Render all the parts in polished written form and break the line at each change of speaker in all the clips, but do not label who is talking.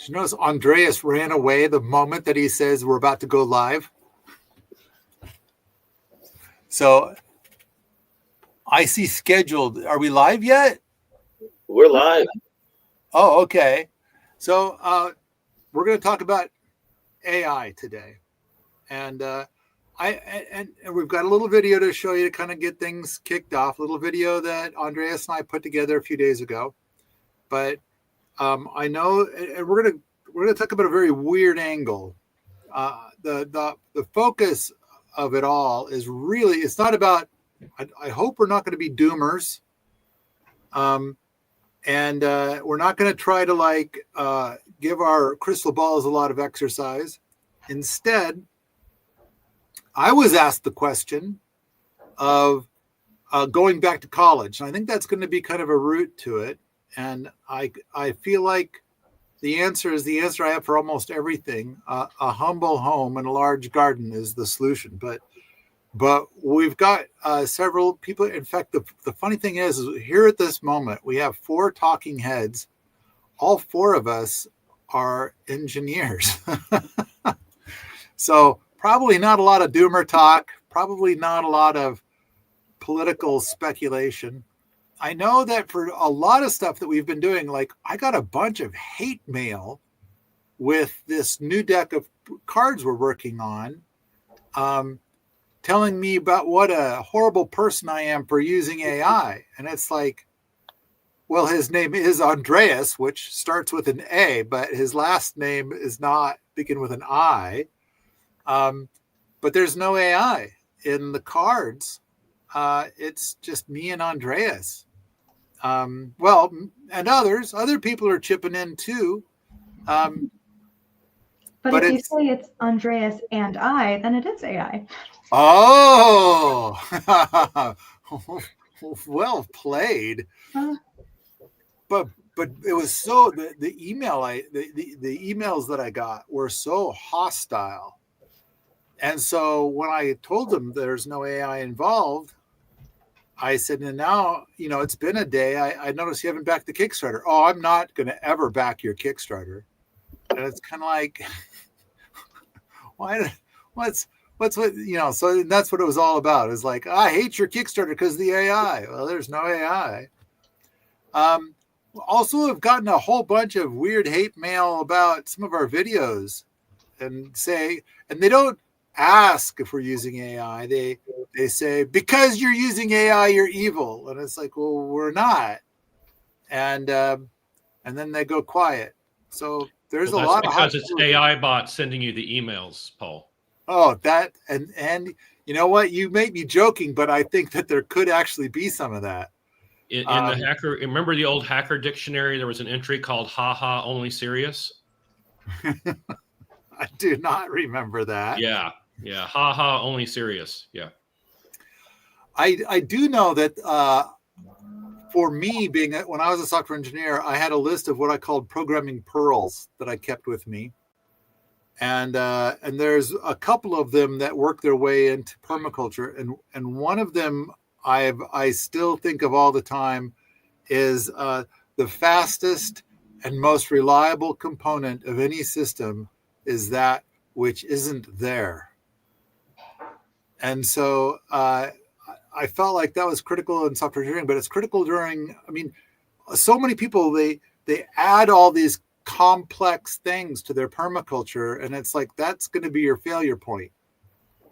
Did you notice Andreas ran away the moment that he says we're about to go live? So I see scheduled. Are we live yet?
We're live.
Oh, okay. So we're going to talk about AI today. And and we've got a little video to show you to kind of get things kicked off. A little video that Andreas and I put together a few days ago. But I know, and we're gonna talk about a very weird angle. The focus of it all is really, it's not about. I hope we're not going to be doomers, and we're not going to try to give our crystal balls a lot of exercise. Instead, I was asked the question of going back to college, and I think that's going to be kind of a route to it. And I feel like the answer is the answer I have for almost everything. A humble home and a large garden is the solution. But we've got several people. In fact, the funny thing is here at this moment, we have 4 talking heads. All 4 of us are engineers. So probably not a lot of doomer talk, probably not a lot of political speculation. I know that for a lot of stuff that we've been doing, like I got a bunch of hate mail with this new deck of cards we're working on, telling me about what a horrible person I am for using AI. And it's like, well, his name is Andreas, which starts with an A, but his last name is not begin with an I. But there's no AI in the cards. It's just me and Andreas. Well, and other people are chipping in too.
But if you say it's Andreas and I, then it is AI.
Oh, well played. But it was so the emails that I got were so hostile. And so when I told them there's no AI involved, I said, and now, it's been a day. I noticed you haven't backed the Kickstarter. Oh, I'm not going to ever back your Kickstarter. And it's kind of like, what's what, so that's what it was all about. It's like, I hate your Kickstarter because of the AI. Well, there's no AI. Also, I've gotten a whole bunch of weird hate mail about some of our videos and they don't ask if we're using AI. They say, because you're using AI, you're evil. And it's like, well, we're not. And then they go quiet. So there's a lot of
because it's AI bots sending you the emails, Paul.
Oh, that and you know what? You may be joking, but I think that there could actually be some of that.
In the hacker, remember the old hacker dictionary? There was an entry called "Ha ha, only serious."
I do not remember that.
Yeah, ha ha, only serious. Yeah.
I do know that for me, when I was a software engineer, I had a list of what I called programming pearls that I kept with me, and there's a couple of them that work their way into permaculture, and one of them I still think of all the time is the fastest and most reliable component of any system is that which isn't there, and so. I felt like that was critical in software engineering, but it's critical during, so many people, they add all these complex things to their permaculture. And it's like, that's going to be your failure point.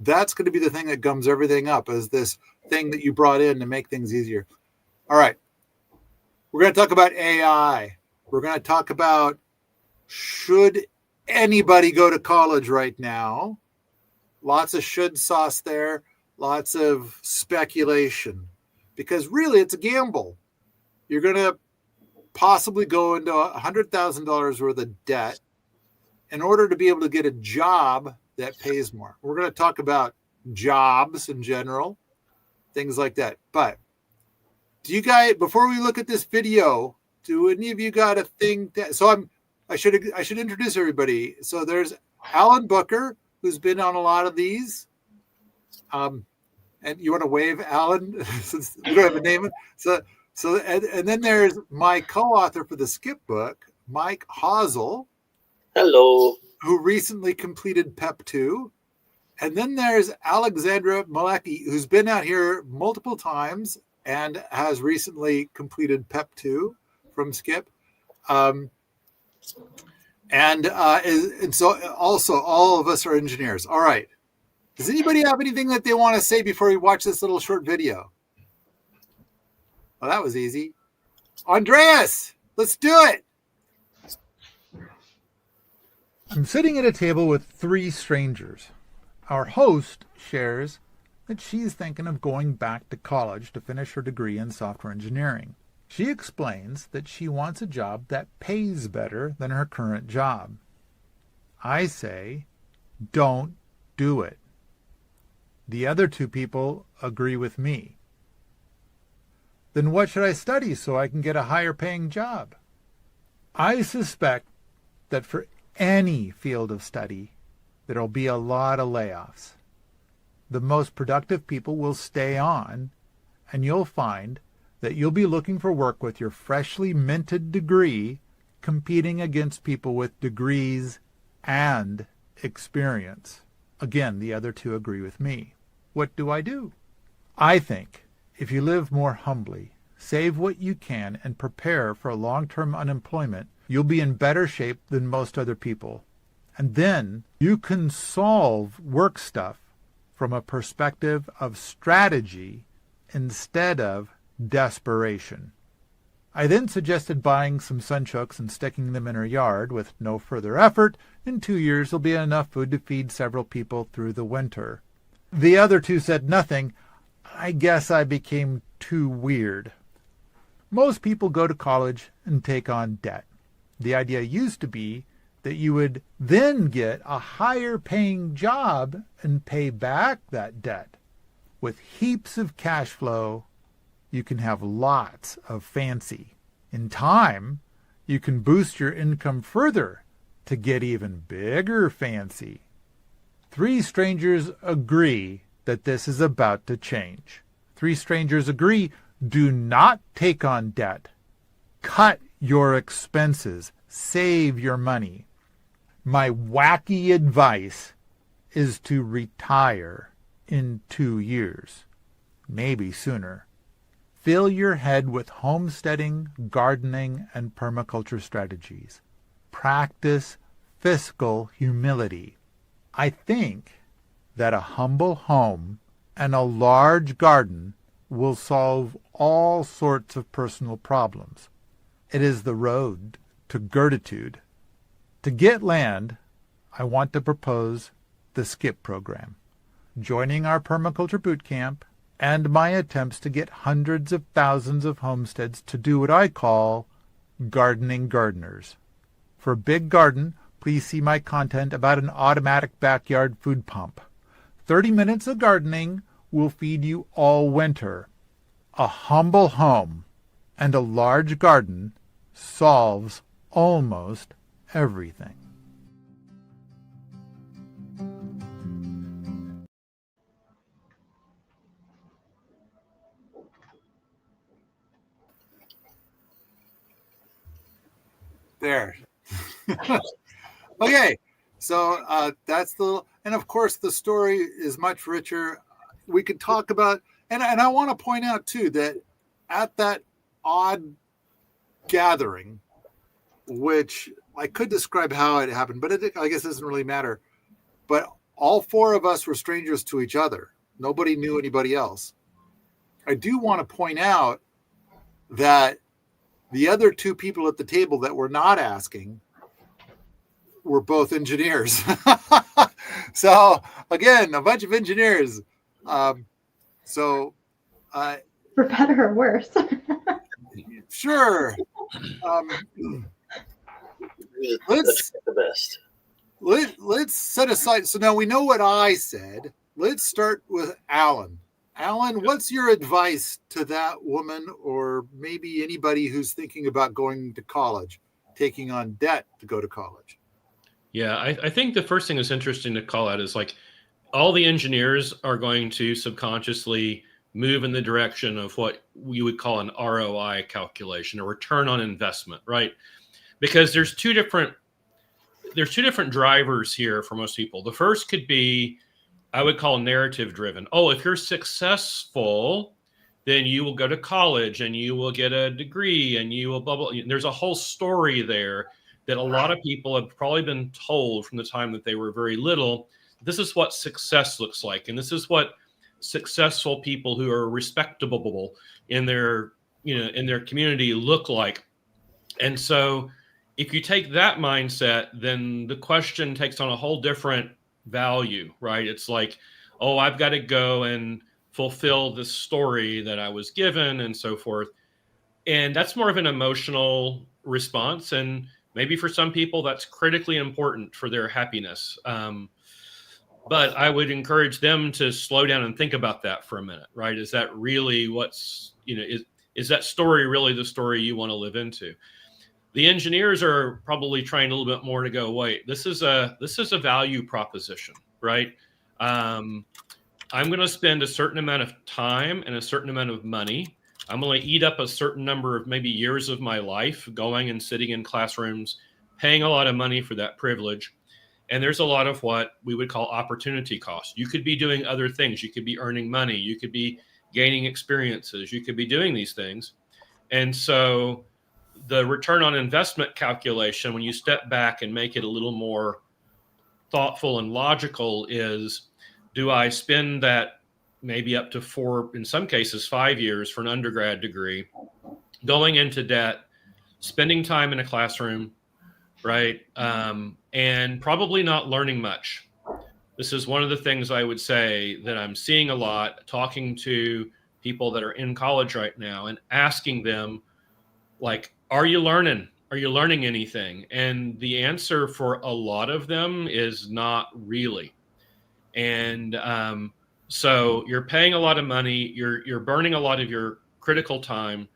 That's going to be the thing that gums everything up as this thing that you brought in to make things easier. All right. We're going to talk about AI. We're going to talk about, should anybody go to college right now? Lots of should sauce there. Lots of speculation, because really it's a gamble. You're going to possibly go into $100,000 worth of debt in order to be able to get a job that pays more. We're going to talk about jobs in general, things like that. But do you guys, before we look at this video, do any of you got a thing? I should introduce everybody. So there's Alan Booker, who's been on a lot of these. And you want to wave, Alan, since we don't have a name. So and then there's my co-author for the Skip book, Mike Hazel,
Hello.
who recently completed PEP 2. And then there's Alexandra Maleki, who's been out here multiple times and has recently completed PEP 2 from Skip. And so also all of us are engineers. All right. Does anybody have anything that they want to say before we watch this little short video? Well, that was easy. Andreas, let's do it.
I'm sitting at a table with 3 strangers. Our host shares that she's thinking of going back to college to finish her degree in software engineering. She explains that she wants a job that pays better than her current job. I say, don't do it. The other 2 people agree with me. Then what should I study so I can get a higher paying job? I suspect that for any field of study, there'll be a lot of layoffs. The most productive people will stay on, and you'll find that you'll be looking for work with your freshly minted degree, competing against people with degrees and experience. Again, the other 2 agree with me. What do? I think if you live more humbly, save what you can, and prepare for long-term unemployment, you'll be in better shape than most other people. And then you can solve work stuff from a perspective of strategy instead of desperation. I then suggested buying some sunchokes and sticking them in her yard. With no further effort, in 2 years there'll be enough food to feed several people through the winter. The other 2 said nothing. I guess I became too weird. Most people go to college and take on debt. The idea used to be that you would then get a higher paying job and pay back that debt. With heaps of cash flow, you can have lots of fancy. In time, you can boost your income further to get even bigger fancy. 3 strangers agree that this is about to change. 3 strangers agree, do not take on debt. Cut your expenses. Save your money. My wacky advice is to retire in 2 years, maybe sooner. Fill your head with homesteading, gardening, and permaculture strategies. Practice fiscal humility. I think that a humble home and a large garden will solve all sorts of personal problems. It is the road to gratitude. To get land, I want to propose the SKIP program, joining our permaculture boot camp, and my attempts to get hundreds of thousands of homesteads to do what I call gardening gardeners. For a big garden, please see my content about an automatic backyard food pump. 30 minutes of gardening will feed you all winter. A humble home and a large garden solves almost everything.
There. Okay, so that's and of course the story is much richer. We could talk about, and I want to point out too that at that odd gathering, which I could describe how it happened, but I guess it doesn't really matter. But all 4 of us were strangers to each other. Nobody knew anybody else. I do want to point out that the other 2 people at the table that were not asking were both engineers. So again, a bunch of engineers. For
better or worse.
Sure.
Let's get the best.
Let's set aside. So now we know what I said. Let's start with Alan. Alan, what's your advice to that woman, or maybe anybody who's thinking about going to college, taking on debt to go to college?
Yeah, I think the first thing that's interesting to call out is like all the engineers are going to subconsciously move in the direction of what we would call an ROI calculation, a return on investment, right? Because there's two different there's two different drivers here for most people. The first could be, I would call narrative driven. Oh, if you're successful, then you will go to college and you will get a degree and you will blah, blah. There's a whole story there that a lot of people have probably been told from the time that they were very little. This is what success looks like. And this is what successful people who are respectable in their, in their community look like. And so if you take that mindset, then the question takes on a whole different value, right? It's like, oh, I've got to go and fulfill the story that I was given and so forth. And that's more of an emotional response. And maybe for some people, that's critically important for their happiness. But I would encourage them to slow down and think about that for a minute, right? Is that really what's, is that story really the story you want to live into? The engineers are probably trying a little bit more to go, wait, this is a value proposition, right? I'm going to spend a certain amount of time and a certain amount of money. I'm going to eat up a certain number of maybe years of my life going and sitting in classrooms, paying a lot of money for that privilege. And there's a lot of what we would call opportunity cost. You could be doing other things. You could be earning money. You could be gaining experiences. You could be doing these things. And so the return on investment calculation, when you step back and make it a little more thoughtful and logical, is, do I spend that maybe up to 4, in some cases 5 years for an undergrad degree, going into debt, spending time in a classroom, right? And probably not learning much. This is one of the things I would say that I'm seeing a lot, talking to people that are in college right now and asking them, like, are you learning? Are you learning anything? And the answer for a lot of them is not really. And so you're paying a lot of money, you're burning a lot of your critical time.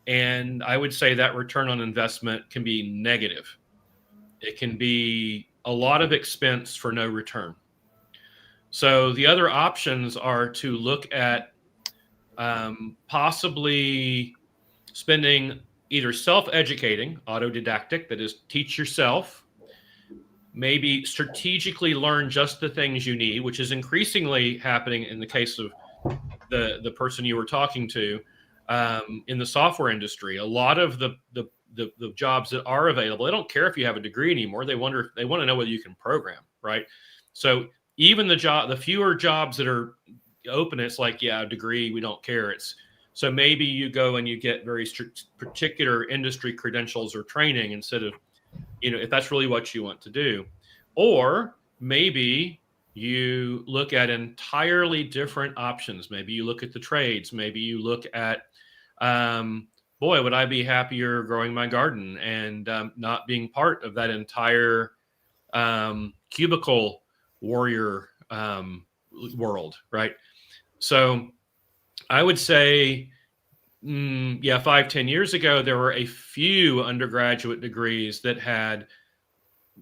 And I would say that return on investment can be negative. It can be a lot of expense for no return. So the other options are to look at possibly spending either self-educating, autodidactic, that is, teach yourself, maybe strategically learn just the things you need, which is increasingly happening in the case of the person you were talking to in the software industry. A lot of the jobs that are available, they don't care if you have a degree anymore. They want to know whether you can program, right? So even the fewer jobs that are open, it's like, yeah, a degree, we don't care. So maybe you go and you get very particular industry credentials or training instead of, if that's really what you want to do. Or maybe you look at entirely different options. Maybe you look at the trades. Maybe you look at, boy, would I be happier growing my garden and not being part of that entire cubicle warrior world, right? So I would say, 5-10 years ago, there were a few undergraduate degrees that had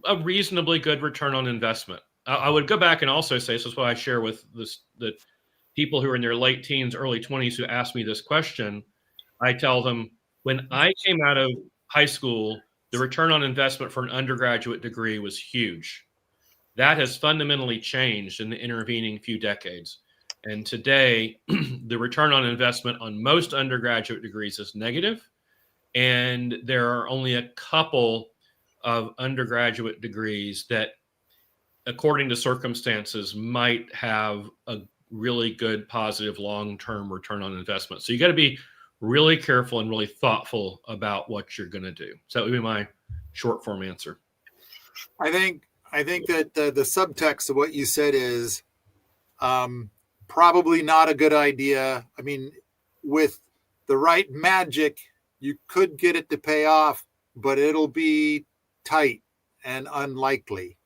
a reasonably good return on investment. I would go back and also say, this is what I share with the people who are in their late teens, early 20s who ask me this question. I tell them, when I came out of high school, the return on investment for an undergraduate degree was huge. That has fundamentally changed in the intervening few decades. And today, the return on investment on most undergraduate degrees is negative. And there are only a couple of undergraduate degrees that, according to circumstances, might have a really good, positive, long-term return on investment. So you got to be really careful and really thoughtful about what you're going to do. So that would be my short form answer.
I think that the subtext of what you said is probably not a good idea. I mean, with the right magic, you could get it to pay off, but it'll be tight and unlikely.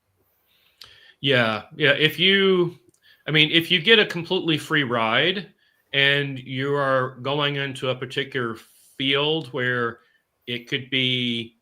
Yeah.
If you get a completely free ride and you are going into a particular field where it could be,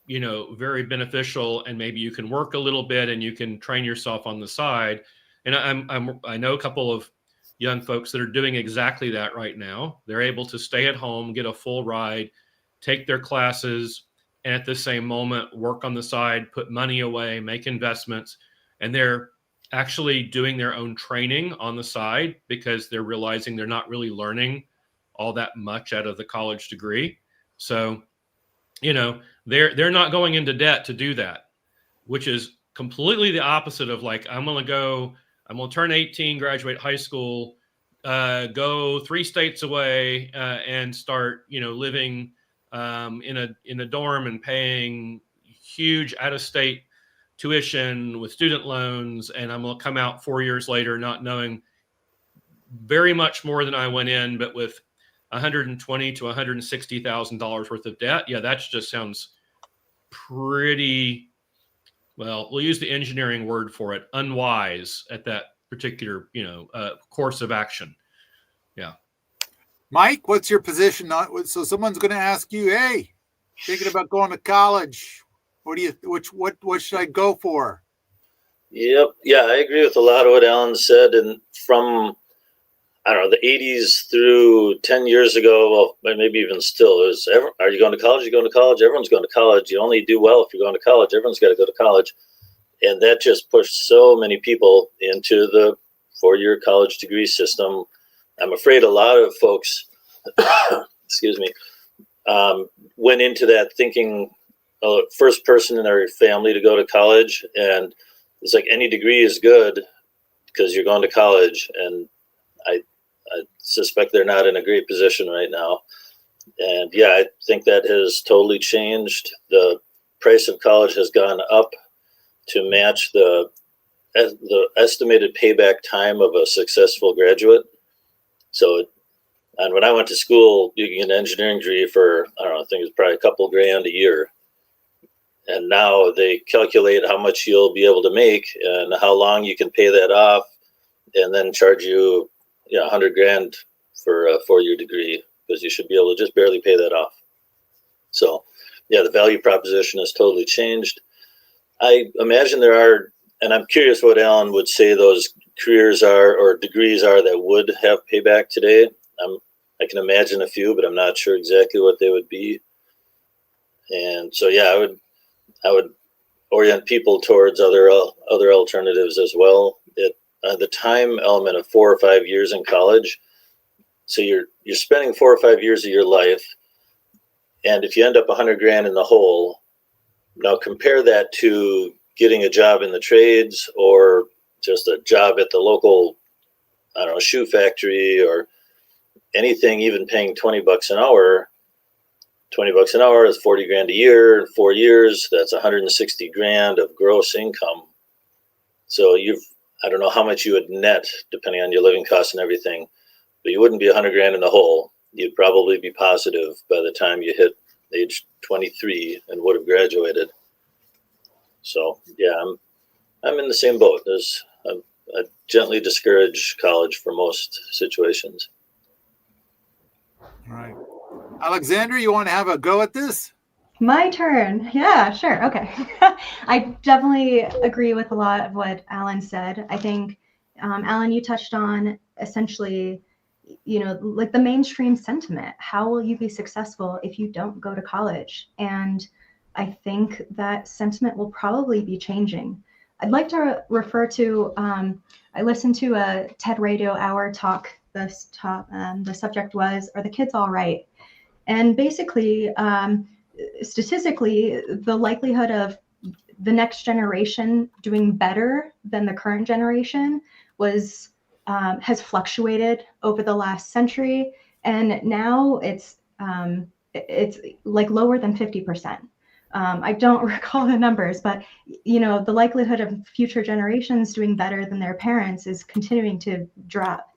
very beneficial, and maybe you can work a little bit and you can train yourself on the side. And I know a couple of young folks that are doing exactly that right now. They're able to stay at home, get a full ride, take their classes, and at the same moment work on the side, put money away, make investments, and they're actually doing their own training on the side because they're realizing they're not really learning all that much out of the college degree. So, they're not going into debt to do that, which is completely the opposite of like, I'm going to turn 18, graduate high school, go 3 states away, and start, living in a dorm and paying huge out-of-state tuition with student loans, and I'm going to come out 4 years later not knowing very much more than I went in, but with $120,000 to $160,000 worth of debt. Yeah, that just sounds pretty, well, we'll use the engineering word for it, unwise at that particular, course of action. Yeah.
Mike, what's your position on? So someone's going to ask you, hey, thinking about going to college. What should I go for?
Yep. Yeah, I agree with a lot of what Alan said. And from, I don't know, the 80s through 10 years ago, well, maybe even still, are you going to college? Are you going to college? Everyone's going to college. You only do well if you're going to college. Everyone's got to go to college. And that just pushed so many people into the 4-year college degree system. I'm afraid a lot of folks, excuse me, went into that thinking first person in their family to go to college. And it's like any degree is good because you're going to college. And I suspect they're not in a great position right now. And yeah, I think that has totally changed. The price of college has gone up to match the estimated payback time of a successful graduate. So, and when I went to school, you can get an engineering degree for, I don't know, I think it's probably a couple grand a year. And now they calculate how much you'll be able to make and how long you can pay that off, and then charge you, $100,000 for a 4-year degree because you should be able to just barely pay that off. So, yeah, the value proposition has totally changed. I imagine there are, and I'm curious what Alan would say those careers are or degrees are that would have payback today. I can imagine a few, but I'm not sure exactly what they would be. And so, yeah, I would orient people towards other alternatives as well. The time element of 4 or 5 years in college. So you're spending 4 or 5 years of your life, and if you end up $100,000 in the hole, now compare that to getting a job in the trades or just a job at the local, I don't know, shoe factory or anything, even paying $20 an hour. $20 an hour is $40,000 a year. In 4 years, that's $160,000 of gross income. So I don't know how much you would net depending on your living costs and everything, but you wouldn't be $100,000 in the hole. You'd probably be positive by the time you hit age 23 and would have graduated. So yeah, I'm in the same boat. I gently discourage college for most situations.
All right. Alexandra, you want to have a go at this?
My turn. Yeah, sure. Okay. I definitely agree with a lot of what Alan said. I think, Alan, you touched on essentially, like the mainstream sentiment. How will you be successful if you don't go to college? And I think that sentiment will probably be changing. I'd like to refer to, I listened to a TED Radio Hour talk. The subject was, are the kids all right? And basically, statistically, the likelihood of the next generation doing better than the current generation has fluctuated over the last century, and now it's like lower than 50%. I don't recall the numbers, but the likelihood of future generations doing better than their parents is continuing to drop.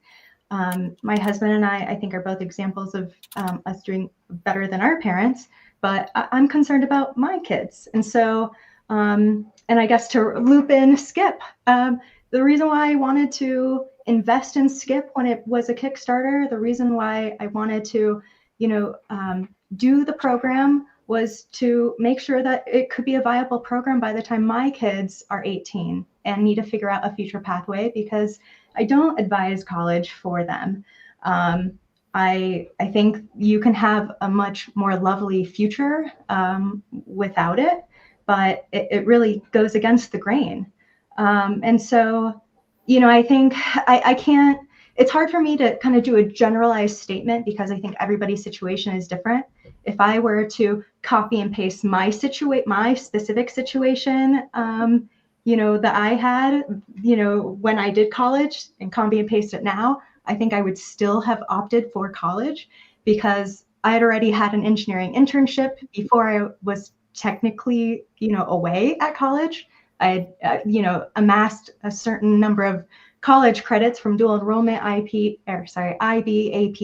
My husband and I think, are both examples of us doing better than our parents, but I'm concerned about my kids. And so, and I guess to loop in Skip, the reason why I wanted to invest in Skip when it was a Kickstarter, the reason why I wanted to, do the program was to make sure that it could be a viable program by the time my kids are 18 and need to figure out a future pathway, because I don't advise college for them. I think you can have a much more lovely future without it, but it really goes against the grain. And so, I think I can't, it's hard for me to kind of do a generalized statement because I think everybody's situation is different. If I were to copy and paste my specific situation, that I had, when I did college and copy and paste it now, I think I would still have opted for college because I had already had an engineering internship before I was technically, away at college. I had, amassed a certain number of college credits from dual enrollment IB, AP.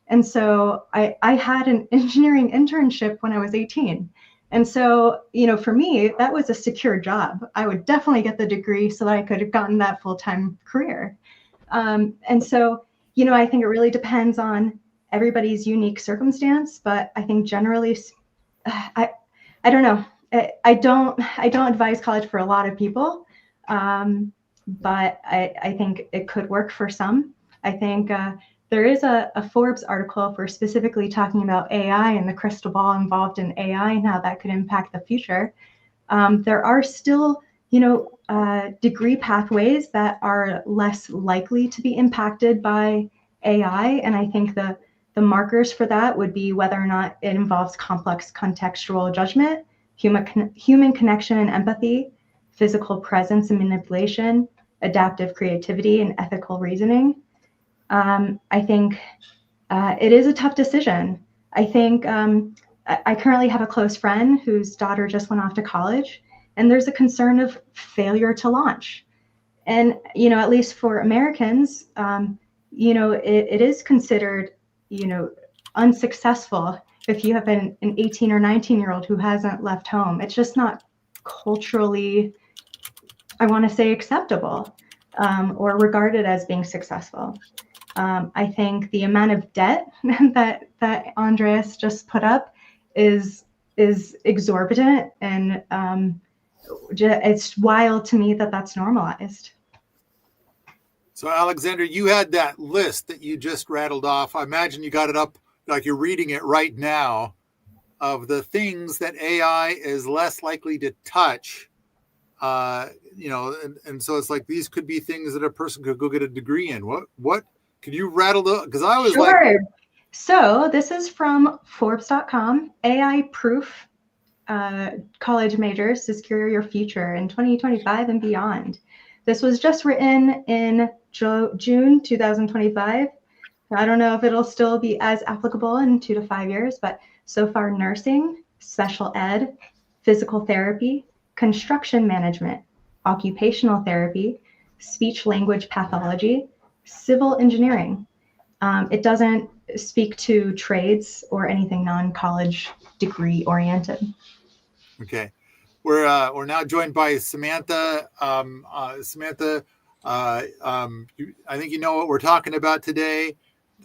And so I had an engineering internship when I was 18. And so, for me, that was a secure job. I would definitely get the degree so that I could have gotten that full-time career. And so, I think it really depends on everybody's unique circumstance, but I think generally, I don't know. I don't advise college for a lot of people, but I think it could work for some. I think there is a Forbes article for specifically talking about AI and the crystal ball involved in AI and how that could impact the future. There are still, degree pathways that are less likely to be impacted by AI, and I think the markers for that would be whether or not it involves complex contextual judgment, human connection and empathy, physical presence and manipulation, adaptive creativity, and ethical reasoning. I think it is a tough decision. I think I currently have a close friend whose daughter just went off to college, and there's a concern of failure to launch. And, at least for Americans, it is considered, unsuccessful if you have an 18 or 19-year-old who hasn't left home. It's just not culturally, I want to say, acceptable or regarded as being successful. I think the amount of debt that Andreas just put up is exorbitant, and it's wild to me that that's normalized.
So, Alexander, you had that list that you just rattled off. I imagine you got it up like you're reading it right now of the things that AI is less likely to touch. And so it's like these could be things that a person could go get a degree in. What could you rattle the? Because I was
Sure. So this is from Forbes.com. AI proof college majors to secure your future in 2025 and beyond. This was just written in June 2025. I don't know if it'll still be as applicable in 2 to 5 years, but so far nursing, special ed, physical therapy, construction management, occupational therapy, speech language pathology, civil engineering. It doesn't speak to trades or anything non-college degree oriented.
Okay. We're now joined by Samantha. Samantha, I think you know what we're talking about today.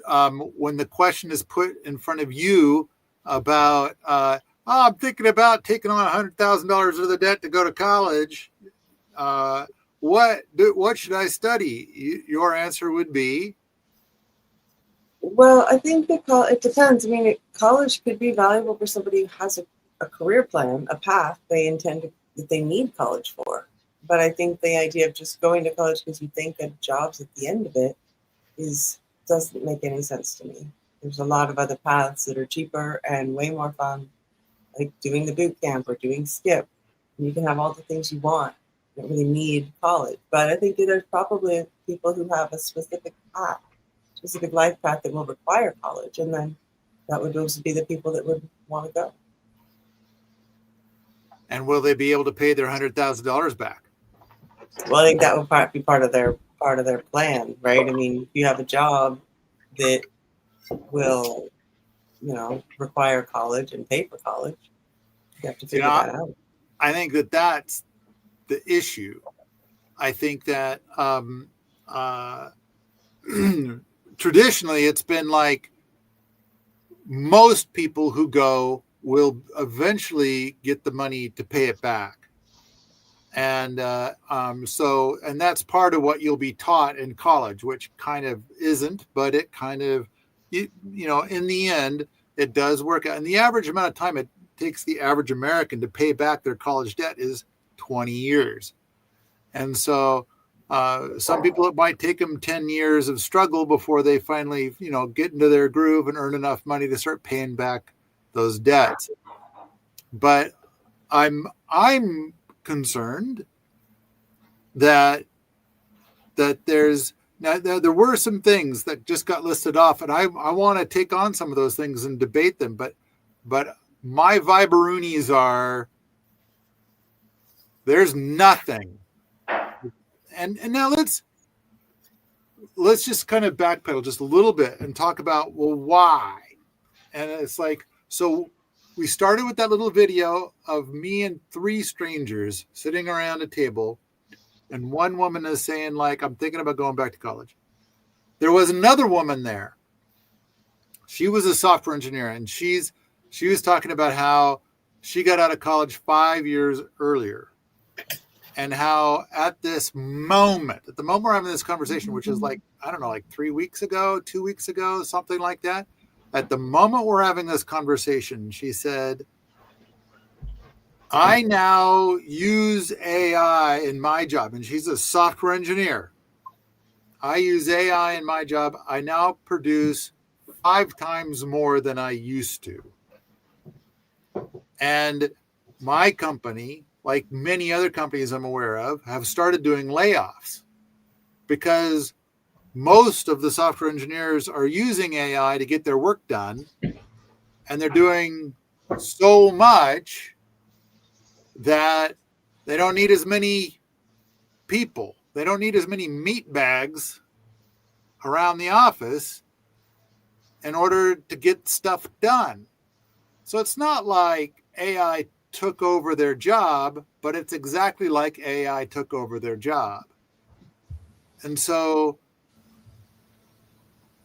When the question is put in front of you about, I'm thinking about taking on $100,000 worth of debt to go to college. What should I study? Your answer would be?
Well, I think that it depends. I mean, college could be valuable for somebody who has a career plan, a path that they need college for. But I think the idea of just going to college because you think that jobs at the end of it doesn't make any sense to me. There's a lot of other paths that are cheaper and way more fun, like doing the boot camp or doing skip. And you can have all the things you want. You don't really need college. But I think there's probably people who have a specific path, specific life path that will require college. And then that would also be the people that would want to go.
And will they be able to pay their $100,000 back?
Well, I think that would be part of their plan, right? I mean, if you have a job that will, require college and pay for college, you have to figure that out.
I think that's the issue. I think that traditionally it's been like most people who go will eventually get the money to pay it back. And and that's part of what you'll be taught in college, which kind of isn't, but it kind of you know, in the end, it does work out. And the average amount of time it takes the average American to pay back their college debt is 20 years. And so some people, it might take them 10 years of struggle before they finally, you know, get into their groove and earn enough money to start paying back those debts. But I'm concerned that there's now there were some things that just got listed off, and I want to take on some of those things and debate them. But my viberoonies are there's nothing. And now let's just kind of backpedal just a little bit and talk about, well, why? And it's like, so we started with that little video of me and 3 strangers sitting around a table, and one woman is saying, like, I'm thinking about going back to college. There was another woman there. She was a software engineer, and she was talking about how she got out of college 5 years earlier. And how at the moment we're having this conversation, which is like, I don't know, like 3 weeks ago, 2 weeks ago, something like that. At the moment we're having this conversation, she said, I now use AI in my job. And she's a software engineer. I use AI in my job. I now produce 5 times more than I used to. And my company, like many other companies I'm aware of, have started doing layoffs because most of the software engineers are using AI to get their work done, and they're doing so much that they don't need as many people. They don't need as many meat bags around the office in order to get stuff done. So it's not like AI took over their job, but it's exactly like AI took over their job. And so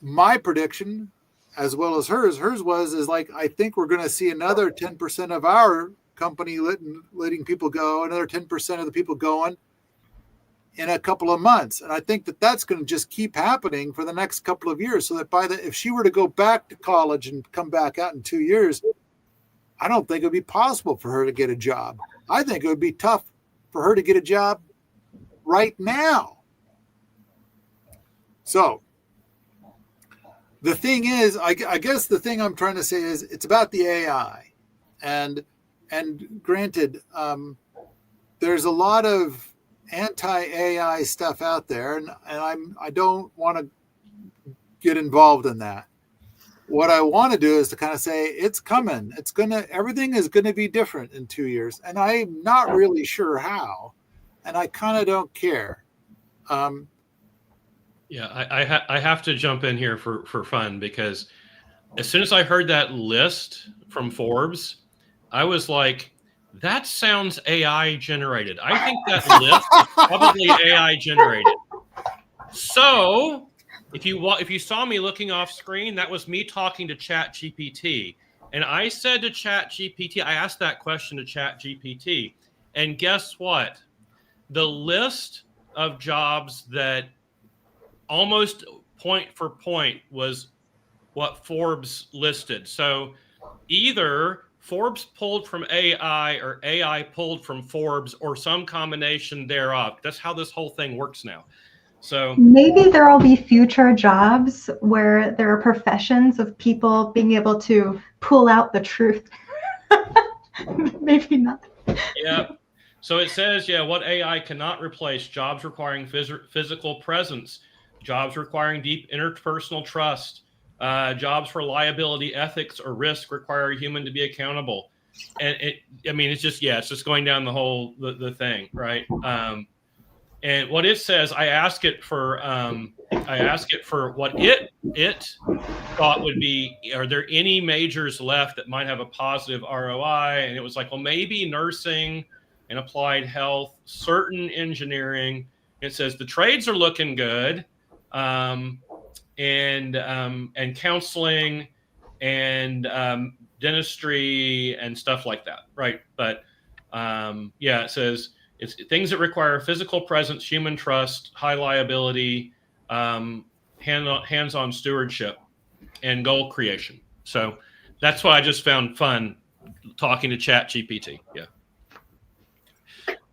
my prediction, as well as hers is like, I think we're going to see another 10% of our company letting people go, another 10% of the people going in a couple of months. And I think that that's going to just keep happening for the next couple of years, so that if she were to go back to college and come back out in 2 years, I don't think it would be possible for her to get a job. I think it would be tough for her to get a job right now. So the thing is, I guess the thing I'm trying to say is it's about the AI. And granted, there's a lot of anti-AI stuff out there, and I don't want to get involved in that. What I want to do is to kind of say it's coming. Everything is going to be different in 2 years, and I'm not really sure how, and I kind of don't care.
Yeah, I have to jump in here for fun, because as soon as I heard that list from Forbes, I was like, that sounds AI generated. I think that list is probably AI generated. So if you saw me looking off screen, that was me talking to ChatGPT. And I said to ChatGPT, I asked that question to ChatGPT, and guess what? The list of jobs that almost point for point was what Forbes listed. So either Forbes pulled from AI or AI pulled from Forbes, or some combination thereof. That's how this whole thing works now. So
maybe there will be future jobs where there are professions of people being able to pull out the truth. Maybe not.
Yeah. So it says, what AI cannot replace: jobs requiring physical presence, jobs requiring deep interpersonal trust, jobs for liability, ethics, or risk require a human to be accountable. And it's just going down the whole the thing, right? And what it says, I ask it for what it thought would be, are there any majors left that might have a positive ROI? And it was like, well, maybe nursing and applied health, certain engineering. It says the trades are looking good, and counseling and dentistry and stuff like that, right? But it says it's things that require physical presence, human trust, high liability, hands-on stewardship. and goal creation. So that's why I just found fun talking to Chat GPT. Yeah.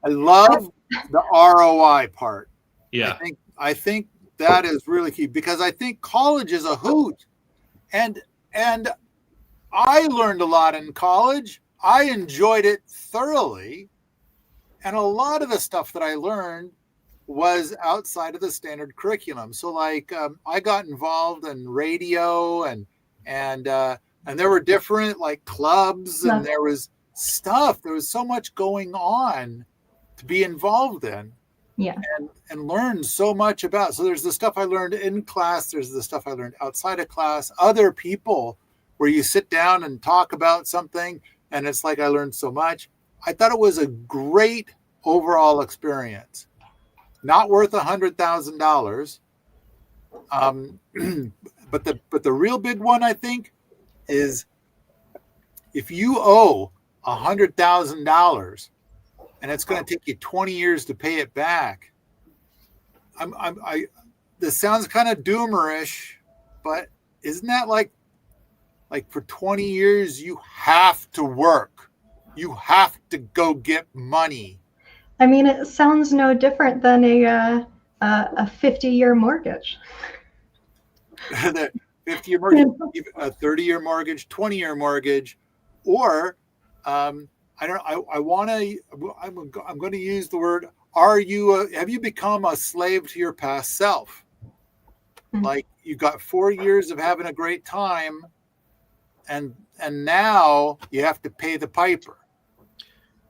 I love the ROI part.
Yeah.
I think that is really key, because I think college is a hoot. And I learned a lot in college. I enjoyed it thoroughly. And a lot of the stuff that I learned was outside of the standard curriculum. So like I got involved in radio and there were different like clubs, and there was stuff. There was so much going on to be involved in.
Yeah.
And learn so much about. So there's the stuff I learned in class. There's the stuff I learned outside of class. Other people where you sit down and talk about something, and it's like I learned so much. I thought it was a great overall experience. Not worth $100,000. But the real big one, I think, is if you owe $100,000 and it's going to take you 20 years to pay it back. This sounds kind of doomerish, but isn't that like for 20 years you have to work, you have to go get money?
I mean, it sounds no different than a 50-year mortgage.
The 50-year mortgage, a 30-year mortgage, 20-year mortgage, or I'm going to use the word, have you become a slave to your past self? Mm-hmm. Like you got 4 years of having a great time, and now you have to pay the piper.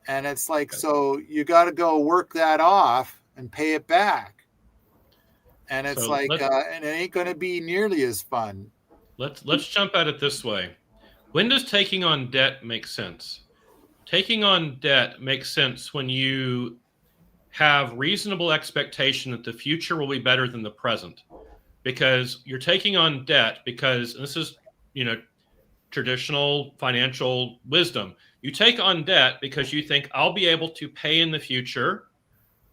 And it's like, so you got to go work that off and pay it back. And it's and it ain't going to be nearly as fun.
Let's jump at it this way. When does taking on debt make sense? Taking on debt makes sense when you have reasonable expectation that the future will be better than the present, because you're taking on debt because, and this is, traditional financial wisdom. You take on debt because you think I'll be able to pay in the future,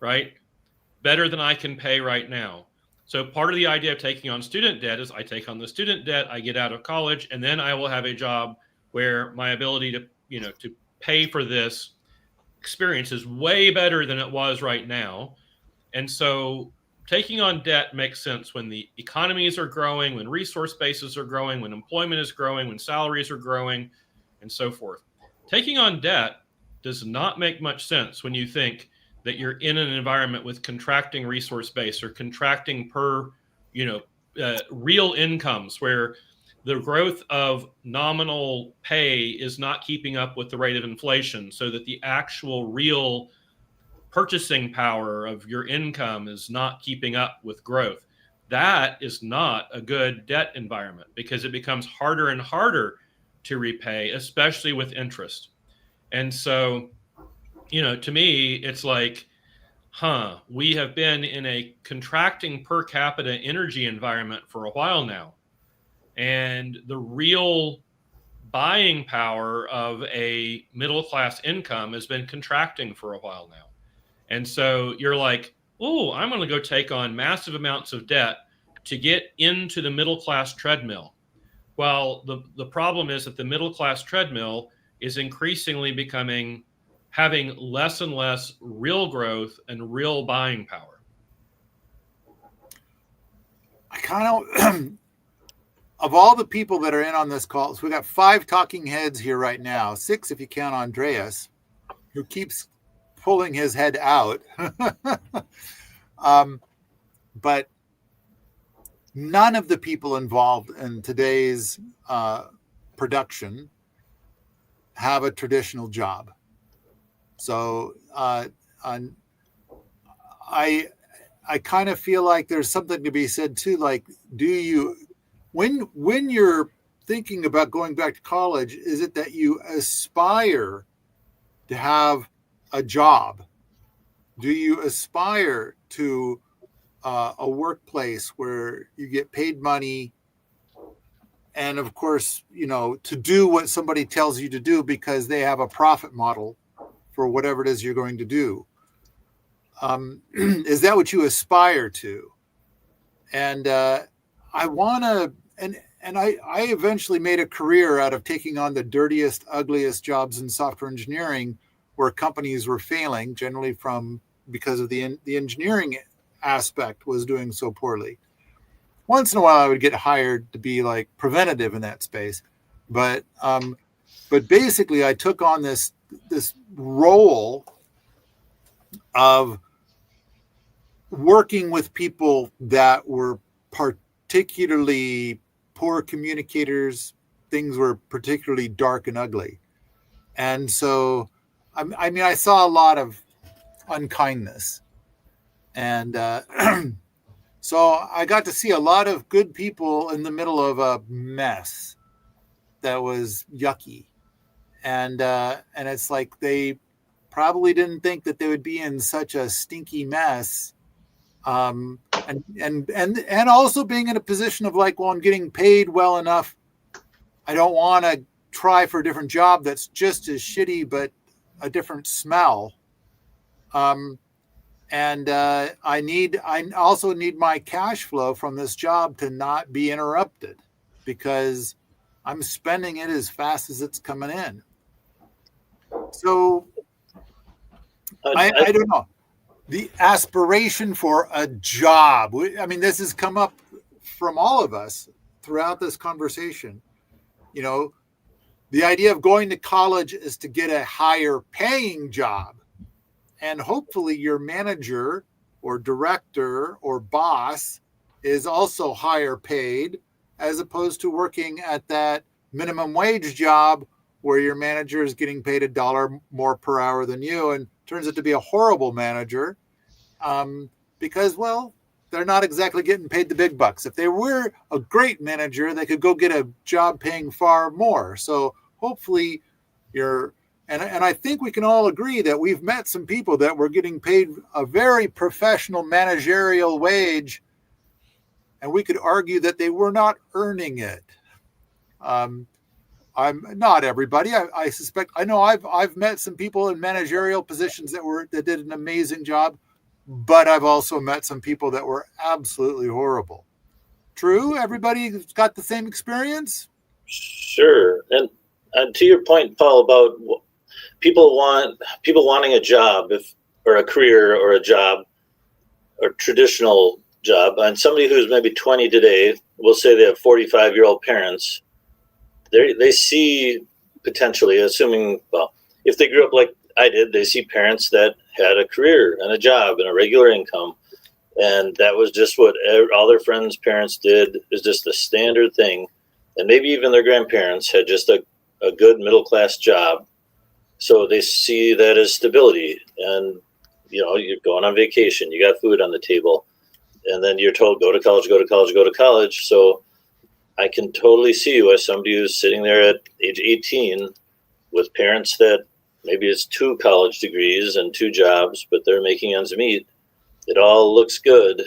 right? Better than I can pay right now. So part of the idea of taking on student debt is I take on the student debt, I get out of college, and then I will have a job where my ability to pay for this experience is way better than it was right now. And so taking on debt makes sense when the economies are growing, when resource bases are growing, when employment is growing, when salaries are growing, and so forth. Taking on debt does not make much sense when you think that you're in an environment with contracting resource base or contracting per, real incomes, where the growth of nominal pay is not keeping up with the rate of inflation, so that the actual real purchasing power of your income is not keeping up with growth. That is not a good debt environment, because it becomes harder and harder to repay, especially with interest. And so, to me, it's like, we have been in a contracting per capita energy environment for a while now. And the real buying power of a middle-class income has been contracting for a while now. And so you're like, oh, I'm going to go take on massive amounts of debt to get into the middle-class treadmill. Well, the problem is that the middle-class treadmill is increasingly having less and less real growth and real buying power.
I kind of all the people that are in on this call, so we got 5 talking heads here right now, 6 if you count Andreas, who keeps pulling his head out. But none of the people involved in today's production have a traditional job. So I kind of feel like there's something to be said too. Like, when you're thinking about going back to college, is it that you aspire to have a job? Do you aspire to a workplace where you get paid money, and of course, to do what somebody tells you to do because they have a profit model for whatever it is you're going to do? Is that what you aspire to? And I want to, and I eventually made a career out of taking on the dirtiest, ugliest jobs in software engineering, where companies were failing, generally because of the engineering aspect was doing so poorly. Once in a while, I would get hired to be like preventative in that space, but basically, I took on this role of working with people that were particularly poor communicators. Things were particularly dark and ugly, and so I mean, I saw a lot of unkindness, and so I got to see a lot of good people in the middle of a mess that was yucky, and it's like they probably didn't think that they would be in such a stinky mess, and also being in a position of like, well, I'm getting paid well enough. I don't want to try for a different job that's just as shitty but a different smell. And I also need my cash flow from this job to not be interrupted, because I'm spending it as fast as it's coming in. So I don't know. The aspiration for a job. I mean, this has come up from all of us throughout this conversation. You know, the idea of going to college is to get a higher paying job. And hopefully your manager or director or boss is also higher paid, as opposed to working at that minimum wage job where your manager is getting paid $1 more per hour than you and turns out to be a horrible manager, because, well, they're not exactly getting paid the big bucks. If they were a great manager, they could go get a job paying far more. So hopefully and I think we can all agree that we've met some people that were getting paid a very professional managerial wage, and we could argue that they were not earning it. I'm not everybody. I suspect. I know I've met some people in managerial positions that did an amazing job, but I've also met some people that were absolutely horrible. True, everybody's got the same experience.
Sure, and to your point, Paul, about people wanting a job, or a career, or a job, or traditional job, and somebody who's maybe 20 today, we'll say they have 45-year-old parents. They see potentially, assuming, well, if they grew up like I did, they see parents that had a career and a job and a regular income, and that was just what all their friends' parents did, is just the standard thing, and maybe even their grandparents had just a good middle-class job. So they see that as stability, and you're going on vacation, you got food on the table, and then you're told, go to college, go to college, go to college. So I can totally see you as somebody who's sitting there at age 18 with parents that maybe it's 2 college degrees and 2 jobs, but they're making ends meet. It all looks good,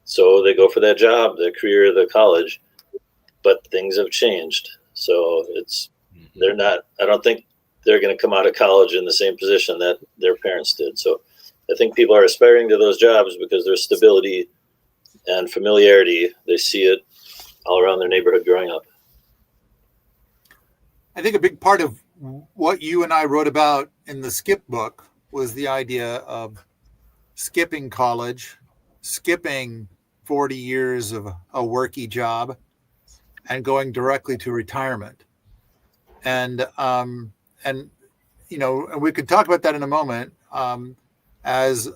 so they go for that job, the career, the college, but things have changed. So they're not, I don't think they're going to come out of college in the same position that their parents did. So I think people are aspiring to those jobs because there's stability and familiarity. They see it all around their neighborhood growing up.
I think a big part of what you and I wrote about in the Skip book was the idea of skipping college, skipping 40 years of a worky job, and going directly to retirement. And we could talk about that in a moment, as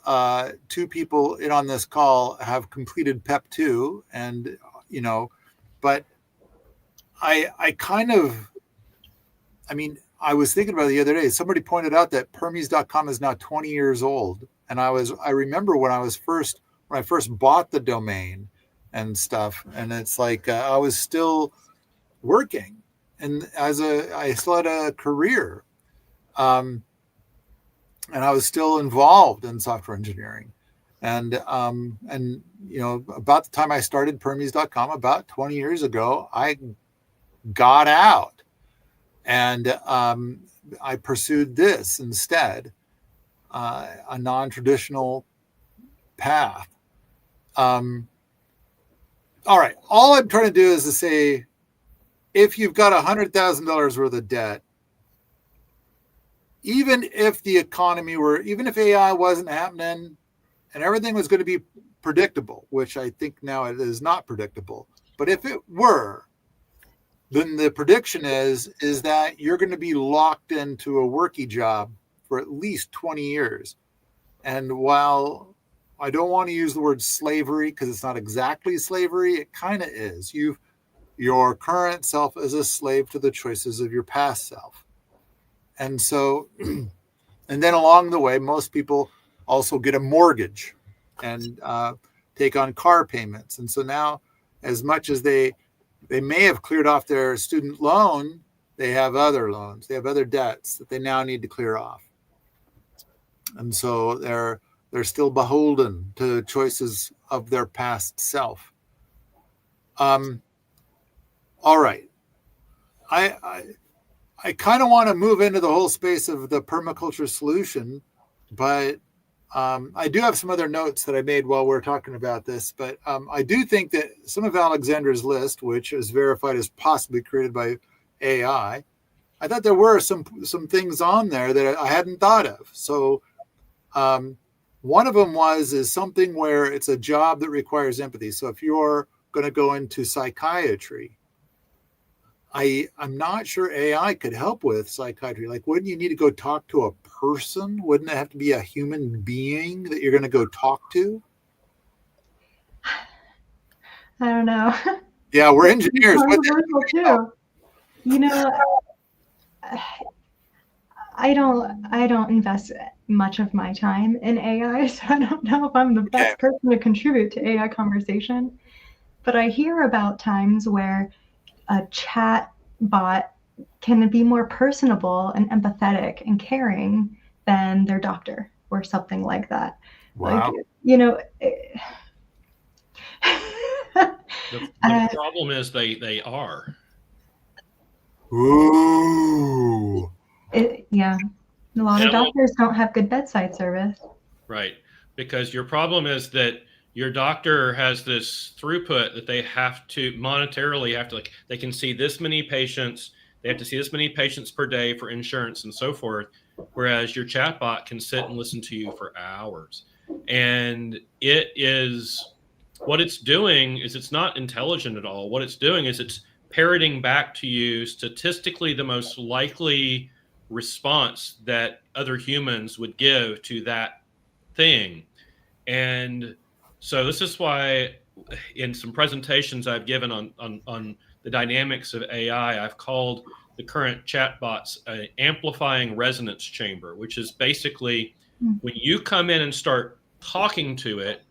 2 people on this call have completed PEP 2, and but I was thinking about it the other day. Somebody pointed out that Permies.com is now 20 years old, and I remember when I first bought the domain and stuff, and it's like I was still working, and I still had a career, and I was still involved in software engineering, and about the time I started Permies.com about 20 years ago, I got out, and I pursued this instead, a non-traditional path. All right, all I'm trying to do is to say if you've got $100,000 worth of debt, even if the economy were, even if AI wasn't happening and everything was going to be predictable, which I think now it is not predictable, but if it were, then the prediction is that you're going to be locked into a worky job for at least 20 years. And while I don't want to use the word slavery because it's not exactly slavery, it kind of is. Your current self is a slave to the choices of your past self. And so, and then along the way, most people also get a mortgage and take on car payments. And so now, as much as they may have cleared off their student loan, they have other loans, they have other debts that they now need to clear off. And so they're still beholden to choices of their past self. All right. I kind of want to move into the whole space of the permaculture solution, but I do have some other notes that I made while we're talking about this. But I do think that some of Alexander's list, which is verified as possibly created by AI, I thought there were some things on there that I hadn't thought of. So one of them is something where it's a job that requires empathy. So if you're going to go into psychiatry, I'm not sure AI could help with psychiatry. Like, wouldn't you need to go talk to a person? Wouldn't it have to be a human being that you're going to go talk to?
I don't know.
Yeah, we're engineers.
Controversial too. You know, I don't invest much of my time in AI, so I don't know if I'm the best person to contribute to AI conversation. But I hear about times where a chat bot can be more personable and empathetic and caring than their doctor or something like that.
Wow.
Like, you know,
the problem is they are.
Ooh.
Yeah. A lot of doctors don't have good bedside service.
Right. Because your problem is that your doctor has this throughput that they have to monetarily like, they can see this many patients, they have to see this many patients per day for insurance and so forth. Whereas your chatbot can sit and listen to you for hours. And what it's doing is it's not intelligent at all. What it's doing is it's parroting back to you statistically the most likely response that other humans would give to that thing. And so this is why in some presentations I've given on the dynamics of AI, I've called the current chatbots an amplifying resonance chamber, which is basically when you come in and start talking to it,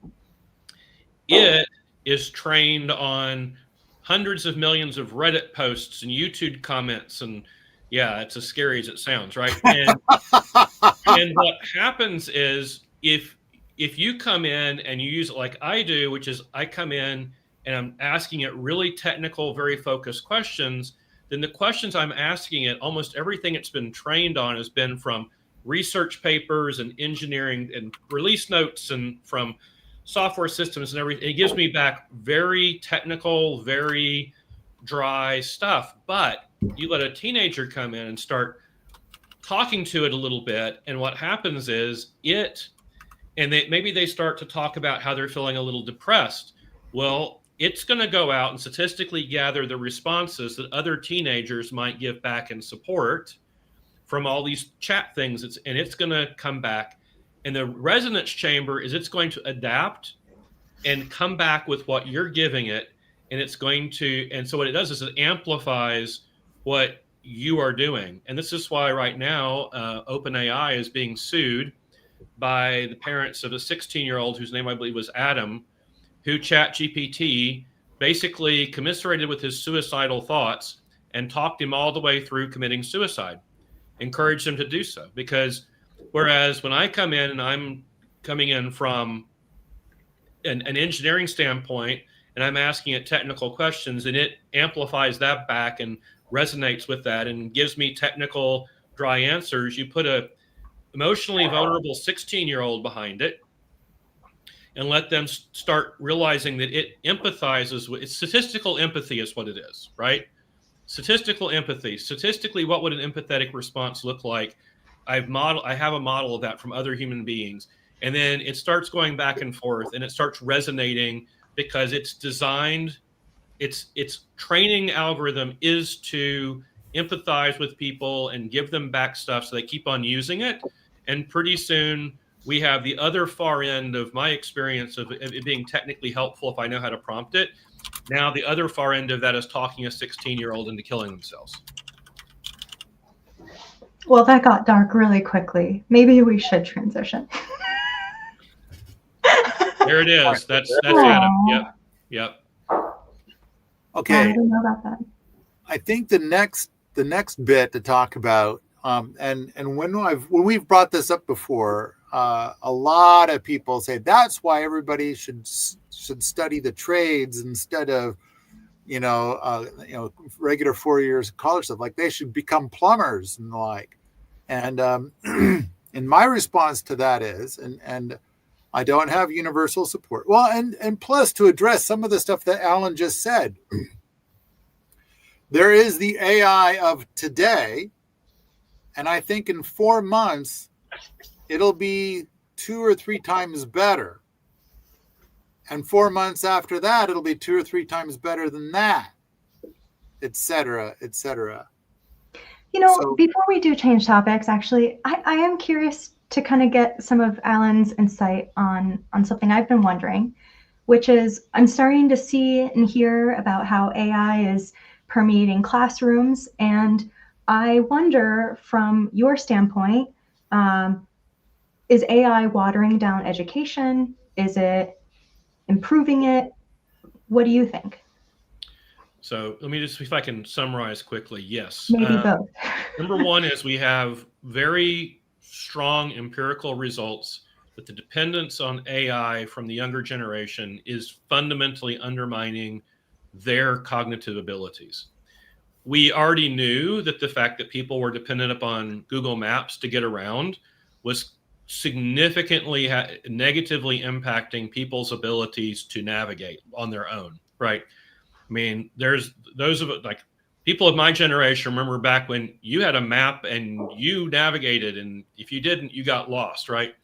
it is trained on hundreds of millions of Reddit posts and YouTube comments. And yeah, it's as scary as it sounds, right? And what happens is if you come in and you use it like I do, which is I come in and I'm asking it really technical, very focused questions, then the questions I'm asking it, almost everything it's been trained on has been from research papers and engineering and release notes and from software systems and everything. It gives me back very technical, very dry stuff. But you let a teenager come in and start talking to it a little bit, and what happens is maybe they start to talk about how they're feeling a little depressed. Well, it's going to go out and statistically gather the responses that other teenagers might give back in support from all these chat things. And it's going to come back. And the resonance chamber is it's going to adapt and come back with what you're giving it. And so what it does is it amplifies what you are doing. And this is why right now, OpenAI is being sued by the parents of a 16-year-old whose name I believe was Adam, who ChatGPT basically commiserated with his suicidal thoughts and talked him all the way through committing suicide, encouraged him to do so. Because whereas when I come in and I'm coming in from an engineering standpoint and I'm asking it technical questions, and it amplifies that back and resonates with that and gives me technical dry answers, you put a emotionally vulnerable 16-year-old behind it and let them start realizing that it empathizes with, it's statistical empathy is what it is, right? statistical empathy. Statistically, what would an empathetic response look like? I have a model of that from other human beings. And then it starts going back and forth, and it starts resonating because it's designed, its training algorithm is to empathize with people and give them back stuff so they keep on using it. And pretty soon we have the other far end of my experience of it being technically helpful if I know how to prompt it. Now the other far end of that is talking a 16-year-old into killing themselves.
Well, that got dark really quickly. Maybe we should transition.
There it is. That's
Aww.
Adam. Yep.
Okay.
I didn't know about that.
I think the next bit to talk about, and when we've brought this up before, a lot of people say that's why everybody should study the trades instead of regular 4 years of college stuff. Like they should become plumbers and the like. And and my response to that is, and I don't have universal support. Well, and plus to address some of the stuff that Alan just said, there is the AI of today, and I think in 4 months it'll be 2 or 3 times better. And 4 months after that, it'll be 2 or 3 times better than that, et cetera, et cetera.
Before we do change topics, actually, I am curious to kind of get some of Alan's insight on something I've been wondering, which is I'm starting to see and hear about how AI is permeating classrooms. And I wonder, from your standpoint, is AI watering down education? Is it improving it? What do you think?
So let me just see if I can summarize quickly. Yes.
Maybe both.
Number one is we have very strong empirical results that the dependence on AI from the younger generation is fundamentally undermining their cognitive abilities. We already knew that the fact that people were dependent upon Google Maps to get around was significantly negatively impacting people's abilities to navigate on their own, right? I mean, there's those of it, like people of my generation remember back when you had a map and you navigated, and if you didn't, you got lost, right?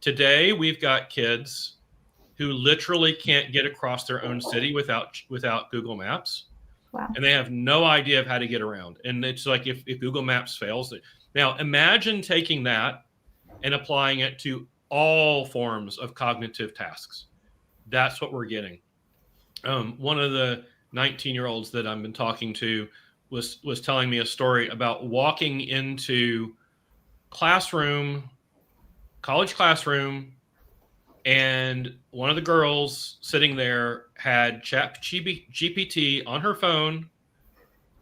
Today, we've got kids who literally can't get across their own city without Google Maps.
Wow.
And they have no idea of how to get around. And it's like if Google Maps fails. Now, imagine taking that and applying it to all forms of cognitive tasks. That's what we're getting. One of the 19-year-olds that I've been talking to was telling me a story about walking into college classroom, and one of the girls sitting there had ChatGPT on her phone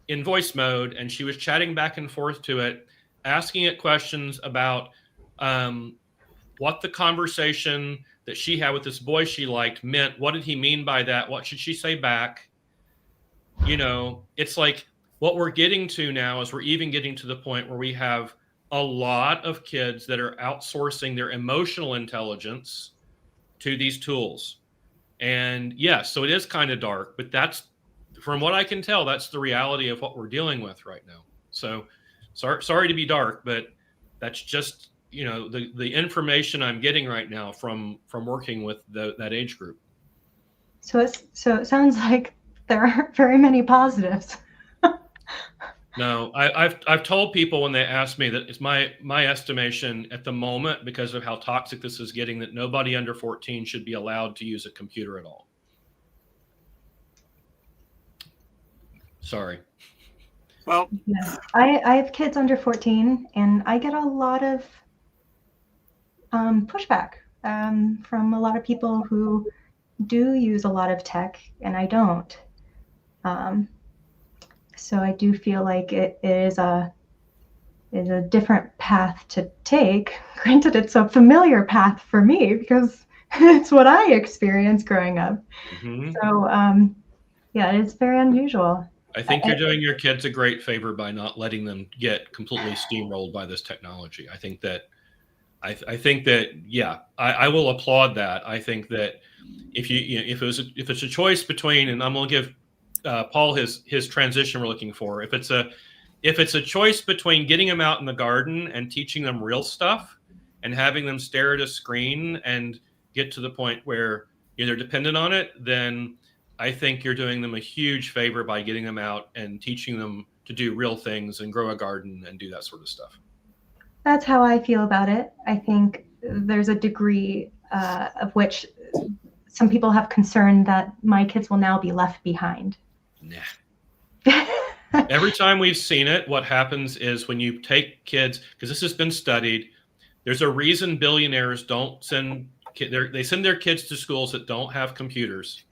in voice mode, and she was chatting back and forth to it, asking it questions about what the conversation that she had with this boy she liked meant. What did he mean by that? What should she say back? It's like what we're getting to now is we're even getting to the point where we have a lot of kids that are outsourcing their emotional intelligence to these tools. And yes, so it is kind of dark, but that's, from what I can tell, that's the reality of what we're dealing with right now. So sorry to be dark, but that's just, the information I'm getting right now from working with that age group.
So it sounds like there aren't very many positives.
No, I've told people when they ask me that it's my estimation at the moment, because of how toxic this is getting, that nobody under 14 should be allowed to use a computer at all. Sorry.
Well,
yeah. I have kids under 14, and I get a lot of pushback from a lot of people who do use a lot of tech, and I don't. So I do feel like it is a different path to take. Granted, it's a familiar path for me because it's what I experienced growing up.
Mm-hmm.
So yeah, it's very unusual.
I think you're doing your kids a great favor by not letting them get completely steamrolled by this technology. I think that I will applaud that. I think that if it's a choice between, and I'm going to give Paul his transition we're looking for. If it's a choice between getting them out in the garden and teaching them real stuff and having them stare at a screen and get to the point where they're dependent on it, then I think you're doing them a huge favor by getting them out and teaching them to do real things and grow a garden and do that sort of stuff.
That's how I feel about it. I think there's a degree of which some people have concern that my kids will now be left behind.
Nah. Every time we've seen it, what happens is when you take kids, because this has been studied, there's a reason billionaires don't send they send their kids to schools that don't have computers.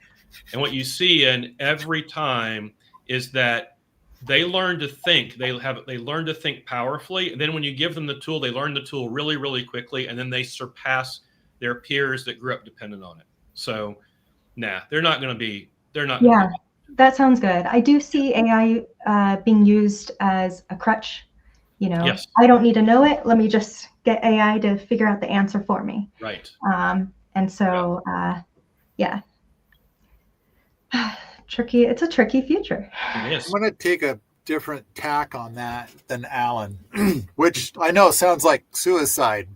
And what you see in every time is that they learn to think. They learn to think powerfully. And then when you give them the tool, they learn the tool really, really quickly, and then they surpass their peers that grew up dependent on it. So, they're not going to be. They're not.
Yeah, that sounds good. I do see AI being used as a crutch.
Yes.
I don't need to know it. Let me just get AI to figure out the answer for me.
Right.
And so, yeah. Tricky. It's a tricky future.
It is.
I'm going to take a different tack on that than Alan, which I know sounds like suicide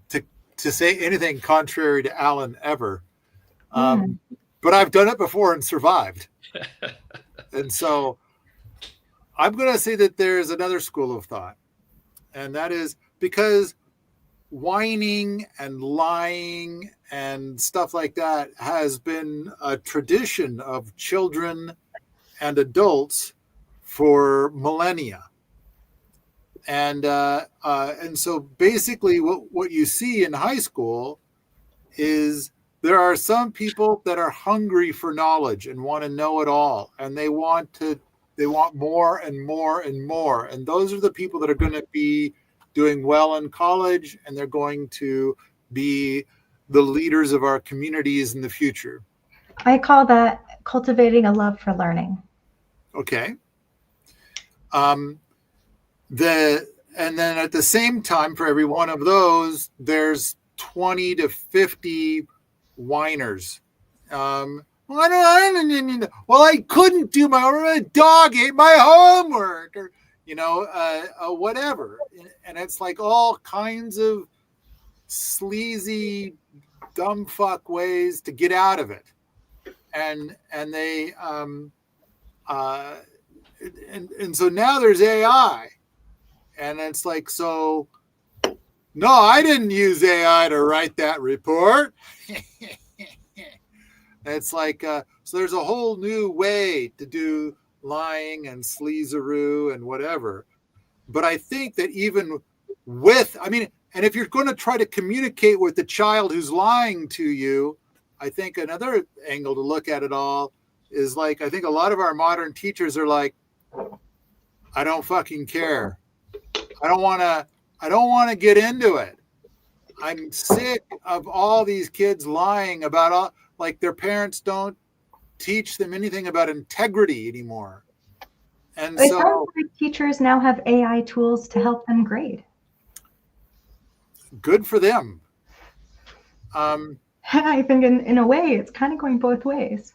to say anything contrary to Alan ever. But I've done it before and survived. And so I'm going to say that there's another school of thought. And that is because whining and lying and stuff like that has been a tradition of children and adults for millennia. And so basically what you see in high school is there are some people that are hungry for knowledge and want to know it all. And they want more and more and more. And those are the people that are going to be doing well in college, and they're going to be the leaders of our communities in the future.
I call that cultivating a love for learning.
Okay. And then at the same time, for every one of those, there's 20 to 50 whiners. Well, I couldn't do my dog ate my homework, or whatever. And it's like all kinds of sleazy, dumb fuck ways to get out of it. And they and so now there's AI, and it's like, so no, I didn't use AI to write that report. It's like, so there's a whole new way to do lying and sleazeroo and whatever. But I think that even and if you're going to try to communicate with the child who's lying to you, I think another angle to look at it all is like, I think a lot of our modern teachers are like, I don't fucking care. I don't want to get into it. I'm sick of all these kids lying about like their parents don't teach them anything about integrity anymore. And
it
so
sounds like teachers now have AI tools to help them grade.
Good for them.
I think in a way, it's kind of going both ways.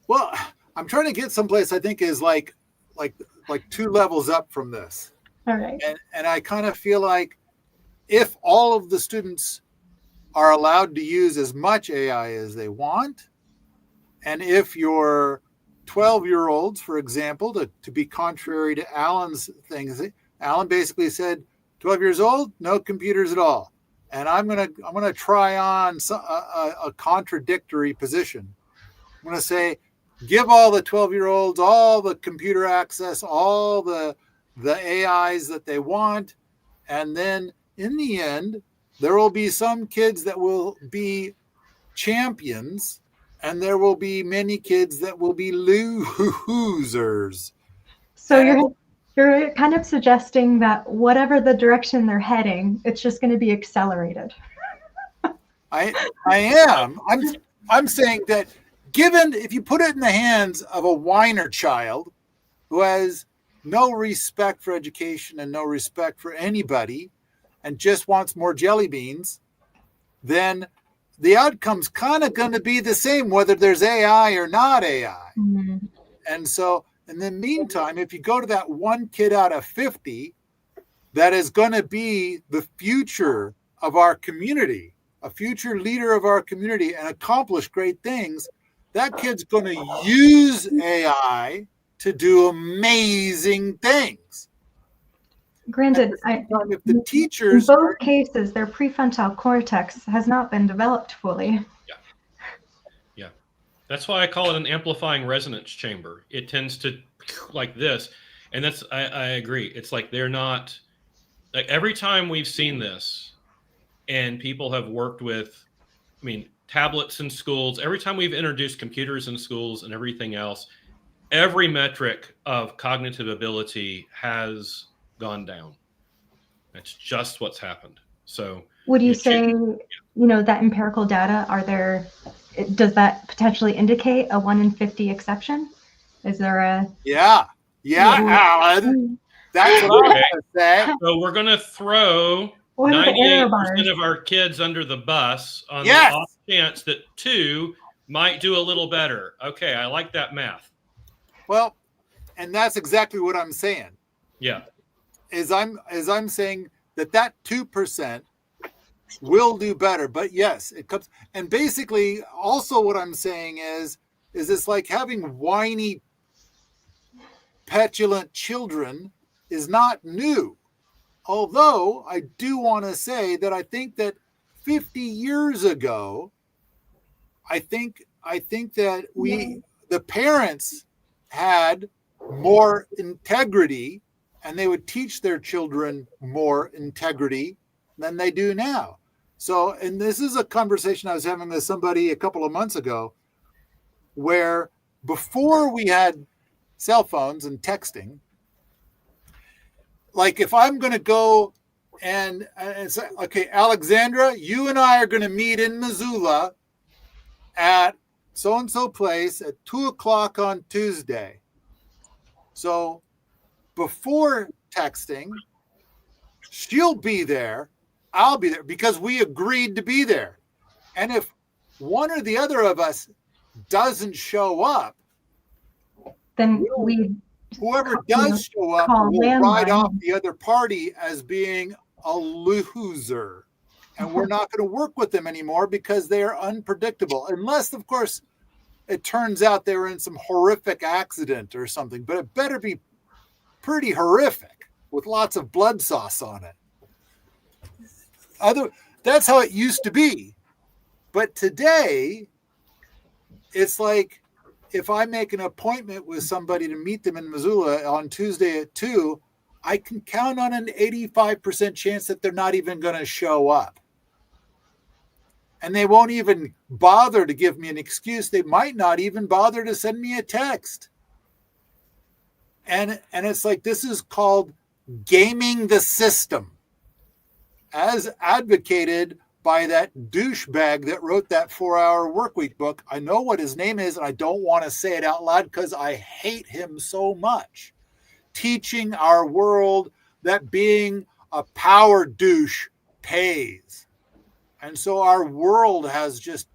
Well, I'm trying to get someplace I think is like 2 levels up from this.
All right.
And I kind of feel like if all of the students are allowed to use as much AI as they want, and if your 12-year-olds, for example, to be contrary to Alan's things, Alan basically said, 12 years old, no computers at all. And I'm gonna try on a contradictory position. I'm gonna say, give all the 12-year-olds all the computer access, all the AIs that they want, and then in the end, there will be some kids that will be champions, and there will be many kids that will be losers.
So you're kind of suggesting that whatever the direction they're heading, it's just going to be accelerated.
I am. I'm saying that if you put it in the hands of a whiner child who has no respect for education and no respect for anybody and just wants more jelly beans, then the outcome's kind of going to be the same, whether there's AI or not AI.
Mm-hmm.
And so in the meantime, if you go to that one kid out of 50 that is going to be the future of our community, a future leader of our community, and accomplish great things, that kid's going to use AI to do amazing things.
Granted,
If the
in
teachers,
both cases, their prefrontal cortex has not been developed fully.
Yeah. That's why I call it an amplifying resonance chamber. It tends to like this. And that's, I agree. It's like they're not, like every time we've seen this and people have worked with, I mean, tablets in schools, every time we've introduced computers in schools and everything else, every metric of cognitive ability has gone down. That's just what's happened. So
would you say, that empirical data, does that potentially indicate a 1 in 50 exception? Is there a...
Yeah, Alan. That's what I'm going to say.
So we're going to throw 98% of our kids under the bus on the off chance that 2 might do a little better. Okay, I like that math.
Well, and that's exactly what I'm saying.
Yeah.
I'm saying that 2% will do better. But yes, it comes. And basically, also what I'm saying is it's like having whiny, petulant children is not new. Although I do want to say that I think that 50 years ago, I think that the parents had more integrity, and they would teach their children more integrity than they do now. So, and this is a conversation I was having with somebody a couple of months ago, where before we had cell phones and texting, like if I'm going to go and say, okay, Alexandra, you and I are going to meet in Missoula at so-and-so place at 2:00 on Tuesday. So before texting, she'll be there, I'll be there, because we agreed to be there. And if one or the other of us doesn't show up,
then
whoever does show up will write off the other party as being a loser. And we're not going to work with them anymore because they are unpredictable. Unless, of course, it turns out they were in some horrific accident or something. But it better be pretty horrific with lots of blood sauce on it. That's how it used to be. But today, it's like, if I make an appointment with somebody to meet them in Missoula on Tuesday at 2, I can count on an 85% chance that they're not even going to show up. And they won't even bother to give me an excuse. They might not even bother to send me a text. And it's like, this is called gaming the system, as advocated by that douchebag that wrote that 4-Hour Workweek book. I know what his name is, and I don't want to say it out loud because I hate him so much. Teaching our world that being a power douche pays. And so our world has just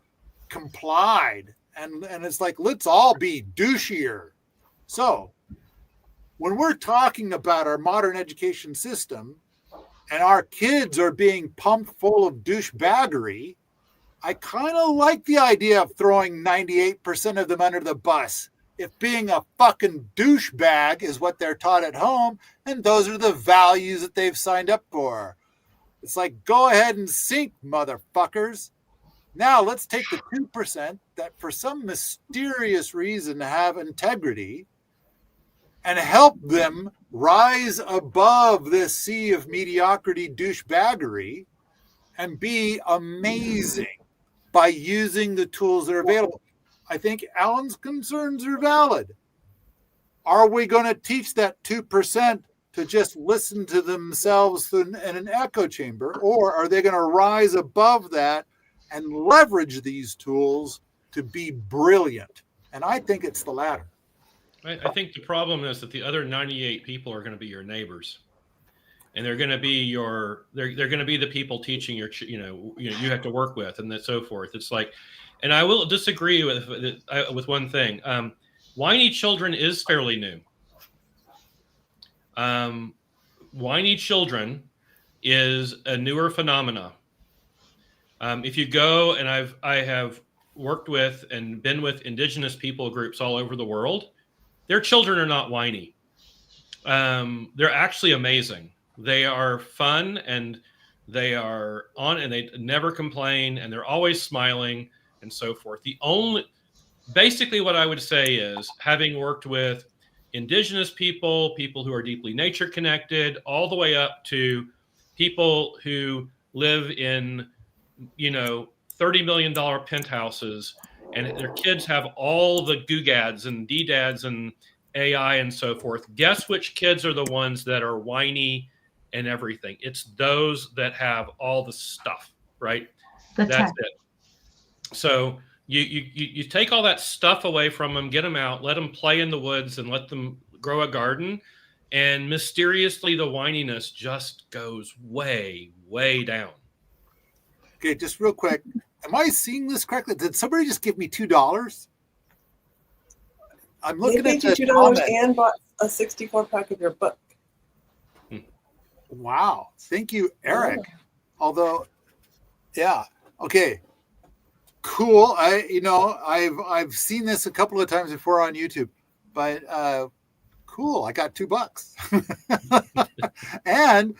complied. And it's like, let's all be douchier. So when we're talking about our modern education system, and our kids are being pumped full of douchebaggery, I kind of like the idea of throwing 98% of them under the bus. If being a fucking douchebag is what they're taught at home, and those are the values that they've signed up for. It's like, go ahead and sink, motherfuckers. Now let's take the 2% that for some mysterious reason have integrity and help them rise above this sea of mediocrity douchebaggery and be amazing by using the tools that are available. I think Alan's concerns are valid. Are we going to teach that 2% to just listen to themselves in an echo chamber, or are they going to rise above that and leverage these tools to be brilliant? And I think it's the latter.
I think the problem is that the other 98 people are going to be your neighbors, and they're going to be they're going to be the people teaching you have to work with, and so forth. It's like, and I will disagree with one thing. whiny children is fairly new. Whiny children is a newer phenomena. If you go, and I have worked with and been with indigenous people groups all over the world, their children are not whiny. They're actually amazing. They are fun, and they are on, and they never complain, and they're always smiling and so forth. Basically what I would say is, having worked with indigenous people who are deeply nature connected, all the way up to people who live in, $30 million penthouses, and their kids have all the googads and doodads and AI and so forth. Guess which kids are the ones that are whiny and everything? It's those that have all the stuff, right? That's it. So you take all that stuff away from them, get them out, let them play in the woods, and let them grow a garden, and mysteriously the whininess just goes way, way down.
Okay, just real quick. Am I seeing this correctly? Did somebody just give me $2? I'm looking at the
$2
comment.
and bought a 64 pack of your book.
Wow. Thank you, Eric. Yeah. Although, yeah. Okay. Cool. I've seen this a couple of times before on YouTube, but cool. I got $2. And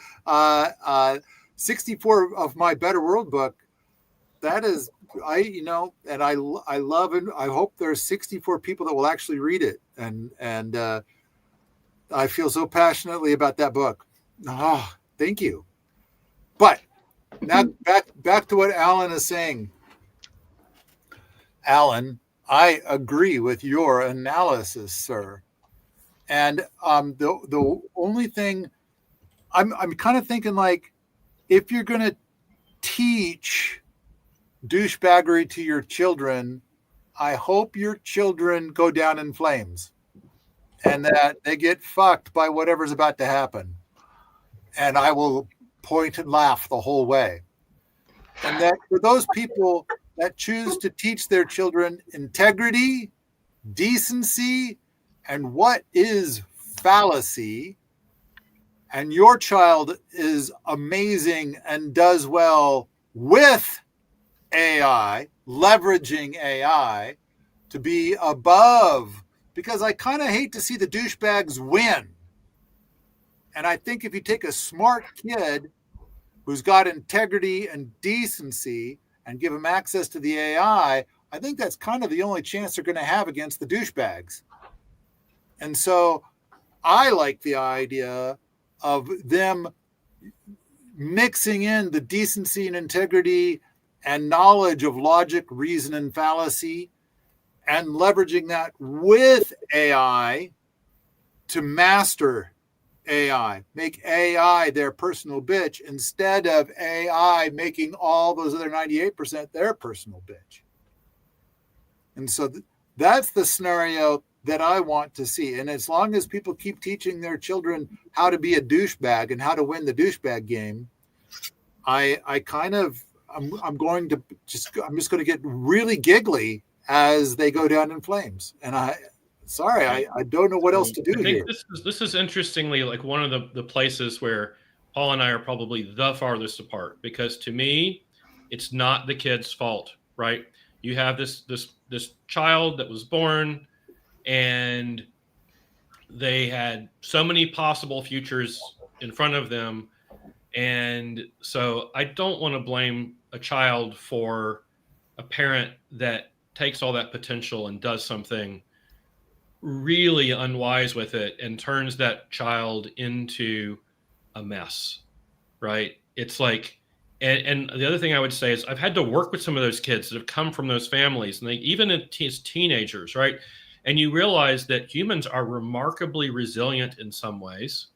64 of my Better World book. That is, and I love it. I hope there's 64 people that will actually read it. And I feel so passionately about that book. Oh, thank you. But now back to what Alan is saying. Alan, I agree with your analysis, sir. And the only thing I'm kind of thinking, like, if you're going to teach douchebaggery to your children, I hope your children go down in flames and that they get fucked by whatever's about to happen. And I will point and laugh the whole way. And that for those people that choose to teach their children integrity, decency, and what is fallacy, and your child is amazing and does well with AI, leveraging AI to be above, because I kind of hate to see the douchebags win. And I think if you take a smart kid who's got integrity and decency and give them access to the AI, I think that's kind of the only chance they're going to have against the douchebags. And so I like the idea of them mixing in the decency and integrity and knowledge of logic, reason, and fallacy, and leveraging that with AI to master AI, make AI their personal bitch instead of AI making all those other 98% their personal bitch. And so that's the scenario that I want to see. And as long as people keep teaching their children how to be a douchebag and how to win the douchebag game, I'm just going to get really giggly as they go down in flames. And I don't know what else to do here.
This is interestingly like one of the places where Paul and I are probably the farthest apart, because to me, it's not the kid's fault, right? You have this child that was born, and they had so many possible futures in front of them. And so I don't want to blame a child for a parent that takes all that potential and does something really unwise with it and turns that child into a mess, right? It's like, and the other thing I would say is I've had to work with some of those kids that have come from those families, and they even as teenagers, right? And you realize that humans are remarkably resilient in some ways,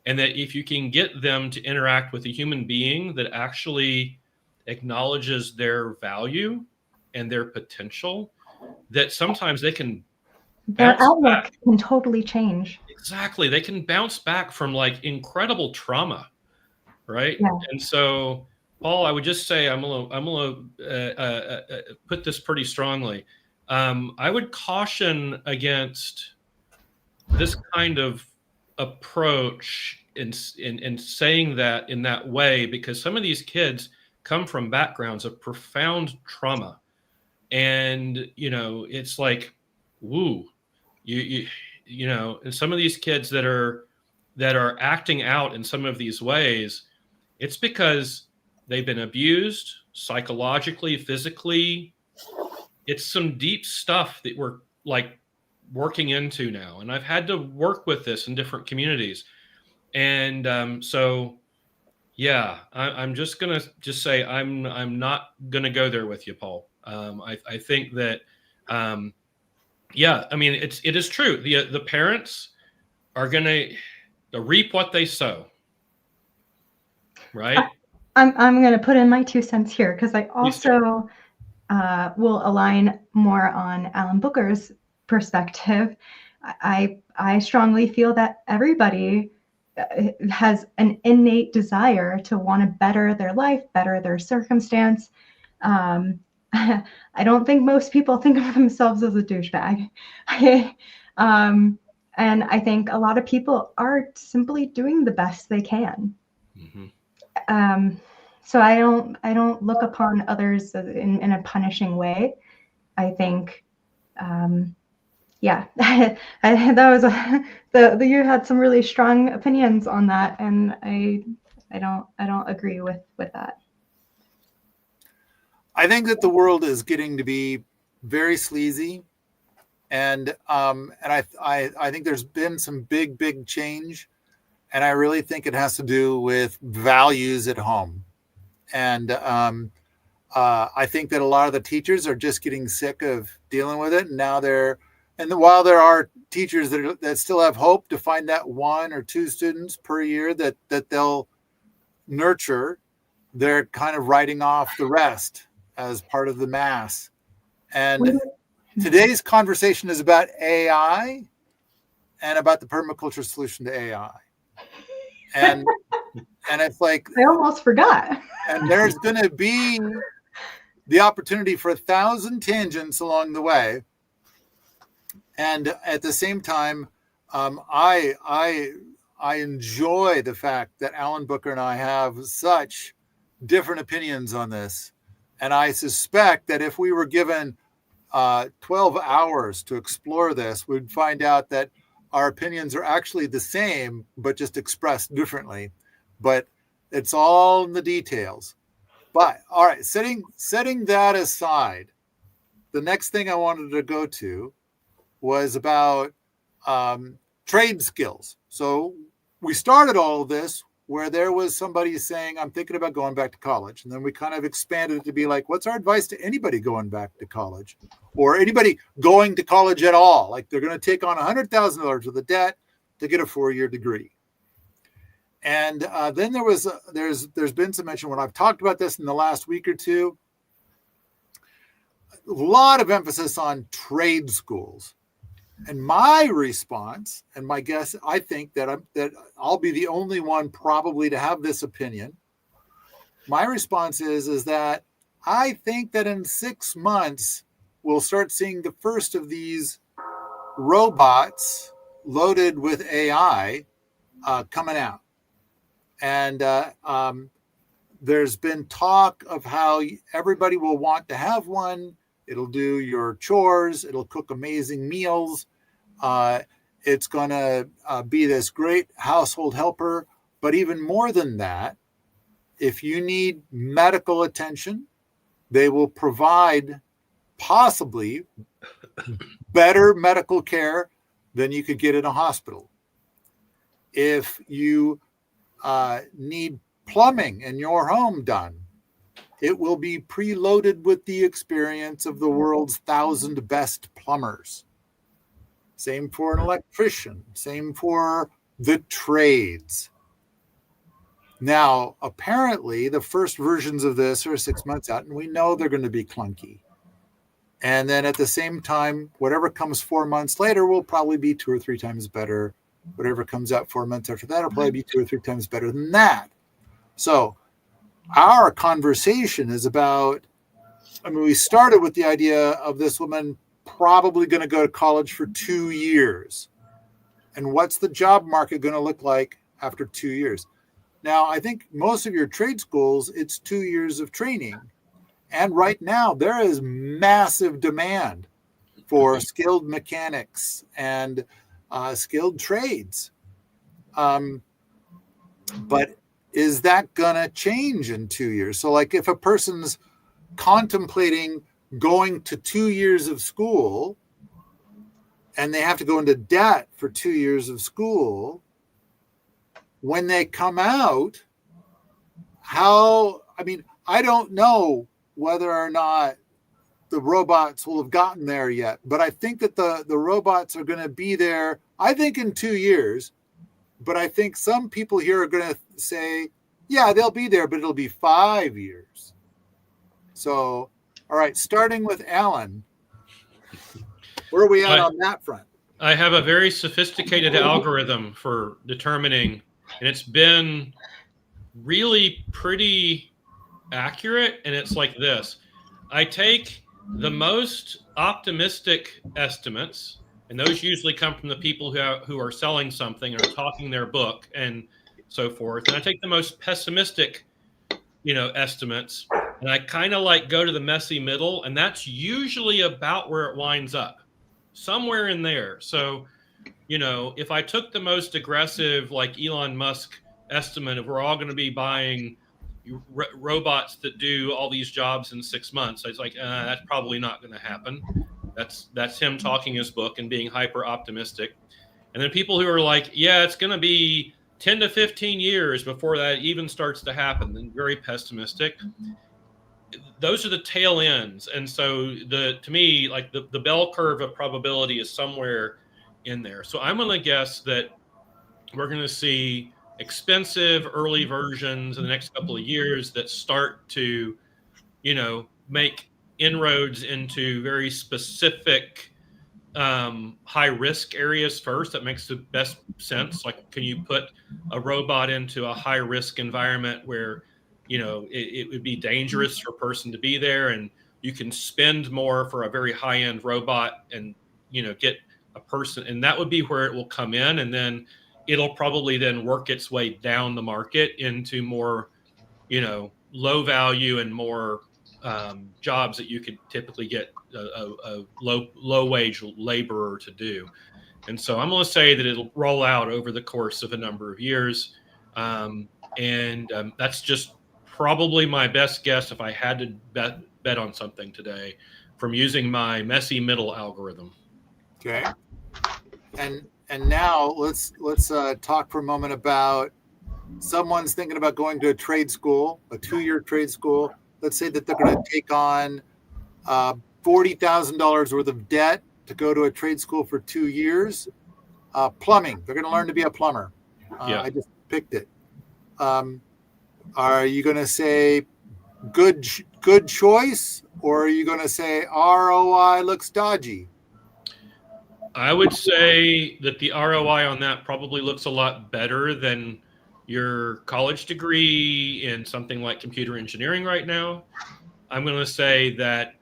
and that if you can get them to interact with a human being that actually acknowledges their value and their potential, that sometimes they can
their outlook can totally change.
Exactly. They can bounce back from like incredible trauma, right? Yeah. And so, Paul, I would just say I'm gonna put this pretty strongly. I would caution against this kind of approach in saying that in that way, because some of these kids come from backgrounds of profound trauma, and it's like, woo, and some of these kids that are acting out in some of these ways, it's because they've been abused psychologically, physically. It's some deep stuff that we're like working into now, and I've had to work with this in different communities. And so yeah, I'm just gonna say I'm not gonna go there with you, Paul. I think that yeah, I mean it is true. The parents are gonna reap what they sow, right?
I'm going to put in my 2 cents here, because I also will align more on Alan Booker's perspective. I strongly feel that everybody has an innate desire to want to better their life, better their circumstance. I don't think most people think of themselves as a douchebag. And I think a lot of people are simply doing the best they can. Mm-hmm. So I don't look upon others in a punishing way. I think, yeah, that was you had some really strong opinions on that, and I don't agree with that.
I think that the world is getting to be very sleazy, and I think there's been some big change, and I really think it has to do with values at home. And I think that a lot of the teachers are just getting sick of dealing with it, and now while there are teachers that still have hope to find that 1 or 2 students per year that they'll nurture, they're kind of writing off the rest as part of the mass. And today's conversation is about AI and about the permaculture solution to AI. And it's like,
I almost forgot.
And there's going to be the opportunity for 1,000 tangents along the way. And at the same time, I enjoy the fact that Alan Booker and I have such different opinions on this. And I suspect that if we were given 12 hours to explore this, we'd find out that our opinions are actually the same, but just expressed differently. But it's all in the details. But all right, setting that aside, the next thing I wanted to go to was about trade skills. So we started all of this where there was somebody saying, I'm thinking about going back to college. And then we kind of expanded it to be like, what's our advice to anybody going back to college, or anybody going to college at all? Like, they're going to take on $100,000 of the debt to get a 4-year degree. And then there's been some mention when I've talked about this in the last week or two, a lot of emphasis on trade schools. And my response, and my guess, I think that I'll be the only one probably to have this opinion. My response is that I think that in 6 months, we'll start seeing the first of these robots loaded with AI coming out. And there's been talk of how everybody will want to have one. It'll do your chores. It'll cook amazing meals. It's going to be this great household helper. But even more than that, if you need medical attention, they will provide possibly better medical care than you could get in a hospital. If you need plumbing in your home done, it will be preloaded with the experience of the world's 1,000 best plumbers. Same for an electrician, same for the trades. Now, apparently, the first versions of this are 6 months out, and we know they're going to be clunky. And then at the same time, whatever comes 4 months later will probably be 2 or 3 times better. Whatever comes out 4 months after that will probably be 2 or 3 times better than that. So our conversation is about, we started with the idea of this woman probably going to go to college for 2 years. And what's the job market going to look like after 2 years? Now, I think most of your trade schools, it's 2 years of training. And right now, there is massive demand for skilled mechanics and skilled trades. But is that going to change in 2 years? So like if a person's contemplating going to 2 years of school and they have to go into debt for 2 years of school, when they come out, I don't know whether or not the robots will have gotten there yet, but I think that the robots are going to be there, I think in 2 years, but I think some people here are going to say, yeah, they'll be there, but it'll be 5 years. So, all right, starting with Alan, where are we at on that front?
I have a very sophisticated algorithm for determining, and it's been really pretty accurate, and it's like this. I take the most optimistic estimates, and those usually come from the people who are selling something or talking their book and so forth. And I take the most pessimistic, estimates, and I kind of like go to the messy middle, and that's usually about where it winds up, somewhere in there. So, if I took the most aggressive, like Elon Musk estimate of we're all going to be buying robots that do all these jobs in 6 months, I was like, that's probably not going to happen. That's him talking his book and being hyper optimistic. And then people who are like, yeah, it's going to be 10 to 15 years before that even starts to happen, and very pessimistic. Those are the tail ends. And so to me, like the bell curve of probability is somewhere in there. So I'm going to guess that we're going to see expensive early versions in the next couple of years that start to, make inroads into very specific high risk areas first. That makes the best sense. Like, can you put a robot into a high risk environment where, it would be dangerous for a person to be there, and you can spend more for a very high end robot and, get a person, and that would be where it will come in. And then it'll probably then work its way down the market into more, low value and more jobs that you could typically get a low wage laborer to do. And so I'm going to say that it'll roll out over the course of a number of years. And that's just probably my best guess if I had to bet on something today from using my messy middle algorithm.
Okay. And now let's talk for a moment about someone's thinking about going to a trade school, a 2-year trade school. Let's say that they're going to take on $40,000 worth of debt to go to a trade school for 2 years. Plumbing. They're going to learn to be a plumber.
Yeah.
I just picked it. Are you going to say good choice, or are you going to say ROI looks dodgy?
I would say that the ROI on that probably looks a lot better than your college degree in something like computer engineering right now. I'm going to say that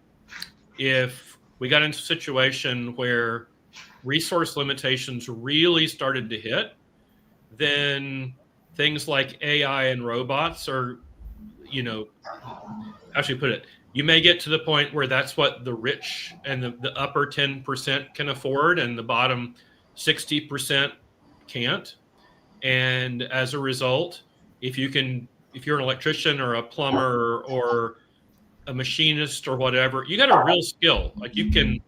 if we got into a situation where resource limitations really started to hit, then things like AI and robots are, how should we put it? You may get to the point where that's what the rich and the upper 10% can afford, and the bottom 60% can't. And as a result, if you're an electrician or a plumber or a machinist or whatever, you got a real skill. Like, you can,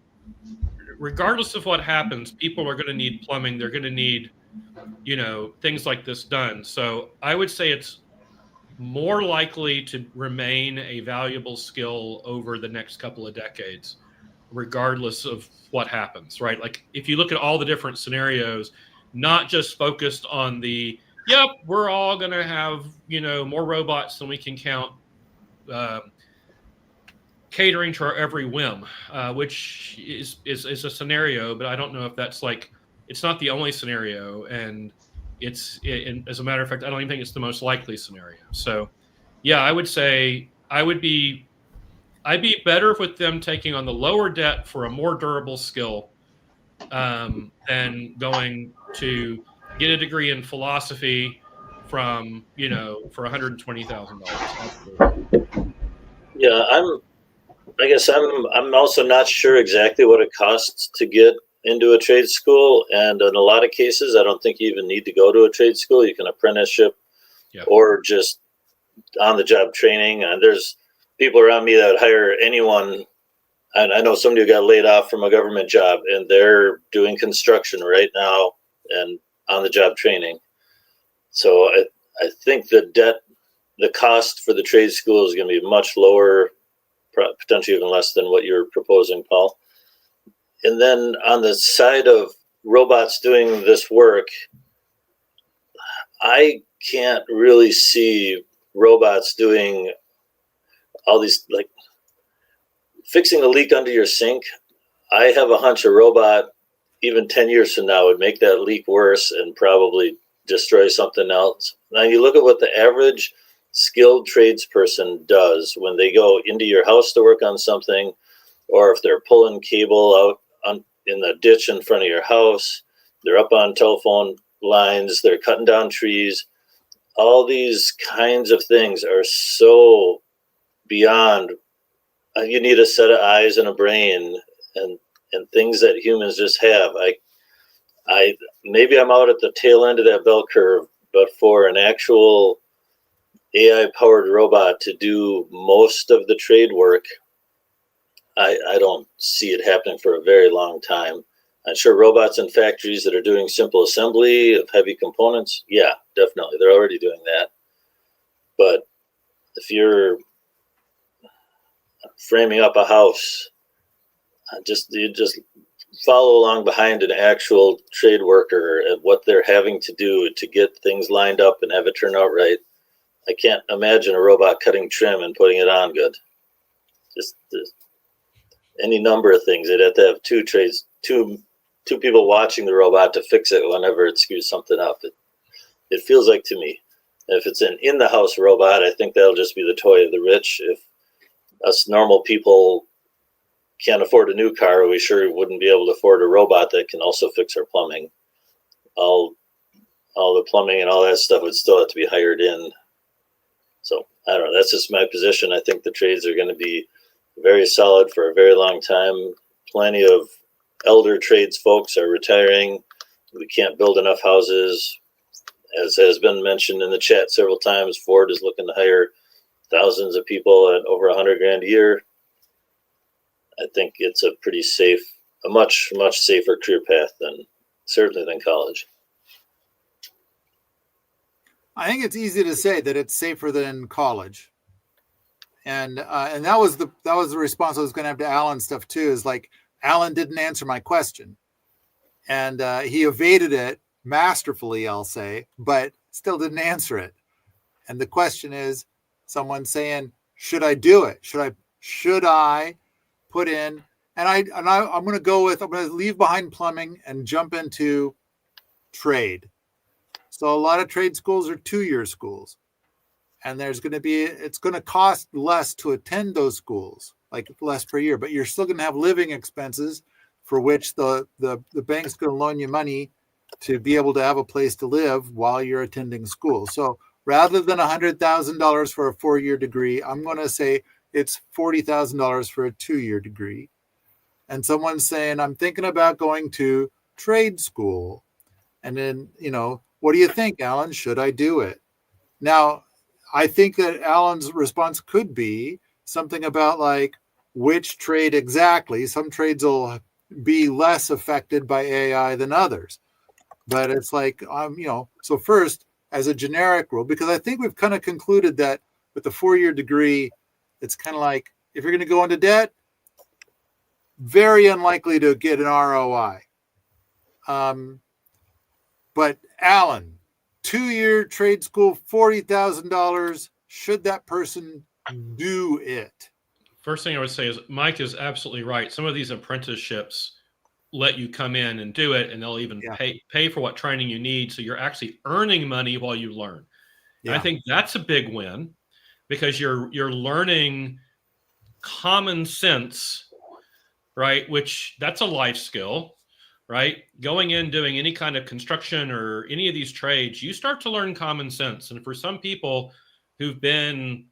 regardless of what happens, people are going to need plumbing. They're going to need, things like this done. So I would say it's more likely to remain a valuable skill over the next couple of decades, regardless of what happens, right? Like, if you look at all the different scenarios, not just focused on we're all going to have, more robots than we can count, catering to our every whim, which is a scenario, but I don't know if that's it's not the only scenario. And as a matter of fact, I don't even think it's the most likely scenario. So yeah, I would say I I'd be better with them taking on the lower debt for a more durable skill than going to get a degree in philosophy from, for $120,000. Absolutely.
Yeah, I guess I'm also not sure exactly what it costs to get into a trade school, and in a lot of cases, I don't think you even need to go to a trade school. You can apprenticeship,
Yeah.
or just on the job training. And there's people around me that hire anyone. And I know somebody who got laid off from a government job, and they're doing construction right now and on the job training. So I think the cost for the trade school is going to be much lower, potentially even less than what you're proposing, Paul. And then on the side of robots doing this work, I can't really see robots doing all these, like fixing a leak under your sink. I have a hunch a robot, even 10 years from now, would make that leak worse and probably destroy something else. Now, you look at what the average skilled tradesperson does when they go into your house to work on something, or if they're pulling cable out in the ditch in front of your house, they're up on telephone lines, they're cutting down trees. All these kinds of things are so beyond. You need a set of eyes and a brain, and things that humans just have. I maybe I'm out at the tail end of that bell curve, but for an actual AI powered robot to do most of the trade work, I don't see it happening for a very long time. I'm sure robots in factories that are doing simple assembly of heavy components, yeah, definitely, they're already doing that. But if you're framing up a house, you just follow along behind an actual trade worker and what they're having to do to get things lined up and have it turn out right. I can't imagine a robot cutting trim and putting it on good. Just any number of things. They'd have to have two people watching the robot to fix it whenever it screws something up. It feels like to me. If it's an in-the-house robot, I think that'll just be the toy of the rich. If us normal people can't afford a new car, we sure wouldn't be able to afford a robot that can also fix our plumbing. All the plumbing and all that stuff would still have to be hired in. So I don't know. That's just my position. I think the trades are going to be very solid for a very long time. Plenty of elder trades folks are retiring. We can't build enough houses. As has been mentioned in the chat several times, Ford is looking to hire thousands of people at over $100,000 a year. I think it's a pretty safe, a much safer career path certainly than college.
I think it's easy to say that it's safer than college, and that was the response I was going to have to Alan's stuff too. Is like Alan didn't answer my question, and he evaded it masterfully, I'll say, but still didn't answer it. And the question is, someone saying, should I do it? Should I put in? And I'm going to leave behind plumbing and jump into trade. So a lot of trade schools are 2-year schools, and it's going to cost less to attend those schools, like less per year, but you're still going to have living expenses for which the bank's going to loan you money to be able to have a place to live while you're attending school. So rather than $100,000 for a 4-year degree, I'm going to say it's $40,000 for a 2-year degree. And someone's saying, I'm thinking about going to trade school. And then, what do you think, Alan? Should I do it? Now, I think that Alan's response could be something about like which trade exactly. Some trades will be less affected by AI than others. But it's like, so first, as a generic rule, because I think we've kind of concluded that with the 4-year degree, it's kind of like, if you're going to go into debt, very unlikely to get an ROI. But Alan, 2-year trade school, $40,000. Should that person do it?
First thing I would say is Mike is absolutely right. Some of these apprenticeships let you come in and do it, and they'll even pay for what training you need. So you're actually earning money while you learn. Yeah. And I think that's a big win, because you're learning common sense, right? Which that's a life skill, right? Going in, doing any kind of construction or any of these trades, you start to learn common sense. And for some people who've been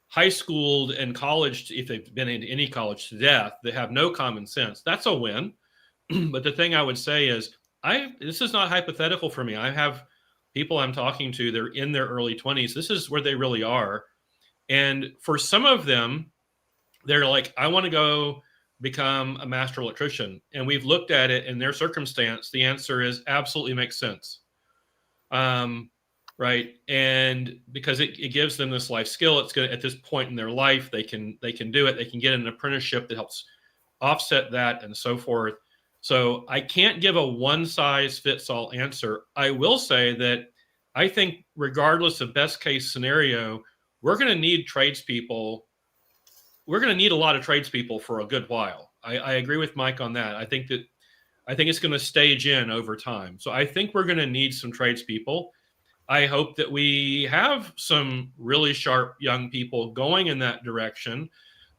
high schooled and college, if they've been in any college to death, they have no common sense. That's a win. But the thing I would say is, this is not hypothetical for me. I have people I'm talking to, they're in their early 20s. This is where they really are. And for some of them, they're like, I want to go become a master electrician. And we've looked at it in their circumstance. The answer is absolutely makes sense. Right. And because it gives them this life skill, it's going to, at this point in their life, they can do it. They can get an apprenticeship that helps offset that and so forth. So I can't give a one size fits all answer. I will say that I think regardless of best case scenario, we're going to need tradespeople. We're going to need a lot of tradespeople for a good while. I agree with Mike on that. I think it's going to stage in over time. So I think we're going to need some tradespeople. I hope that we have some really sharp young people going in that direction,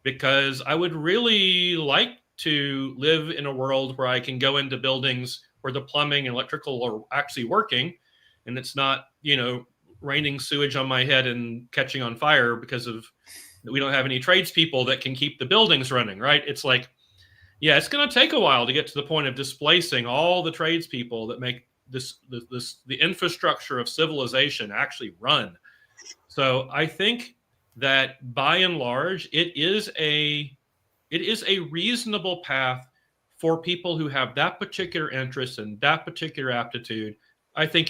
because I would really like to live in a world where I can go into buildings where the plumbing and electrical are actually working, and it's not, raining sewage on my head and catching on fire because we don't have any tradespeople that can keep the buildings running, right? It's like, yeah, it's going to take a while to get to the point of displacing all the tradespeople that make the infrastructure of civilization actually run. So I think that by and large, it is a reasonable path for people who have that particular interest and that particular aptitude. I think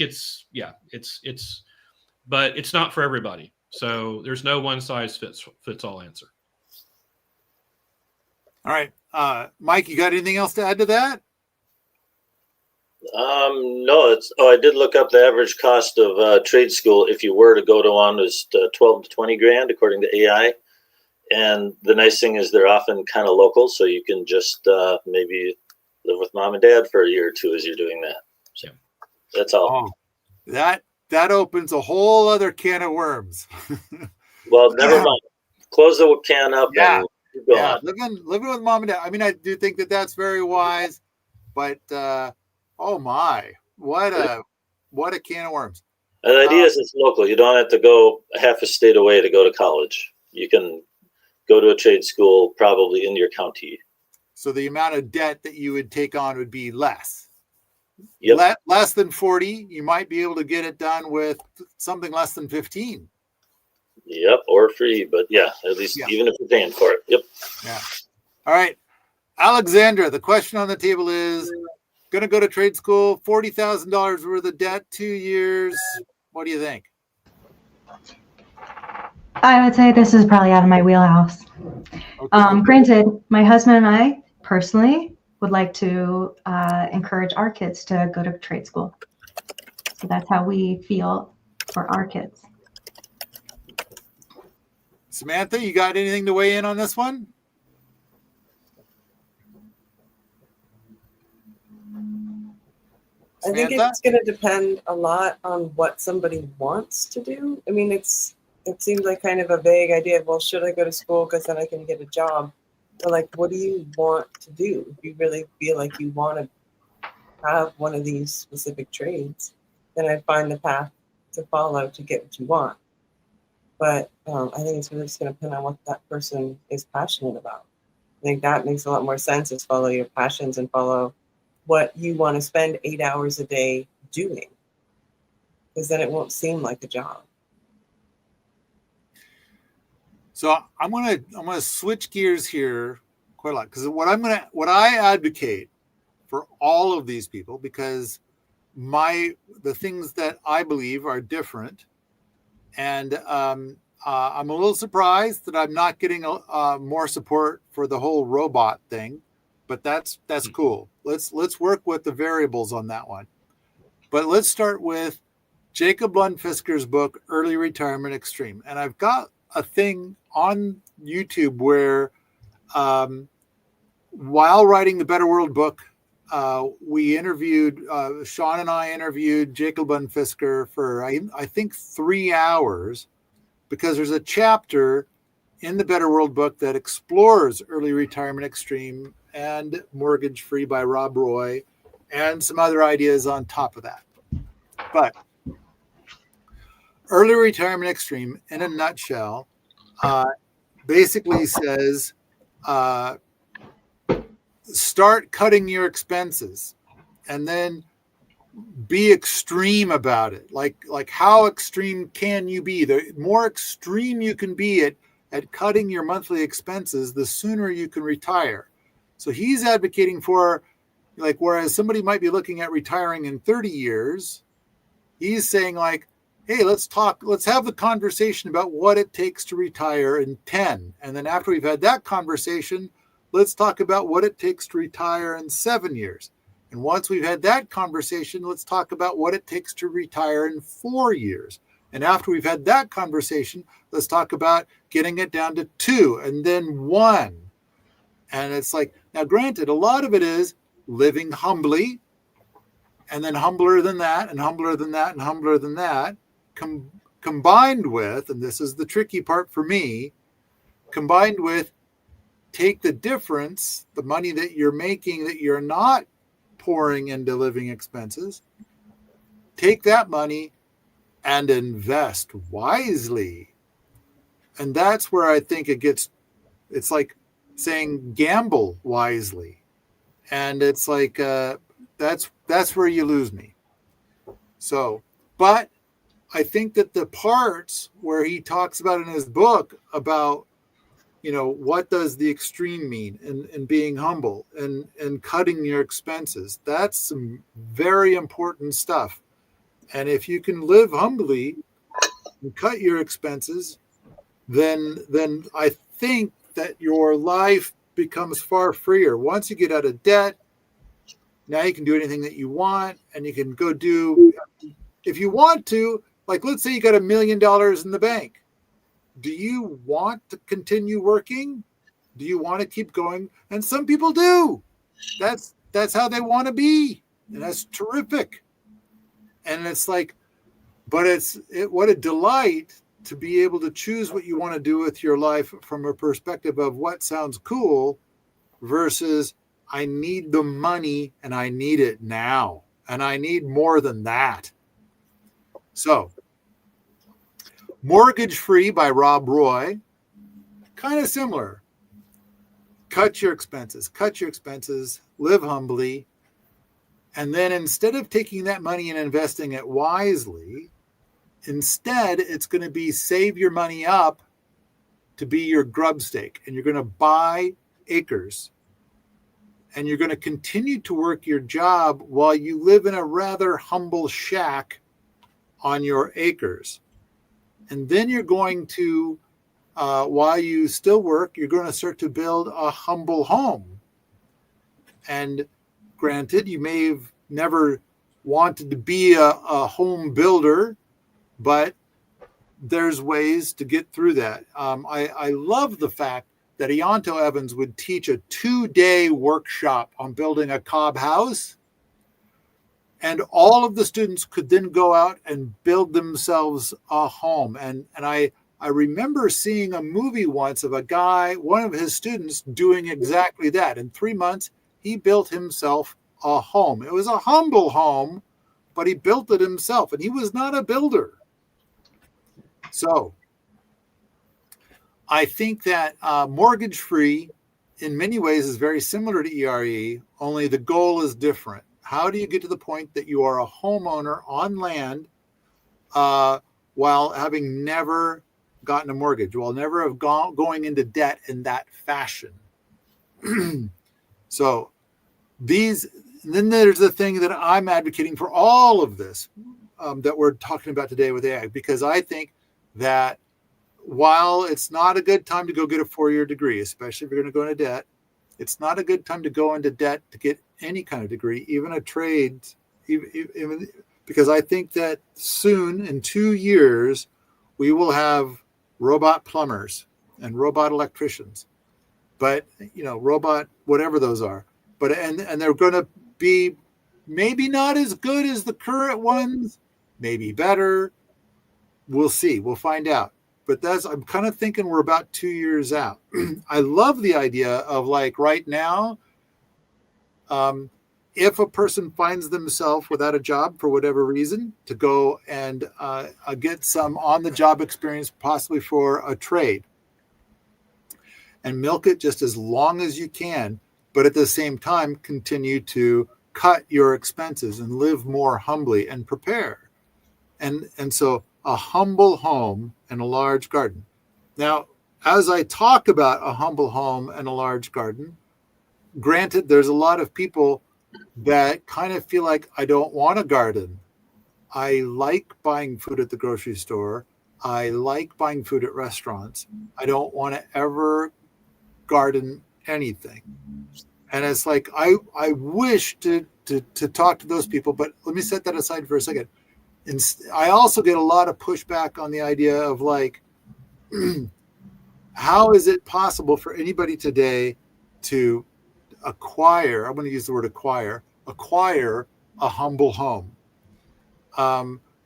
but it's not for everybody. So there's no one size fits all answer.
All right. Mike, you got anything else to add to that?
No, I did look up the average cost of trade school if you were to go to one is 12 to 20 grand according to AI. And the nice thing is they're often kind of local, so you can just maybe live with mom and dad for a year or two as you're doing that. So that's all.
Oh, that opens a whole other can of worms.
Well, never mind. Close the can up and keep going.
Yeah, living with mom and dad. I mean, I do think that that's very wise, but oh my, what a can of worms.
And the idea is it's local. You don't have to go half a state away to go to college. You can go to a trade school probably in your county.
So the amount of debt that you would take on would be less.
Yep.
Less than 40. You might be able to get it done with something less than 15.
Yep, or free, but yeah, at least even if you're paying for it. Yep.
Yeah. All right. Alexandra, the question on the table is, going to go to trade school, $40,000 worth of debt, 2 years. What do you think?
I would say this is probably out of my wheelhouse.
Okay.
Granted, my husband and I personally would like to encourage our kids to go to trade school. So that's how we feel for our kids.
Samantha, you got anything to weigh in on this one?
I think it's going to depend a lot on what somebody wants to do. I mean, it seems like kind of a vague idea. Well, should I go to school because then I can get a job? But like, what do you want to do? If you really feel like you want to have one of these specific trades, then I'd find the path to follow to get what you want. But I think it's really just going to depend on what that person is passionate about. I think that makes a lot more sense, is follow your passions and follow what you want to spend 8 hours a day doing, because then it won't seem like a job.
So I'm gonna switch gears here quite a lot, because what I advocate for all of these people, because the things that I believe are different, and I'm a little surprised that I'm not getting more support for the whole robot thing, but that's cool. Let's work with the variables on that one. But let's start with Jacob Lundfisker's book, Early Retirement Extreme. And I've got a thing on YouTube where while writing the Better World book, we interviewed, Sean and I interviewed Jacob Lundfisker for, I think, 3 hours, because there's a chapter in the Better World book that explores early retirement extreme and mortgage free by Rob Roy and some other ideas on top of that. But early retirement extreme, in a nutshell, basically says start cutting your expenses and then be extreme about it. Like how extreme can you be? The more extreme you can be at cutting your monthly expenses, the sooner you can retire. So he's advocating for, like, whereas somebody might be looking at retiring in 30 years, he's saying, like, hey, let's have the conversation about what it takes to retire in 10. And then after we've had that conversation, let's talk about what it takes to retire in 7 years. And once we've had that conversation, let's talk about what it takes to retire in 4 years. And after we've had that conversation, let's talk about getting it down to 2 and then 1. And it's like, now granted, a lot of it is living humbly, and then humbler than that, and humbler than that, and humbler than that, combined with, and this is the tricky part for me, combined with take the difference, the money that you're making that you're not pouring into living expenses, take that money and invest wisely. And that's where I think it's like saying gamble wisely. And it's like, that's where you lose me. So, but I think that the parts where he talks about in his book about, what does the extreme mean and being humble and cutting your expenses, that's some very important stuff. And if you can live humbly and cut your expenses, then I think that your life becomes far freer. Once you get out of debt, now you can do anything that you want, and you can go do, if you want to, like, let's say you got $1 million in the bank. Do you want to continue working? Do you want to keep going? And some people do. That's how they want to be. And that's terrific. And it's like, but what a delight to be able to choose what you want to do with your life from a perspective of what sounds cool versus I need the money and I need it now. And I need more than that. So, Mortgage Free by Rob Roy, kind of similar. Cut your expenses, live humbly. And then instead of taking that money and investing it wisely, instead it's going to be save your money up to be your grub stake. And you're going to buy acres. And you're going to continue to work your job while you live in a rather humble shack on your acres. And then you're going to, while you still work, you're going to start to build a humble home. And granted, you may have never wanted to be a home builder, but there's ways to get through that. I love the fact that Ianto Evans would teach a 2-day workshop on building a cob house. And all of the students could then go out and build themselves a home. And I remember seeing a movie once of a guy, one of his students, doing exactly that. In 3 months, he built himself a home. It was a humble home, but he built it himself. And he was not a builder. So I think that Mortgage Free in many ways is very similar to ERE, only the goal is different. How do you get to the point that you are a homeowner on land while having never gotten a mortgage, while never have going into debt in that fashion? So then there's the thing that I'm advocating for all of this that we're talking about today with AI, because I think that while it's not a good time to go get a 4-year degree, especially if you're going to go into debt, it's not a good time to go into debt to get any kind of degree, even a trade, even because I think that soon, in 2 years, we will have robot plumbers and robot electricians, but robot whatever those are. But and they're going to be maybe not as good as the current ones, maybe better. We'll see. We'll find out. but I'm kind of thinking we're about 2 years out. I love the idea of like right now, if a person finds themselves without a job for whatever reason, to go and get some on-the-job experience, possibly for a trade, and milk it just as long as you can, but at the same time continue to cut your expenses and live more humbly and prepare. And so a humble home and a large garden. Now, as I talk about a humble home and a large garden, granted, there's a lot of people that kind of feel like, I don't want a garden. I like buying food at the grocery store. I like buying food at restaurants. I don't want to ever garden anything. And it's like, I wish to talk to those people, but let me set that aside for a second. And I also get a lot of pushback on the idea of like, how is it possible for anybody today to acquire, I'm going to use the word acquire a humble home?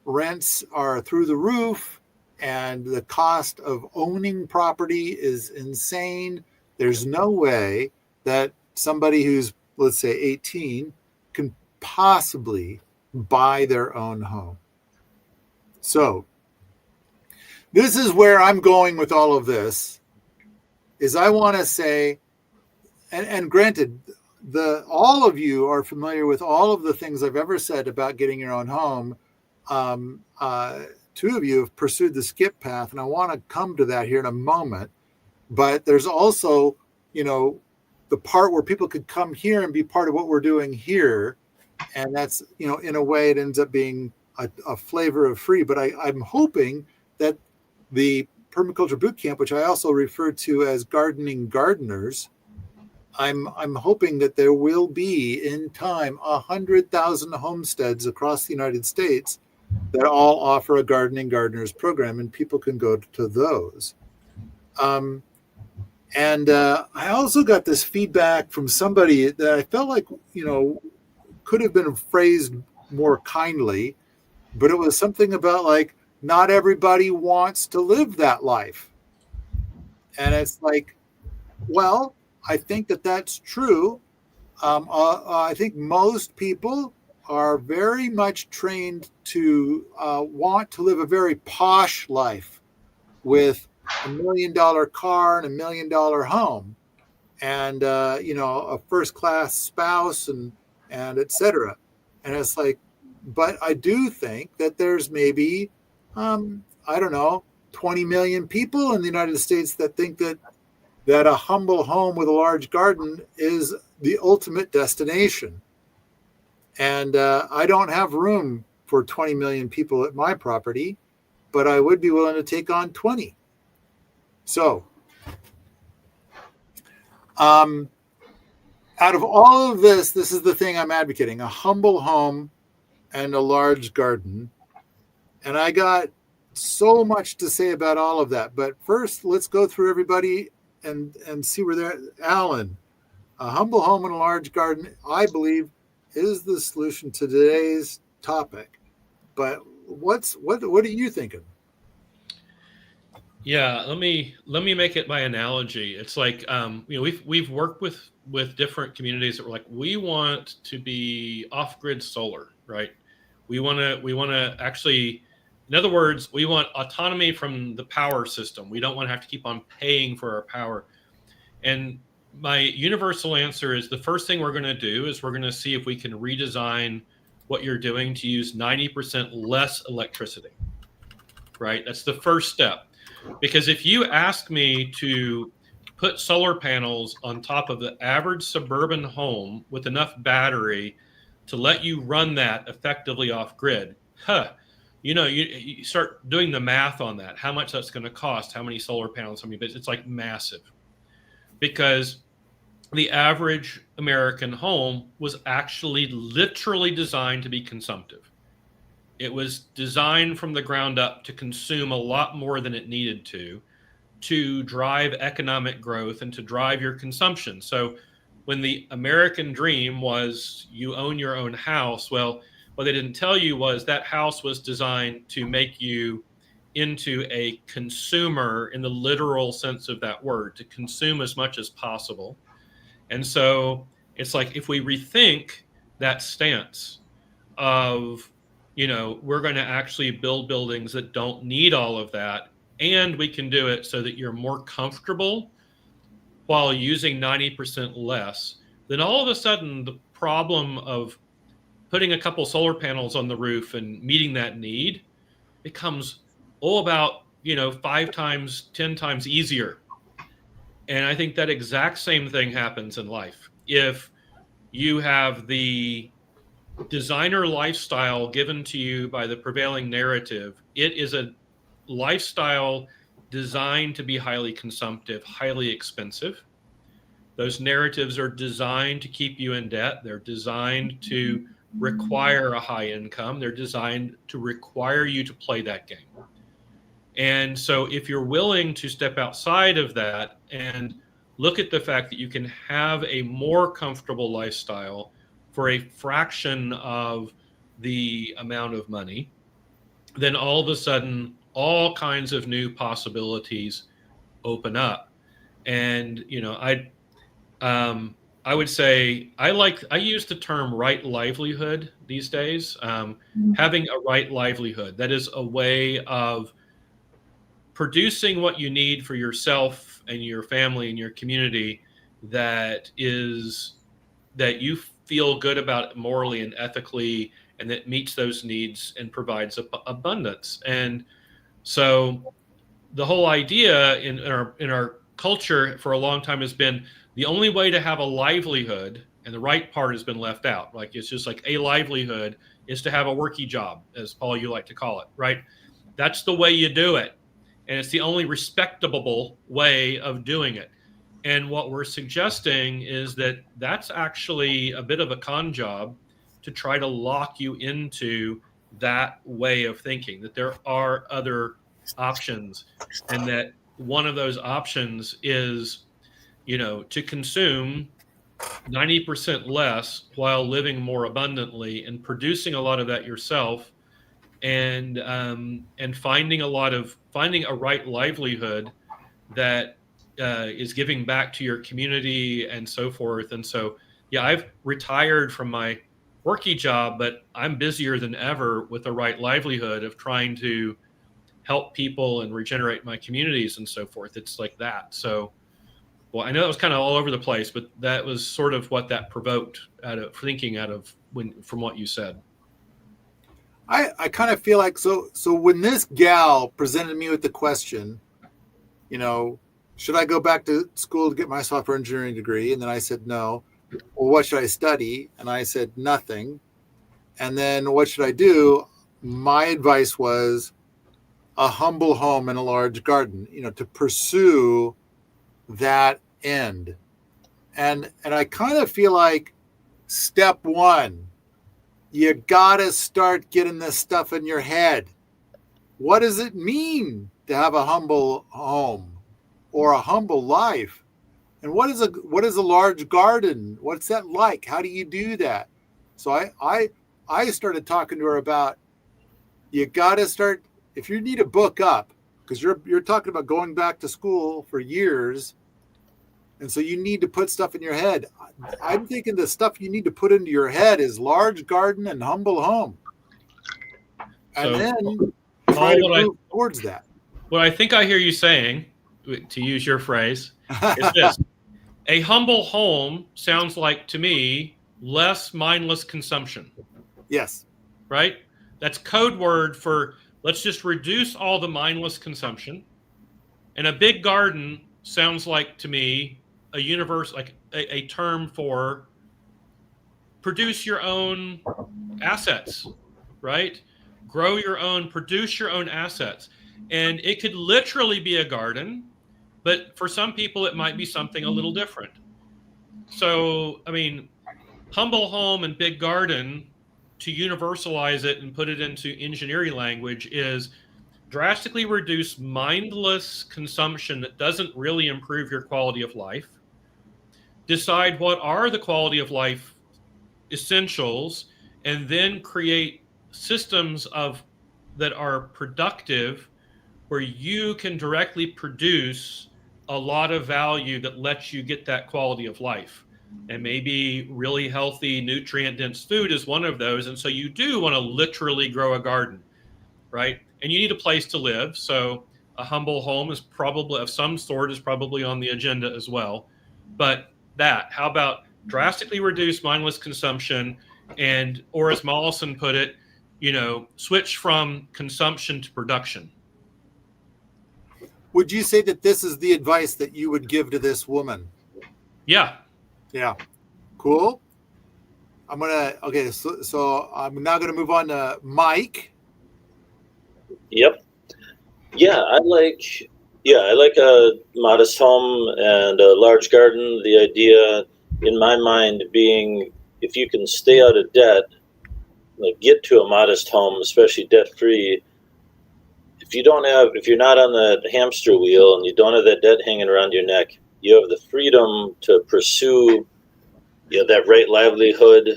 Rents are through the roof, and the cost of owning property is insane. There's no way that somebody who's, let's say, 18 can possibly buy their own home. So this is where I'm going with all of this, is I want to say, and granted, all of you are familiar with all of the things I've ever said about getting your own home. Two of you have pursued the skip path, and I want to come to that here in a moment. But there's also, the part where people could come here and be part of what we're doing here. And that's, in a way, it ends up being a flavor of free. But I'm hoping that the Permaculture Bootcamp, which I also refer to as Gardening Gardeners, I'm hoping that there will be in time 100,000 homesteads across the United States that all offer a Gardening Gardeners program, and people can go to those. And I also got this feedback from somebody that I felt like, could have been phrased more kindly, but it was something about like, not everybody wants to live that life. And it's like, well, I think that's true. I think most people are very much trained to want to live a very posh life with $1 million car and $1 million home, and a first-class spouse and et cetera. And it's like, but I do think that there's maybe, 20 million people in the United States that think that a humble home with a large garden is the ultimate destination. And I don't have room for 20 million people at my property, but I would be willing to take on 20. So, out of all of this is the thing I'm advocating: a humble home and a large garden. And I got so much to say about all of that. But first, let's go through everybody and see where they're at. Alan, a humble home and a large garden, I believe, is the solution to today's topic. But what are you thinking?
Yeah, let me make it my analogy. It's like we've worked with different communities that were like, we want to be off-grid solar, right? We want to actually, in other words, we want autonomy from the power system. We don't want to have to keep on paying for our power. And my universal answer is, the first thing we're going to do is we're going to see if we can redesign what you're doing to use 90% less electricity, right? That's the first step. Because if you ask me to put solar panels on top of the average suburban home with enough battery to let you run that effectively off grid, you start doing the math on that, how much that's going to cost, how many solar panels, how many bits, it's like massive. Because the average American home was actually literally designed to be consumptive. It was designed from the ground up to consume a lot more than it needed to drive economic growth and to drive your consumption. So when the American dream was you own your own house, well, what they didn't tell you was that house was designed to make you into a consumer in the literal sense of that word, to consume as much as possible. And so it's like, if we rethink that stance of, we're going to actually build buildings that don't need all of that, and we can do it so that you're more comfortable while using 90% less, then all of a sudden the problem of putting a couple solar panels on the roof and meeting that need becomes about 5 times, 10 times easier. And I think that exact same thing happens in life. If you have the designer lifestyle given to you by the prevailing narrative, it is a lifestyle designed to be highly consumptive, highly expensive. Those narratives are designed to keep you in debt. They're designed to require a high income. They're designed to require you to play that game. And so if you're willing to step outside of that and look at the fact that you can have a more comfortable lifestyle for a fraction of the amount of money, then all of a sudden, all kinds of new possibilities open up. And, I would say I use the term right livelihood these days. Having a right livelihood, that is a way of producing what you need for yourself and your family and your community that you feel good about morally and ethically, and that meets those needs and provides abundance. And so the whole idea in our culture for a long time has been the only way to have a livelihood, and the right part has been left out. Like, it's just like a livelihood is to have a worky job, as Paul, you like to call it, right? That's the way you do it. And it's the only respectable way of doing it. And what we're suggesting is that that's actually a bit of a con job to try to lock you into that way of thinking, that there are other options, and that one of those options is, to consume 90% less while living more abundantly and producing a lot of that yourself, and finding a right livelihood that is giving back to your community and so forth. And so, yeah, I've retired from my worky job, but I'm busier than ever with the right livelihood of trying to help people and regenerate my communities and so forth. It's like that. So, well, I know it was kind of all over the place, but that was sort of what that provoked from what you said.
I kind of feel like, so when this gal presented me with the question, should I go back to school to get my software engineering degree? And then I said, no. Well, what should I study? And I said, nothing. And then what should I do? My advice was a humble home and a large garden, to pursue that end. And I kind of feel like step one, you gotta start getting this stuff in your head. What does it mean to have a humble home or a humble life? And what is a large garden? What's that like? How do you do that? So I started talking to her about, you gotta start, if you need to book up, because you're talking about going back to school for years, and so you need to put stuff in your head. I'm thinking the stuff you need to put into your head is large garden and humble home. And then try to move towards that.
What I think I hear you saying, to use your phrase, is this. A humble home sounds like, to me, less mindless consumption.
Yes.
Right? That's code word for, let's just reduce all the mindless consumption. And a big garden sounds like, to me, a universe, like a term for produce your own assets, right? Grow your own, produce your own assets. And it could literally be a garden, but for some people, it might be something a little different. So, humble home and big garden, to universalize it and put it into engineering language, is drastically reduce mindless consumption that doesn't really improve your quality of life. Decide what are the quality of life essentials, and then create systems that are productive where you can directly produce a lot of value that lets you get that quality of life. And maybe really healthy, nutrient dense food is one of those. And so you do want to literally grow a garden, right? And you need a place to live. So a humble home is probably of some sort is probably on the agenda as well. But how about drastically reduce mindless consumption, and, or as Mollison put it, switch from consumption to production.
Would you say that this is the advice that you would give to this woman?
Yeah.
Yeah. Cool. So I'm now gonna move on to Mike.
Yep. I like a modest home and a large garden. The idea in my mind being, if you can stay out of debt, like get to a modest home, especially debt free. If you're not on the hamster wheel and you don't have that debt hanging around your neck, you have the freedom to pursue, that right livelihood.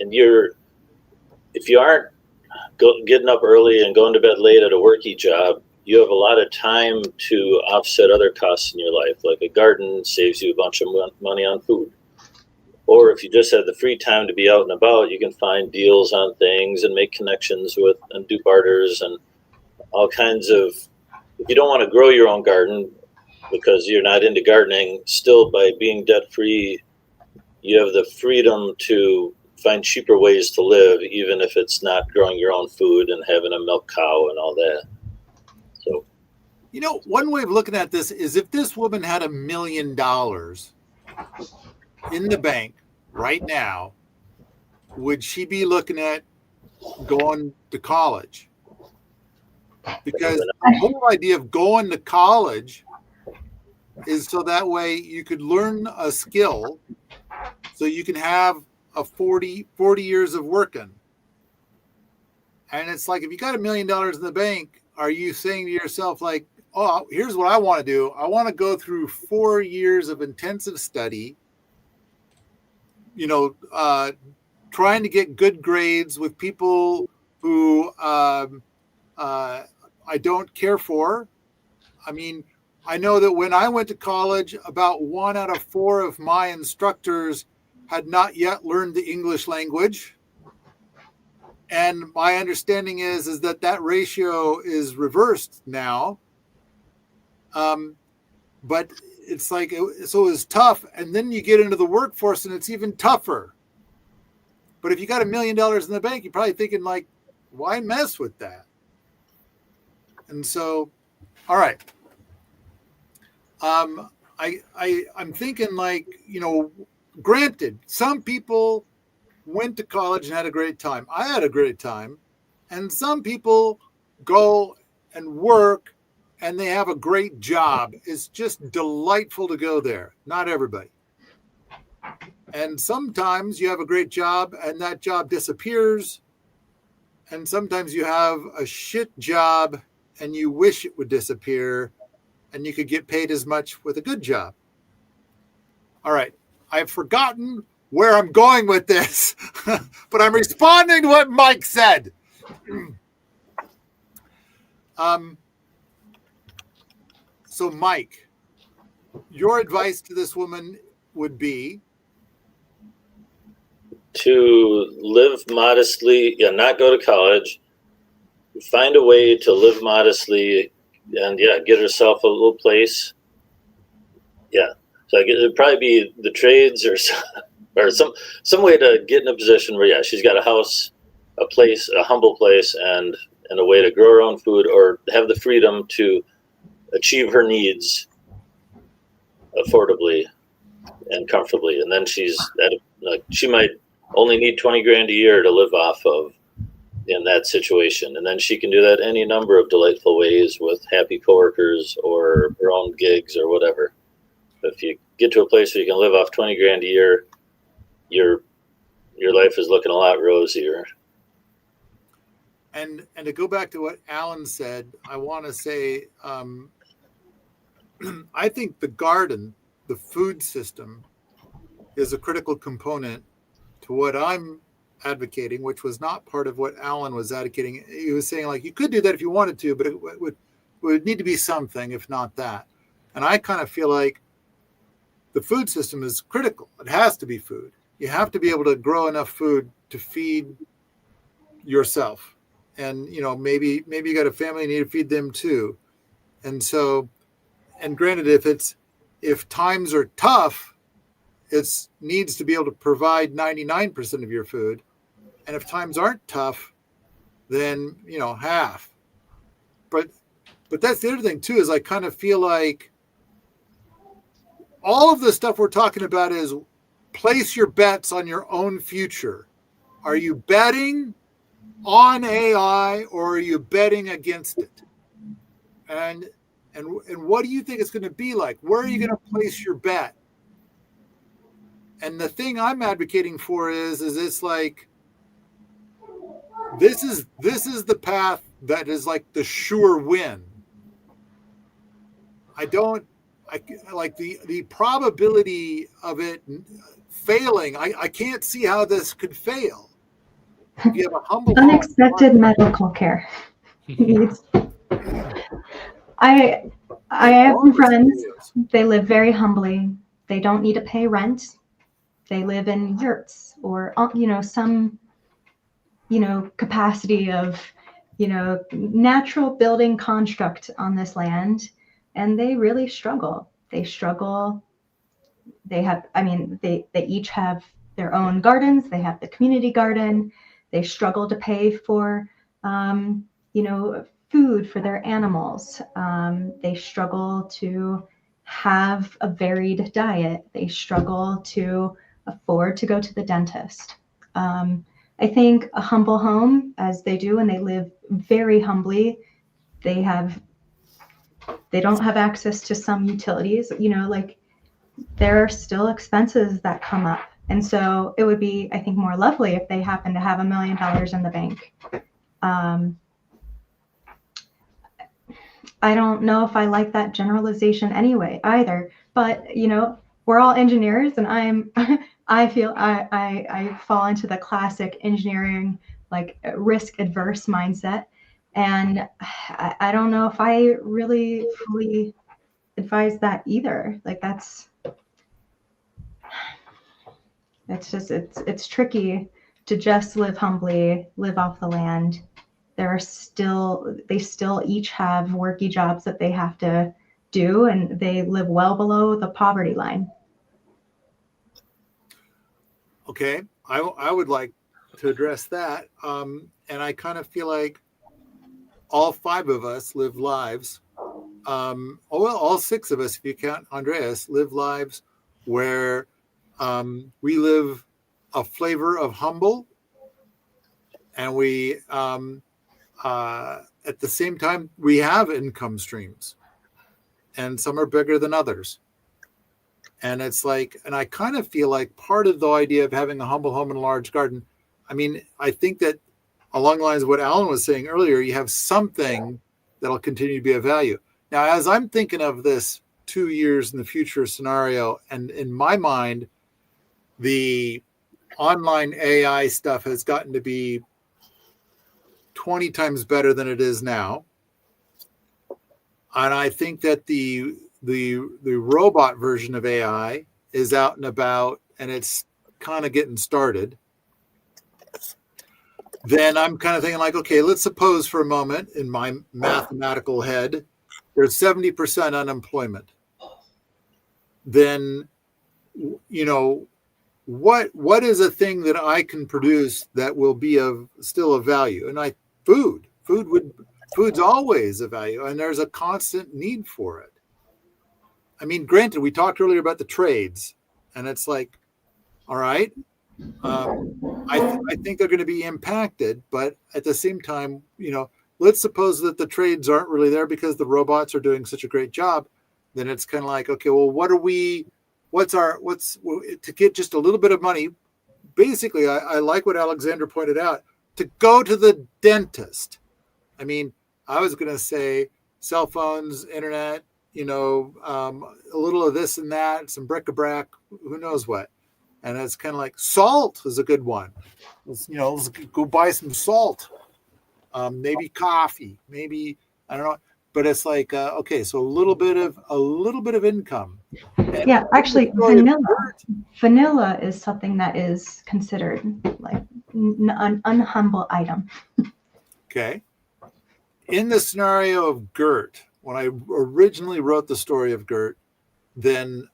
And if you aren't getting up early and going to bed late at a worky job, you have a lot of time to offset other costs in your life. Like a garden saves you a bunch of money on food. Or if you just have the free time to be out and about, you can find deals on things and make connections with and do barters and all kinds of. If you don't want to grow your own garden because you're not into gardening, still by being debt free, you have the freedom to find cheaper ways to live, even if it's not growing your own food and having a milk cow and all that. So,
one way of looking at this is if this woman had $1 million in the bank right now, would she be looking at going to college? Because the whole idea of going to college is so that way you could learn a skill so you can have a 40 years of working. And it's like, if you got $1 million in the bank, are you saying to yourself like, oh, here's what I want to do. I want to go through 4 years of intensive study, trying to get good grades with people who I don't care for. I mean, I know that when I went to college, about 1 out of 4 of my instructors had not yet learned the English language. And my understanding is that ratio is reversed now. But it's like, so it was tough. And then you get into the workforce and it's even tougher. But if you got $1 million in the bank, you're probably thinking like, why mess with that? And so, all right. I'm thinking like, granted, some people went to college and had a great time. I had a great time. And some people go and work and they have a great job. It's just delightful to go there. Not everybody. And sometimes you have a great job and that job disappears. And sometimes you have a shit job and you wish it would disappear and you could get paid as much with a good job. All right. I've forgotten where I'm going with this, but I'm responding to what Mike said. So Mike, your advice to this woman would be?
To live modestly, not go to college, find a way to live modestly and get herself a little place. So it'd probably be the trades or some way to get in a position where she's got a house, a place, a humble place, and a way to grow her own food or have the freedom to achieve her needs affordably and comfortably. And then she might only need 20 grand a year to live off of in that situation. And then she can do that any number of delightful ways with happy coworkers or her own gigs or whatever. If you get to a place where you can live off 20 grand a year, your life is looking a lot rosier.
And to go back to what Alan said, I want to say, I think the garden, the food system, is a critical component to what I'm advocating, which was not part of what Alan was advocating. He was saying like, you could do that if you wanted to, but would need to be something, if not that. And I kind of feel like the food system is critical. It has to be food. You have to be able to grow enough food to feed yourself. And, you know, maybe you got a family, you need to feed them too. And so, and granted, if times are tough, it needs to be able to provide 99% of your food. And if times aren't tough, then, you know, half. But that's the other thing too, is I kind of feel like all of the stuff we're talking about is place your bets on your own future. Are you betting on AI or are you betting against it? And what do you think it's going to be like? Where are you going to place your bet? And the thing I'm advocating for is it's like this is the path that is like the sure win. I like the probability of it failing. I can't see how this could fail. If you have a humble
unexpected medical care needs. I have some friends. They live very humbly. They don't need to pay rent. They live in yurts or, you know, some, you know, capacity of, you know, natural building construct on this land. And they really struggle. They struggle. They have, I mean, they each have their own gardens. They have the community garden. They struggle to pay for, you know, food for their animals. They struggle to have a varied diet. They struggle to afford to go to the dentist. I think a humble home, as they do, and they live very humbly, they don't have access to some utilities, you know, like there are still expenses that come up. And so it would be, I think, more lovely if they happen to have $1 million in the bank. I don't know if I like that generalization anyway either, but you know, we're all engineers, and I feel I fall into the classic engineering, like risk adverse mindset. And I don't know if I really fully advise that either. Like it's tricky to just live humbly, live off the land. They still each have worky jobs that they have to do, and they live well below the poverty line.
Okay, I would like to address that. And I kind of feel like all 5 of us live lives. All 6 of us, if you count Andreas, live lives where we live a flavor of humble, and we at the same time we have income streams, and some are bigger than others. And it's like, and I kind of feel like part of the idea of having a humble home and a large garden, I mean, I think that along the lines of what Alan was saying earlier, you have something that'll continue to be of value. Now, as I'm thinking of this 2 years in the future scenario, and in my mind, the online AI stuff has gotten to be 20 times better than it is now. And I think that the robot version of AI is out and about, and it's kind of getting started. Then I'm kind of thinking like, okay, let's suppose for a moment in my mathematical head, there's 70% unemployment. Then, you know, what is a thing that I can produce that will be still of value? And food's always a value, and there's a constant need for it. I mean, granted, we talked earlier about the trades, and it's like, all right, I think they're going to be impacted, but at the same time, you know, let's suppose that the trades aren't really there because the robots are doing such a great job. Then it's kind of like, okay, well, what's to get just a little bit of money? Basically, I like what Alexander pointed out, to go to the dentist. I mean, I was going to say cell phones, internet, you know, a little of this and that, some bric-a-brac, who knows what. And it's kind of like salt is a good one. Let's go buy some salt. Maybe coffee, maybe, I don't know. but it's like, okay, so a little bit of income. And
Yeah, actually,
story of
vanilla is something that is considered like an unhumble item.
Okay. In the scenario of Gert, when I originally wrote the story of Gert, then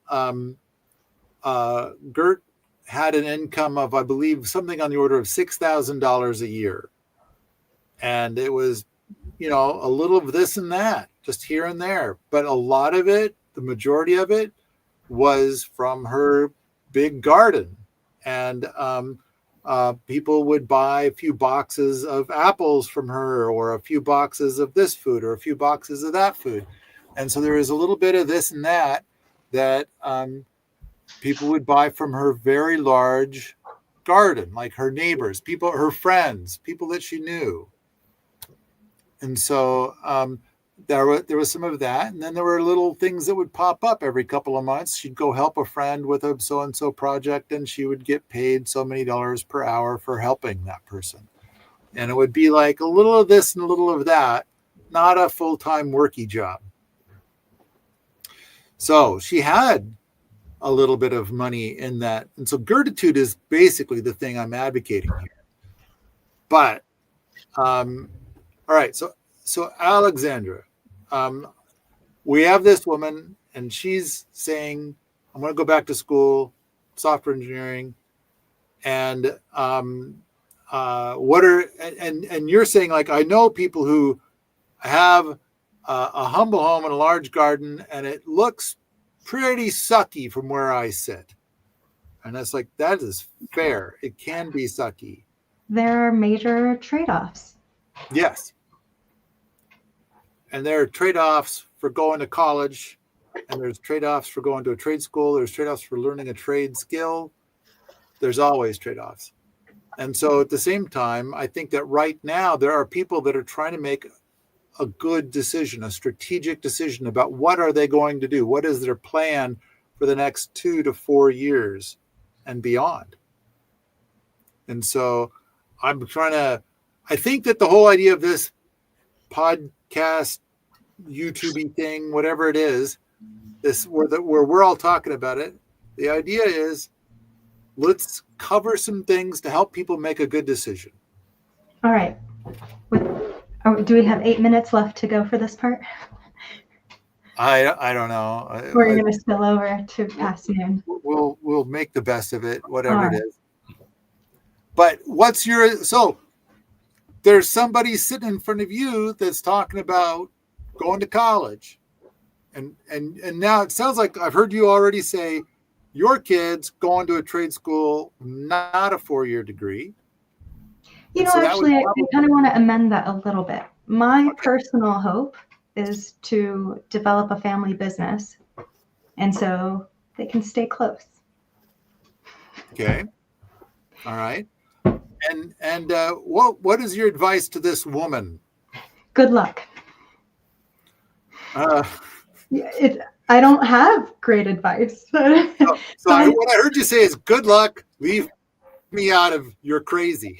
Gert had an income of, I believe, something on the order of $6,000 a year. And it was, you know, a little of this and that, just here and there. But a lot of it, the majority of it, was from her big garden. And people would buy a few boxes of apples from her, or a few boxes of this food, or a few boxes of that food. And so there was a little bit of this and that people would buy from her very large garden, like her neighbors, people, her friends, people that she knew. And so there was some of that. And then there were little things that would pop up every couple of months. She'd go help a friend with a so-and-so project, and she would get paid so many dollars per hour for helping that person. And it would be like a little of this and a little of that, not a full-time worky job. So she had a little bit of money in that. And so gratitude is basically the thing I'm advocating here. But, all right. So Alexandra, we have this woman, and she's saying, I'm going to go back to school, software engineering. And and you're saying, like, I know people who have a humble home and a large garden, and it looks pretty sucky from where I sit. And it's like, that is fair. It can be sucky.
There are major trade-offs.
Yes. And there are trade-offs for going to college, and there's trade-offs for going to a trade school. There's trade-offs for learning a trade skill. There's always trade-offs. And so at the same time, I think that right now there are people that are trying to make a good decision, a strategic decision about what are they going to do? What is their plan for the next 2 to 4 years and beyond? And so I think that the whole idea of this podcast, YouTube thing, whatever it is, where we're all talking about it, the idea is, let's cover some things to help people make a good decision.
All right. Do we have 8 minutes left to go for this part?
I don't know.
Or are you going to spill over to past noon?
We'll make the best of it, whatever it is. But so there's somebody sitting in front of you that's talking about going to college. And now it sounds like I've heard you already say your kid's going to a trade school, not a 4-year degree.
You know, actually, I kind of want to amend that a little bit. My personal hope is to develop a family business, and so they can stay close.
Okay. All right. And what is your advice to this woman?
Good luck. I don't have great advice.
So what I heard you say is, good luck. Leave me out of you're crazy.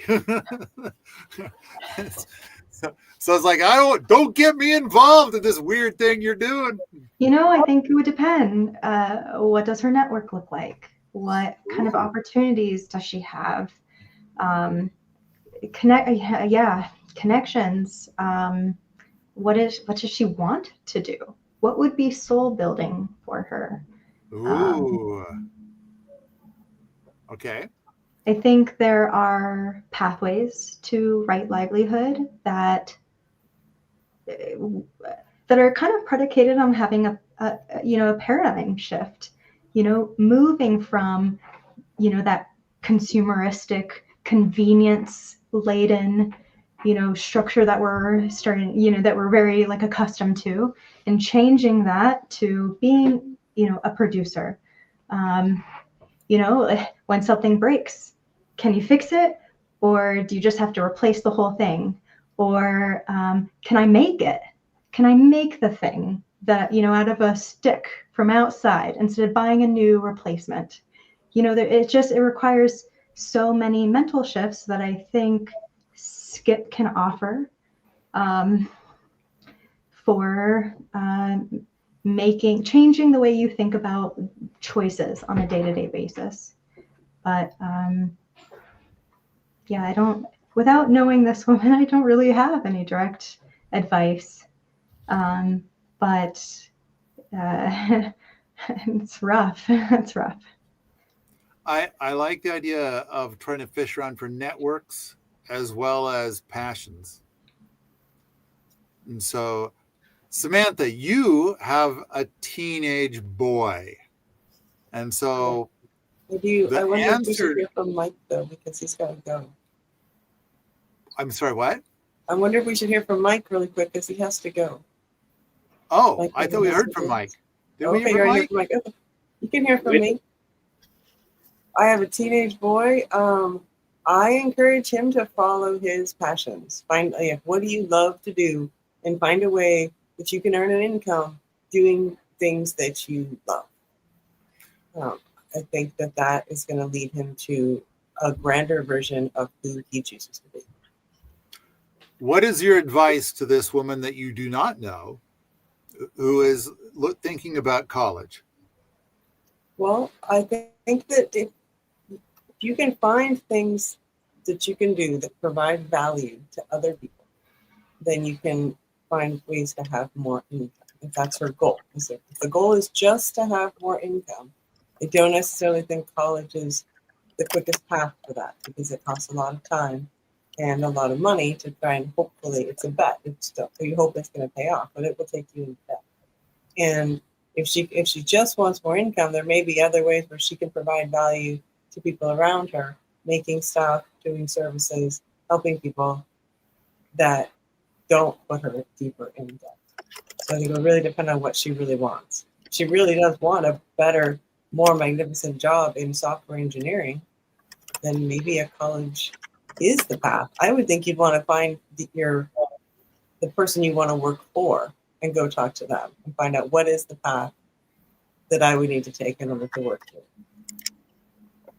So it's like, don't get me involved in this weird thing you're doing.
You know, I think it would depend. What does her network look like? What kind of opportunities does she have? Connections. What does she want to do? What would be soul building for her?
Ooh. Okay.
I think there are pathways to right livelihood that are kind of predicated on having a paradigm shift, moving from, that consumeristic, convenience laden, structure that we're starting, that we're very accustomed to, and changing that to being, a producer. When something breaks, can you fix it? Or do you just have to replace the whole thing? Or can I make it? Can I make the thing that, out of a stick from outside instead of buying a new replacement? It requires so many mental shifts that I think Skip can offer for changing the way you think about choices on a day-to-day basis. But yeah, without knowing this woman, I don't really have any direct advice. But it's rough. It's rough.
I like the idea of trying to fish around for networks as well as passions. And so, Samantha, you have a teenage boy. And so
I
the
wonder if we should
answer,
hear from Mike, though, because he's got to go.
I'm sorry, what?
I wonder if we should hear from Mike really quick because he has to go.
Oh,
Mike
I thought we
has
heard
to
from
go.
Mike. Did we
Okay,
hear
you're
from
here
Mike?
from Mike. Okay. You can hear from me. I have a teenage boy. I encourage him to follow his passions. What do you love to do, and find a way that you can earn an income doing things that you love. I think that is going to lead him to a grander version of who he chooses to be.
What is your advice to this woman that you do not know who is thinking about college?
Well, I think that if you can find things that you can do that provide value to other people, then you can find ways to have more income. If that's her goal. If the goal is just to have more income, I don't necessarily think college is the quickest path for that, because it costs a lot of time and a lot of money to try, and hopefully it's a bet. So you hope it's going to pay off, but it will take you into debt. And if she just wants more income, there may be other ways where she can provide value to people around her, making stuff, doing services, helping people that don't put her deeper in debt. So I think it will really depend on what she really wants. If she really does want a better, more magnificent job in software engineering, then maybe a college is the path. I would think you'd want to find the person you want to work for and go talk to them and find out what is the path that I would need to take in order to work here.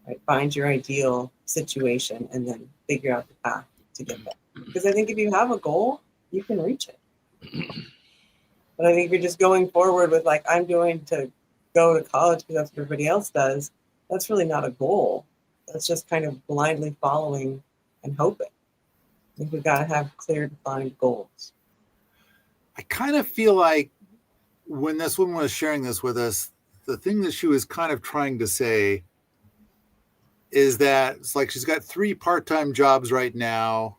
Right? Find your ideal situation and then figure out the path to get there. Because I think if you have a goal, you can reach it. But I think if you're just going forward with I'm going to go to college because that's what everybody else does, that's really not a goal. That's just kind of blindly following and hoping. I think we've got to have clear, defined goals.
I kind of feel like when this woman was sharing this with us, the thing that she was kind of trying to say is that it's like she's got 3 part-time jobs right now,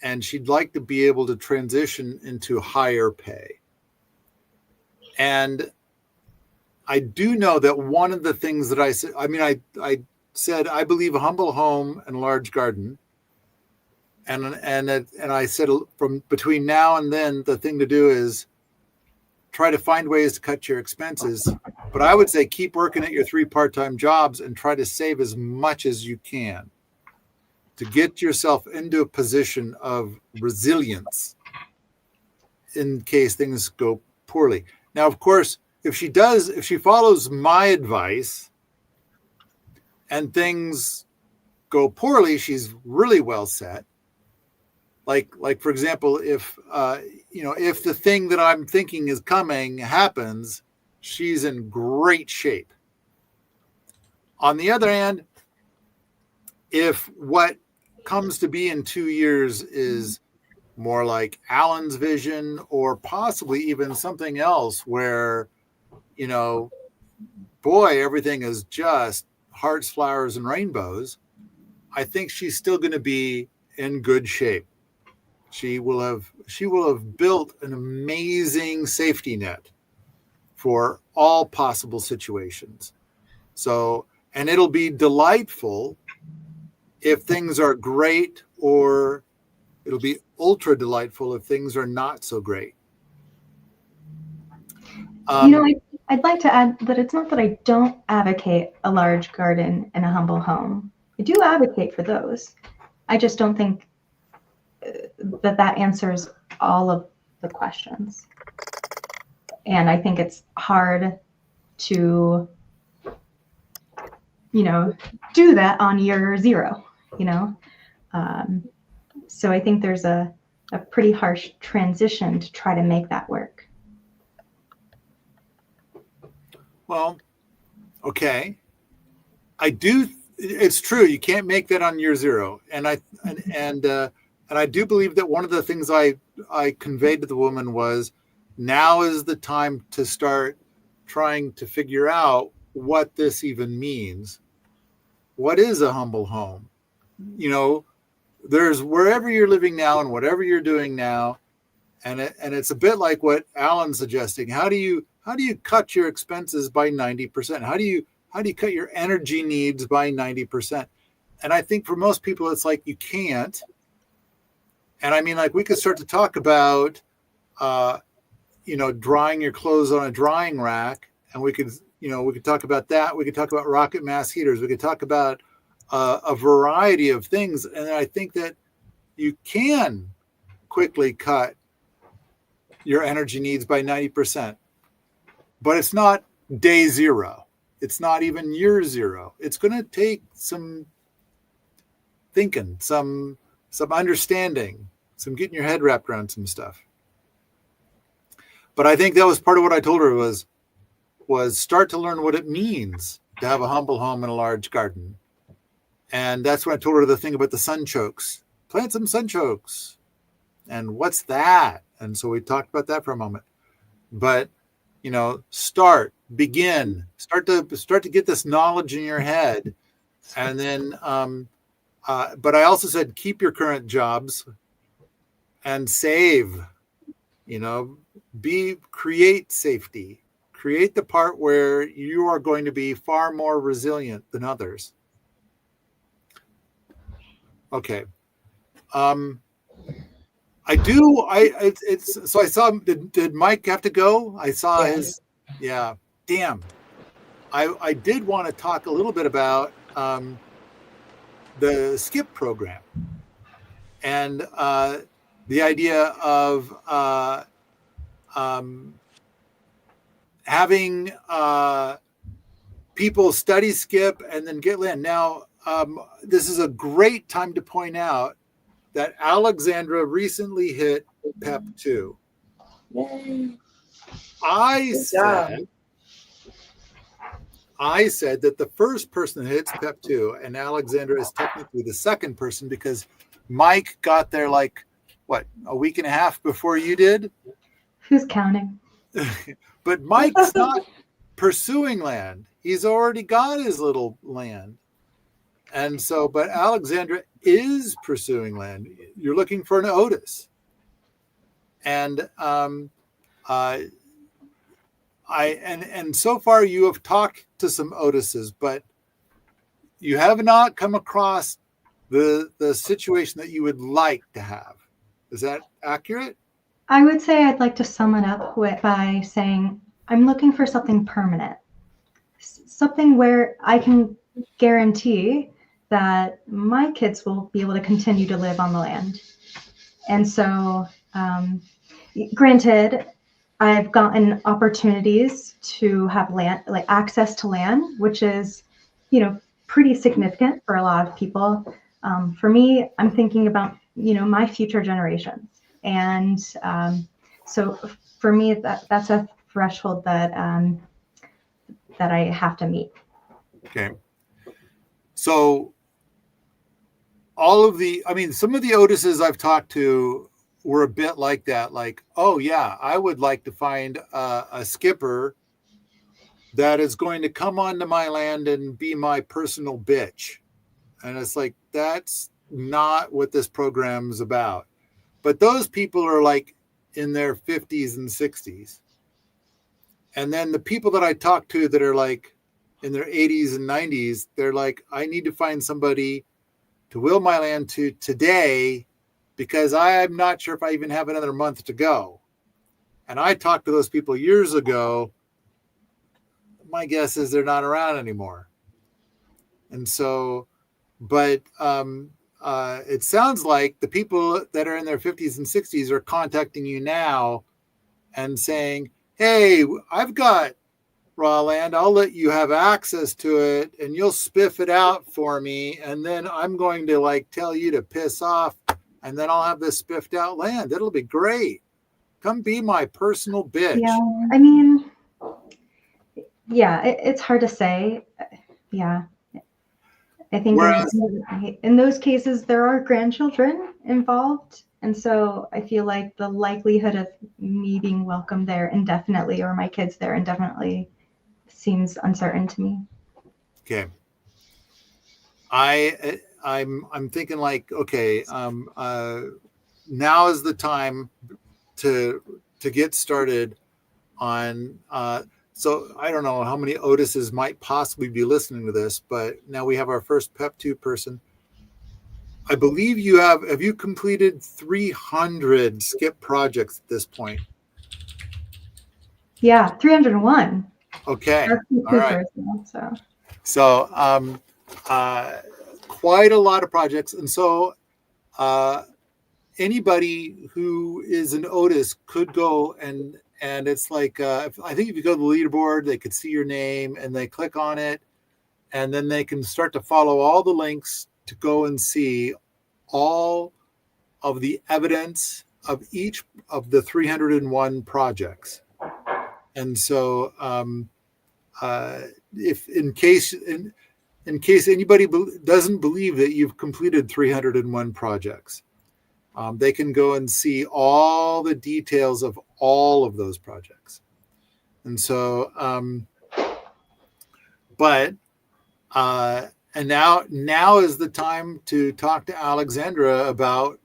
and she'd like to be able to transition into higher pay. And I do know that one of the things that I said, I said, I believe a humble home and a large garden. And I said, from between now and then, the thing to do is try to find ways to cut your expenses. But I would say keep working at your 3 part-time jobs and try to save as much as you can to get yourself into a position of resilience in case things go poorly. Now, of course, if she follows my advice and things go poorly, she's really well set. Like for example, if the thing that I'm thinking is coming happens, she's in great shape. On the other hand, if what comes to be in 2 years is more like Alan's vision, or possibly even something else where, boy, everything is just hearts, flowers, and rainbows, I think she's still going to be in good shape. She will have built an amazing safety net for all possible situations. So, and it'll be delightful if things are great, or it'll be ultra delightful if things are not so great.
I'd like to add that it's not that I don't advocate a large garden and a humble home. I do advocate for those. I just don't think that answers all of the questions. And I think it's hard to, do that on year 0, So I think there's a a pretty harsh transition to try to make that work.
Well, okay. It's true. You can't make that on year zero. And I do believe that one of the things I conveyed to the woman was, now is the time to start trying to figure out what this even means. What is a humble home? You know, there's wherever you're living now and whatever you're doing now. And it's a bit like what Alan's suggesting. How do you cut your expenses by 90%? How do you cut your energy needs by 90%? And I think for most people, it's like you can't. And I mean, like, we could start to talk about, drying your clothes on a drying rack, and we could talk about that. We could talk about rocket mass heaters. We could talk about a variety of things. And I think that you can quickly cut your energy needs by 90%, but it's not day zero. It's not even year zero. It's going to take some thinking, some understanding, some getting your head wrapped around some stuff. But I think that was part of what I told her was start to learn what it means to have a humble home and a large garden. And that's when I told her the thing about the sunchokes. Plant some sunchokes. And what's that? And so we talked about that for a moment. But, start to get this knowledge in your head. And then, but I also said, keep your current jobs and save, create safety, create the part where you are going to be far more resilient than others. Okay. So I saw, did Mike have to go? I saw his, damn. I did want to talk a little bit about the SKIP program and the idea of having people study SKIP and then get land. Now, this is a great time to point out that Alexandra recently hit PEP 2.
Yay.
I
Good job.
said that the first person that hits PEP 2, and Alexandra is technically the second person because Mike got there like, a week and a half before you did?
Who's counting?
But Mike's not pursuing land. He's already got his little land. And so, but Alexandra is pursuing land. You're looking for an Otis. And and so far you have talked to some Otises, but you have not come across the situation that you would like to have. Is that accurate?
I would say I'd like to sum it up by saying I'm looking for something permanent, something where I can guarantee that my kids will be able to continue to live on the land. And so, granted, I've gotten opportunities to have land, like access to land, which is, pretty significant for a lot of people. For me, I'm thinking about, my future generations. And so for me, that's a threshold that I have to meet.
Okay. So some of the Otises I've talked to were a bit like that. Like, oh yeah, I would like to find a skipper that is going to come onto my land and be my personal bitch. And it's like, that's not what this program is about. But those people are like in their 50s and 60s. And then the people that I talk to that are like in their 80s and 90s, they're like, I need to find somebody to will my land to today because I'm not sure if I even have another month to go. And I talked to those people years ago. My guess is they're not around anymore. And so, but it sounds like the people that are in their 50s and 60s are contacting you now and saying, hey, I've got raw land. I'll let you have access to it and you'll spiff it out for me. And then I'm going to like tell you to piss off and then I'll have this spiffed out land. It'll be great. Come be my personal bitch.
Yeah, I mean, yeah, it's hard to say. Yeah, I think in those cases there are grandchildren involved, and so I feel like the likelihood of me being welcome there indefinitely or my kids there indefinitely seems uncertain to me.
Okay. I'm thinking like, okay, now is the time to get started on so I don't know how many Otises might possibly be listening to this, but now we have our first PEP2 person. I believe have you completed 300 skip projects at this point?
Yeah, 301.
Okay.
All right.
So quite a lot of projects. And so anybody who is an Otis could go and it's like, I think if you go to the leaderboard, they could see your name and they click on it. And then they can start to follow all the links to go and see all of the evidence of each of the 301 projects. And so if in case anybody doesn't believe that you've completed 301 projects, they can go and see all the details of all of those projects. And so, and now is the time to talk to Alexandra about,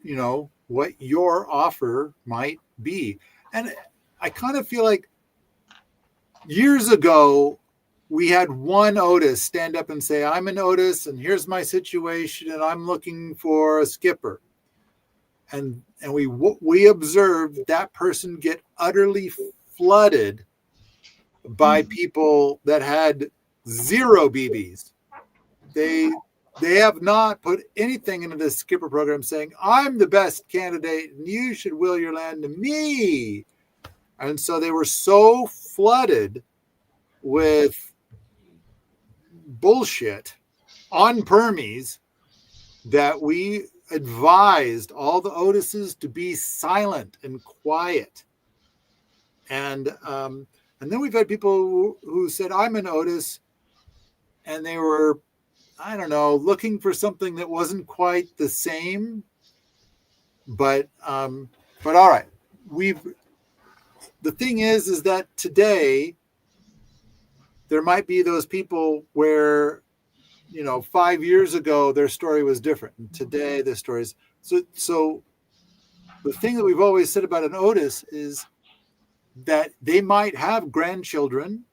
what your offer might be. And I kind of feel like years ago, we had one Otis stand up and say, I'm an Otis and here's my situation and I'm looking for a skipper. And we observed that person get utterly flooded by people that had 0 BBs. They have not put anything into this skipper program saying, I'm the best candidate and you should will your land to me. And so they were so flooded with bullshit on permies that we advised all the Otises to be silent and quiet. And then we've had people who said, I'm an Otis, and they were, I don't know, looking for something that wasn't quite the same. But all right, the thing is that today there might be those people where, 5 years ago, their story was different. And today the story is, so the thing that we've always said about an Otis is that they might have grandchildren,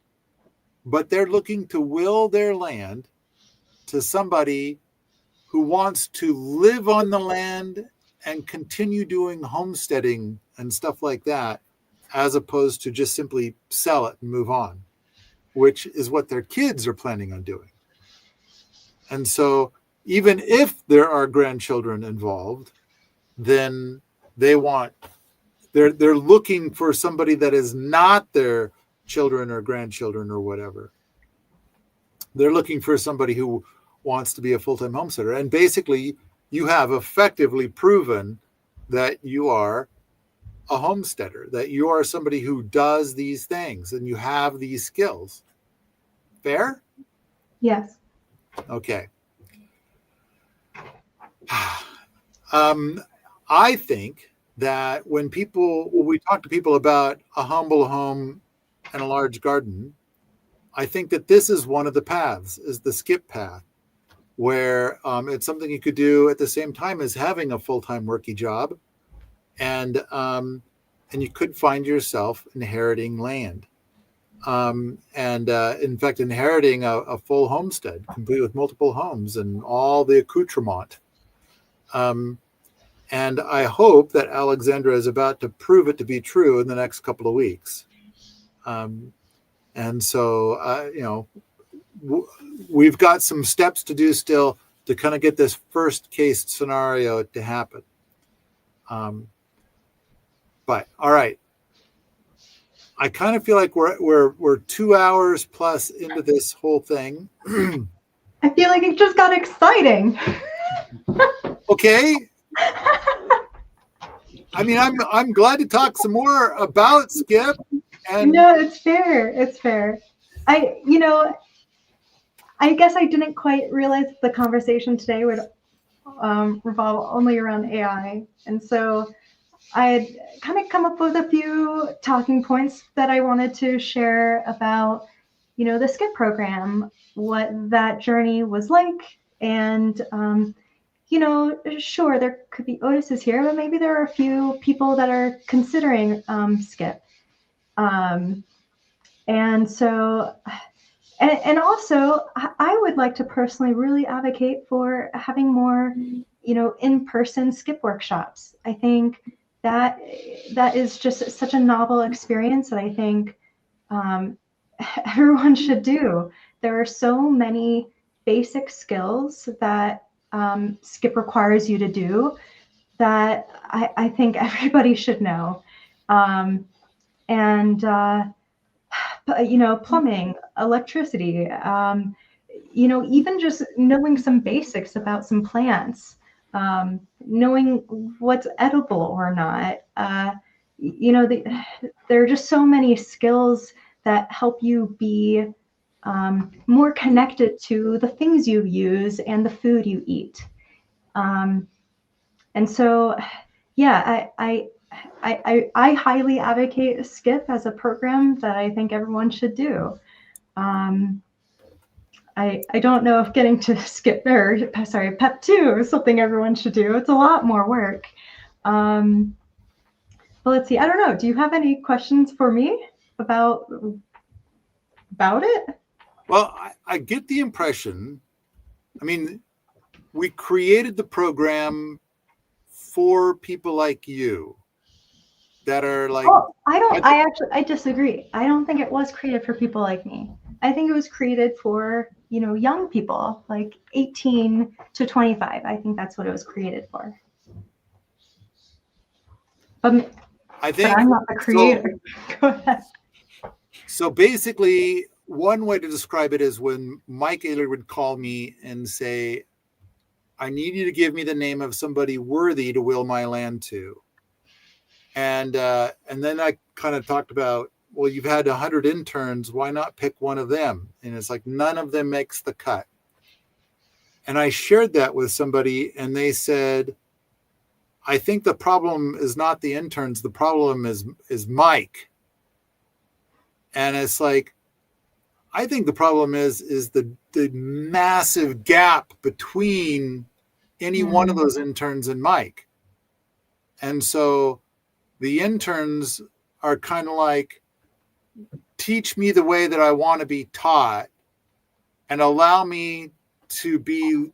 but they're looking to will their land to somebody who wants to live on the land and continue doing homesteading and stuff like that, as opposed to just simply sell it and move on, which is what their kids are planning on doing. And so even if there are grandchildren involved, then they're looking for somebody that is not their children or grandchildren or whatever. They're looking for somebody who wants to be a full-time homesteader. And basically, you have effectively proven that you are a homesteader, that you are somebody who does these things and you have these skills. Fair?
Yes.
Okay. I think that when we talk to people about a humble home and a large garden, I think that this is one of the paths, is the skip path, where it's something you could do at the same time as having a full-time worky job, and you could find yourself inheriting land. In fact, inheriting a full homestead, complete with multiple homes and all the accoutrement. And I hope that Alexandra is about to prove it to be true in the next couple of weeks. And so, we've got some steps to do still to kind of get this first case scenario to happen. But all right. I kind of feel like we're 2 hours plus into this whole thing.
I feel like it just got exciting.
Okay. I mean, I'm glad to talk some more about Skip. And
No, it's fair. It's fair. I guess I didn't quite realize the conversation today would revolve only around AI. And so I had kind of come up with a few talking points that I wanted to share about, the SKIP program, what that journey was like. And, sure, there could be Otis's here, but maybe there are a few people that are considering SKIP. And so, and also, I would like to personally really advocate for having more, in-person SKIP workshops. I think that is just such a novel experience that I think everyone should do. There are so many basic skills that SKIP requires you to do that I think everybody should know. Plumbing, electricity, even just knowing some basics about some plants, knowing what's edible or not. There are just so many skills that help you be more connected to the things you use and the food you eat. And so, yeah, I highly advocate SKIP as a program that I think everyone should do. I don't know if getting to PEP 2 is something everyone should do. It's a lot more work. But let's see. I don't know. Do you have any questions for me about it?
well, I get the impression, I mean, we created the program for people like you that are like,
Oh, I disagree. I don't think it was created for people like me. I think it was created for, young people, like 18 to 25. I think that's what it was created for. But I'm not the creator. Go ahead.
So basically, one way to describe it is when Mike Ayler would call me and say, I need you to give me the name of somebody worthy to will my land to. And then I kind of talked about, well, you've had 100 interns. Why not pick one of them? And it's like, none of them makes the cut. And I shared that with somebody and they said, I think the problem is not the interns. The problem is Mike. And it's like, I think the problem is the massive gap between any one of those interns and Mike. And so the interns are kind of like, teach me the way that I want to be taught and allow me to be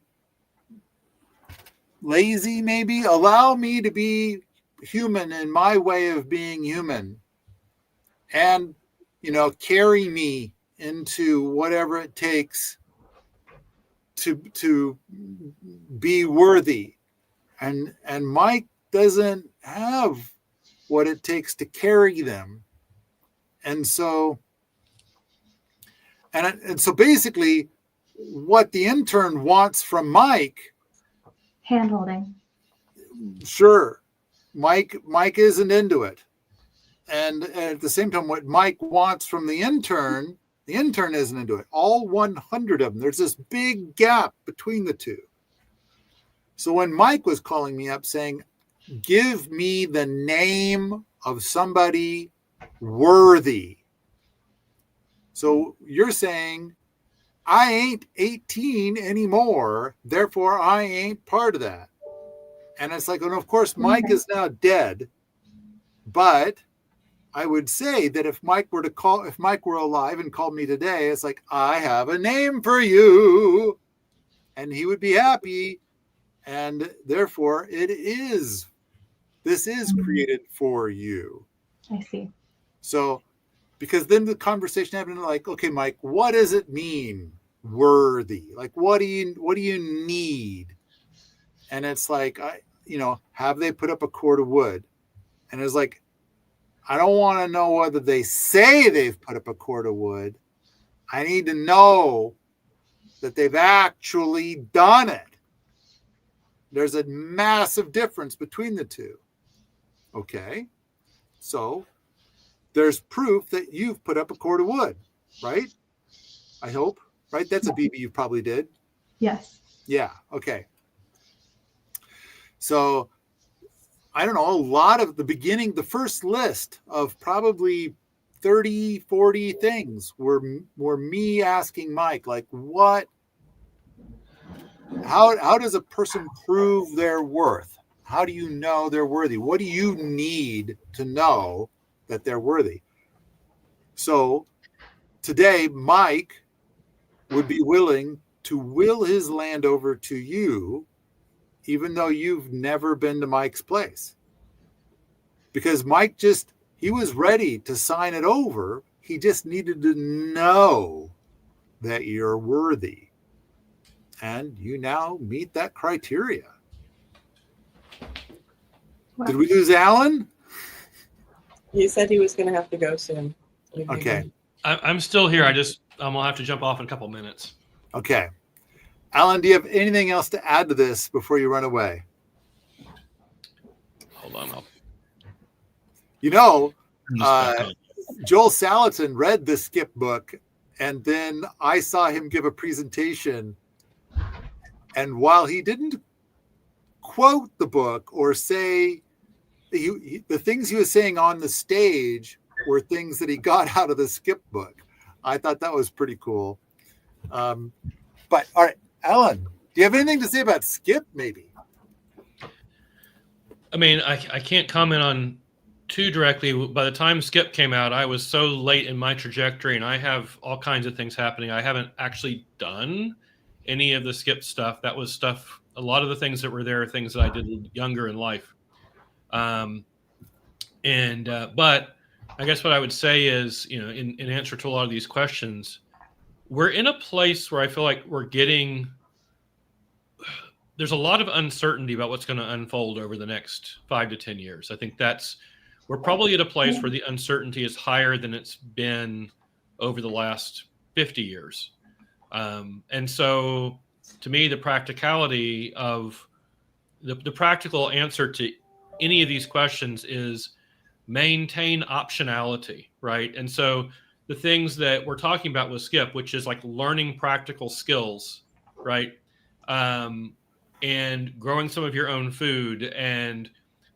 lazy, maybe allow me to be human in my way of being human and, carry me into whatever it takes to be worthy. And Mike doesn't have what it takes to carry them. And so basically what the intern wants from Mike,
Hand-holding.
Sure. Mike isn't into it. And at the same time, what Mike wants from the intern isn't into it. All 100 of them. There's this big gap between the two. So when Mike was calling me up saying, give me the name of somebody worthy. So you're saying, I ain't 18 anymore, therefore I ain't part of that. And it's like, and of course, Mike is now dead. But I would say that if Mike were alive and called me today, it's like, I have a name for you. And he would be happy. And therefore, this is created for you.
I see.
So, because then the conversation happened like, okay, Mike, what does it mean, worthy? Like, what do you need? And it's like, have they put up a cord of wood? And it's like, I don't want to know whether they say they've put up a cord of wood. I need to know that they've actually done it. There's a massive difference between the two. Okay. So there's proof that you've put up a cord of wood, right? I hope, right? That's a BB you probably did.
Yes.
Yeah. Okay. So I don't know, a lot of the first list of probably 30, 40 things were me asking Mike, like, how does a person prove their worth? How do you know they're worthy? What do you need to know that they're worthy? So today, Mike would be willing to will his land over to you, even though you've never been to Mike's place. Because Mike he was ready to sign it over. He just needed to know that you're worthy. And you now meet that criteria.
Wow.
Did we lose Alan?
He said he was going to have to go soon.
Okay.
I'm still here. I'm gonna have to jump off in a couple minutes.
Okay. Alan, do you have anything else to add to this before you run away?
Hold on.
You know,
Turn this back on.
Joel Salatin read the Skip book, and then I saw him give a presentation. And while he didn't quote the book or say the things he was saying on the stage were things that he got out of the Skip book. I thought that was pretty cool. But all right, Alan, do you have anything to say about Skip? Maybe.
I mean, I can't comment on too directly. By the time Skip came out, I was so late in my trajectory, and I have all kinds of things happening. I haven't actually done any of the Skip stuff. That was stuff. A lot of the things that were there are things that I did younger in life. But I guess what I would say is, in answer to a lot of these questions, we're in a place where I feel like there's a lot of uncertainty about what's going to unfold over the next 5 to 10 years. I think we're probably at a place where the uncertainty is higher than it's been over the last 50 years. And so to me, the practicality of the practical answer to any of these questions is maintain optionality, right? And so the things that we're talking about with Skip, which is like learning practical skills, right? And growing some of your own food and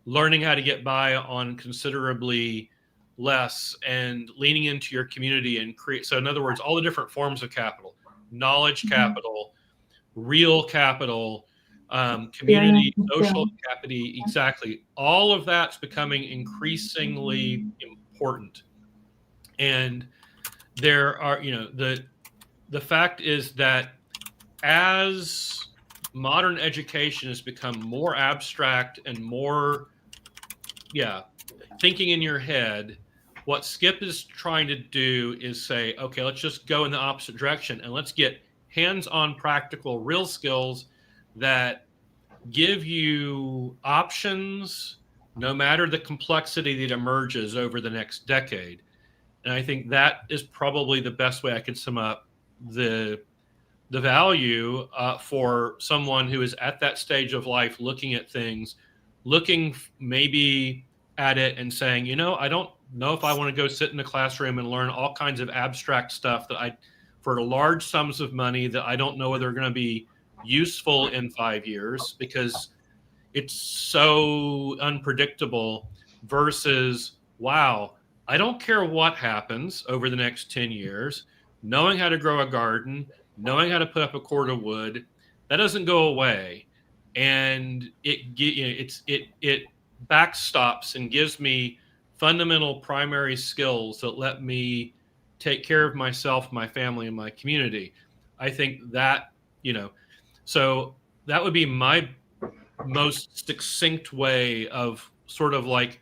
learning how to get by on considerably less and leaning into your community and create. So in other words, all the different forms of capital, knowledge capital, real capital, community, social capital, exactly. All of that's becoming increasingly important. And there are, the fact is that as modern education has become more abstract and more, thinking in your head, what Skip is trying to do is say, okay, let's just go in the opposite direction and let's get hands-on practical real skills that give you options no matter the complexity that emerges over the next decade. And I think that is probably the best way I can sum up the value for someone who is at that stage of life looking at things, looking maybe at it and saying, I don't know if I want to go sit in a classroom and learn all kinds of abstract stuff for large sums of money that I don't know whether they're going to be useful in 5 years because it's so unpredictable versus, wow, I don't care what happens over the next 10 years, knowing how to grow a garden, knowing how to put up a cord of wood, that doesn't go away. And it backstops and gives me fundamental primary skills that let me take care of myself, my family, and my community. I think that, so that would be my most succinct way of sort of like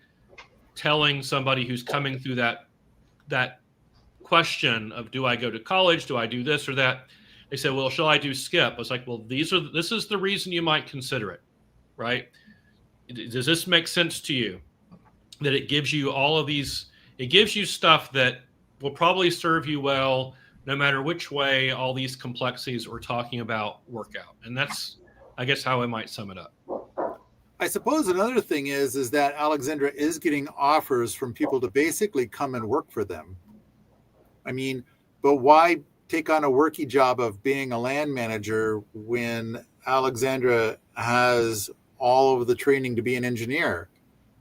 telling somebody who's coming through that question of, do I go to college? Do I do this or that? They said, well, shall I do Skip? I was like, well, this is the reason you might consider it, right? Does this make sense to you? That it gives you all of these, it gives you stuff that will probably serve you well, no matter which way all these complexities we're talking about work out. And that's, I guess, how I might sum it up.
I suppose another thing is that Alexandra is getting offers from people to basically come and work for them. I mean, but why take on a worky job of being a land manager when Alexandra has all of the training to be an engineer?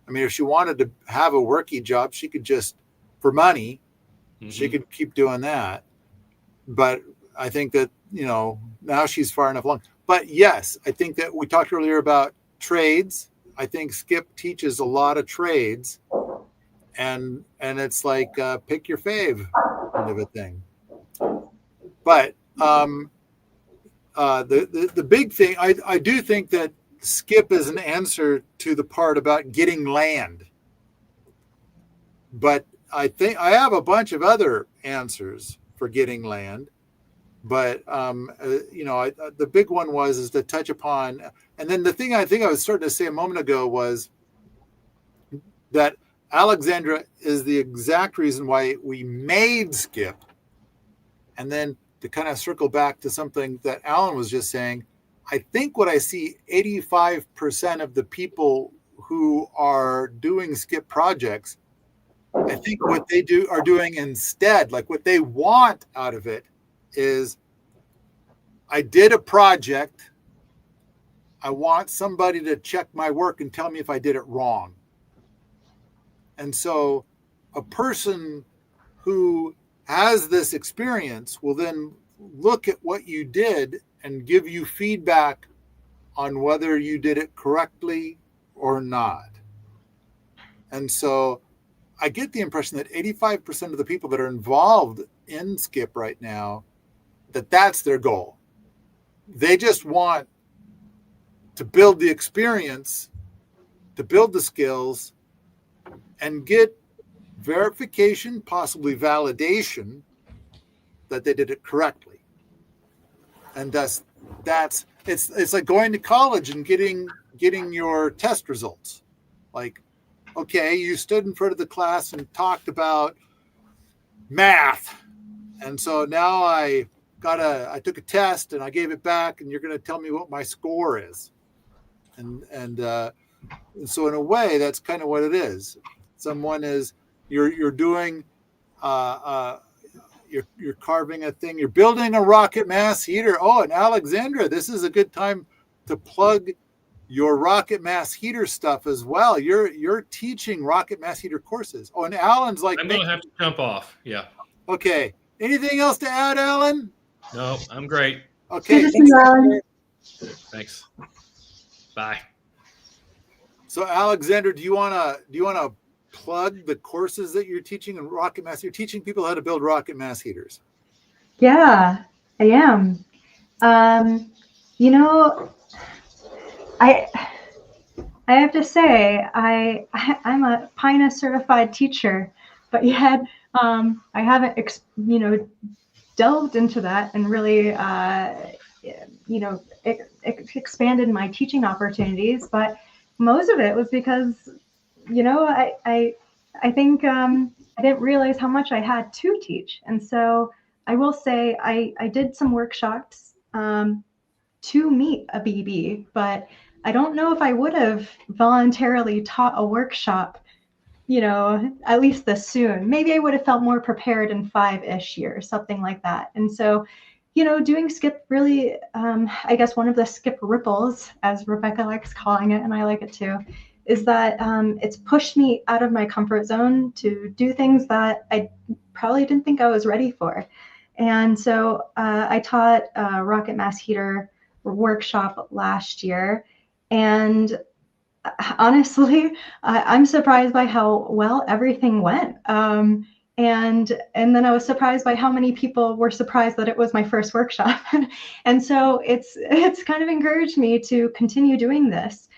I mean, if she wanted to have a worky job, she could just, for money, she could keep doing that. But I think that, now she's far enough along. But yes, I think that we talked earlier about trades. I think Skip teaches a lot of trades, and it's like pick your fave kind of a thing. But the big thing, I do think that Skip is an answer to the part about getting land. But I think I have a bunch of other answers for getting land. But the big one is to touch upon, and then the thing I think I was starting to say a moment ago was that Alexandra is the exact reason why we made Skip. And then to kind of circle back to something that Alan was just saying, I think what I see 85% of the people who are doing Skip projects, I think what they are doing instead, like what they want out of it, is I did a project. I want somebody to check my work and tell me if I did it wrong. And so a person who has this experience will then look at what you did and give you feedback on whether you did it correctly or not. And so I get the impression that 85% of the people that are involved in Skip right now, that's their goal. They just want to build the experience, to build the skills, and get verification, possibly validation, that they did it correctly. And thus, it's like going to college and getting your test results. Like, okay, you stood in front of the class and talked about math, and so now I took a test and I gave it back, and you're going to tell me what my score is. And so in a way, that's kind of what it is. Someone is you're doing you're carving a thing. You're building a rocket mass heater. Oh, and Alexandra, this is a good time to plug your rocket mass heater stuff as well. You're teaching rocket mass heater courses. Oh, and Alan's like,
I'm going to have to jump off. Yeah.
Okay. Anything else to add, Alan?
No, I'm great.
Okay.
Good to see you, Alan.
Thanks. Bye.
So, Alexander, do you wanna plug the courses that you're teaching in rocket mass? You're teaching people how to build rocket mass heaters.
Yeah, I am. I have to say I'm a PINA certified teacher, but yet I haven't delved into that and really expanded my teaching opportunities. But most of it was because I think I didn't realize how much I had to teach, and so I will say I did some workshops to meet a BB, but I don't know if I would have voluntarily taught a workshop, at least this soon. Maybe I would have felt more prepared in 5-ish years, something like that. And so, doing Skip really, I guess one of the Skip ripples, as Rebecca likes calling it, and I like it too, is that it's pushed me out of my comfort zone to do things that I probably didn't think I was ready for. And so I taught a rocket mass heater workshop last year, and honestly, I'm surprised by how well everything went. And then I was surprised by how many people were surprised that it was my first workshop. And so it's kind of encouraged me to continue doing this.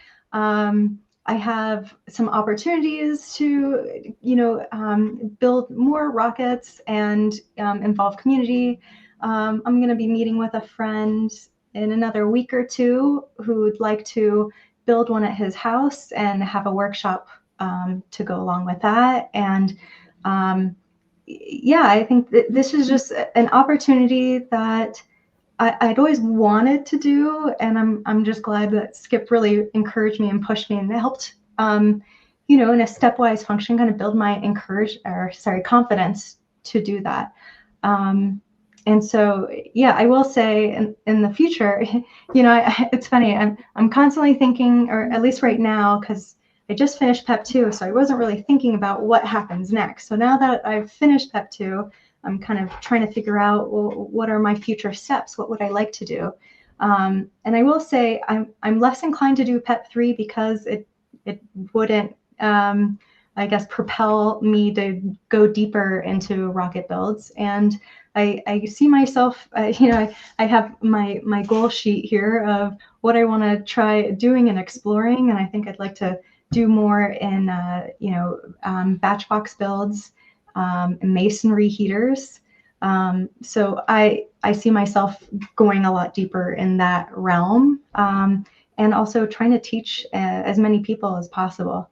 I have some opportunities to, build more rockets and involve community. I'm going to be meeting with a friend in another week or two who would like to build one at his house and have a workshop to go along with that. And I think that this is just an opportunity that I'd always wanted to do, and I'm just glad that Skip really encouraged me and pushed me, and it helped, in a stepwise function, kind of build my confidence to do that. And so, yeah, I will say in the future, it's funny. I'm constantly thinking, or at least right now, because I just finished PEP 2, so I wasn't really thinking about what happens next. So now that I've finished PEP 2, I'm kind of trying to figure out, well, what are my future steps? What would I like to do? And I will say I'm less inclined to do PEP 3 because it wouldn't, I guess, propel me to go deeper into rocket builds. And I see myself, I have my goal sheet here of what I want to try doing and exploring. And I think I'd like to do more in, batch box builds, masonry heaters. So I see myself going a lot deeper in that realm, and also trying to teach as many people as possible.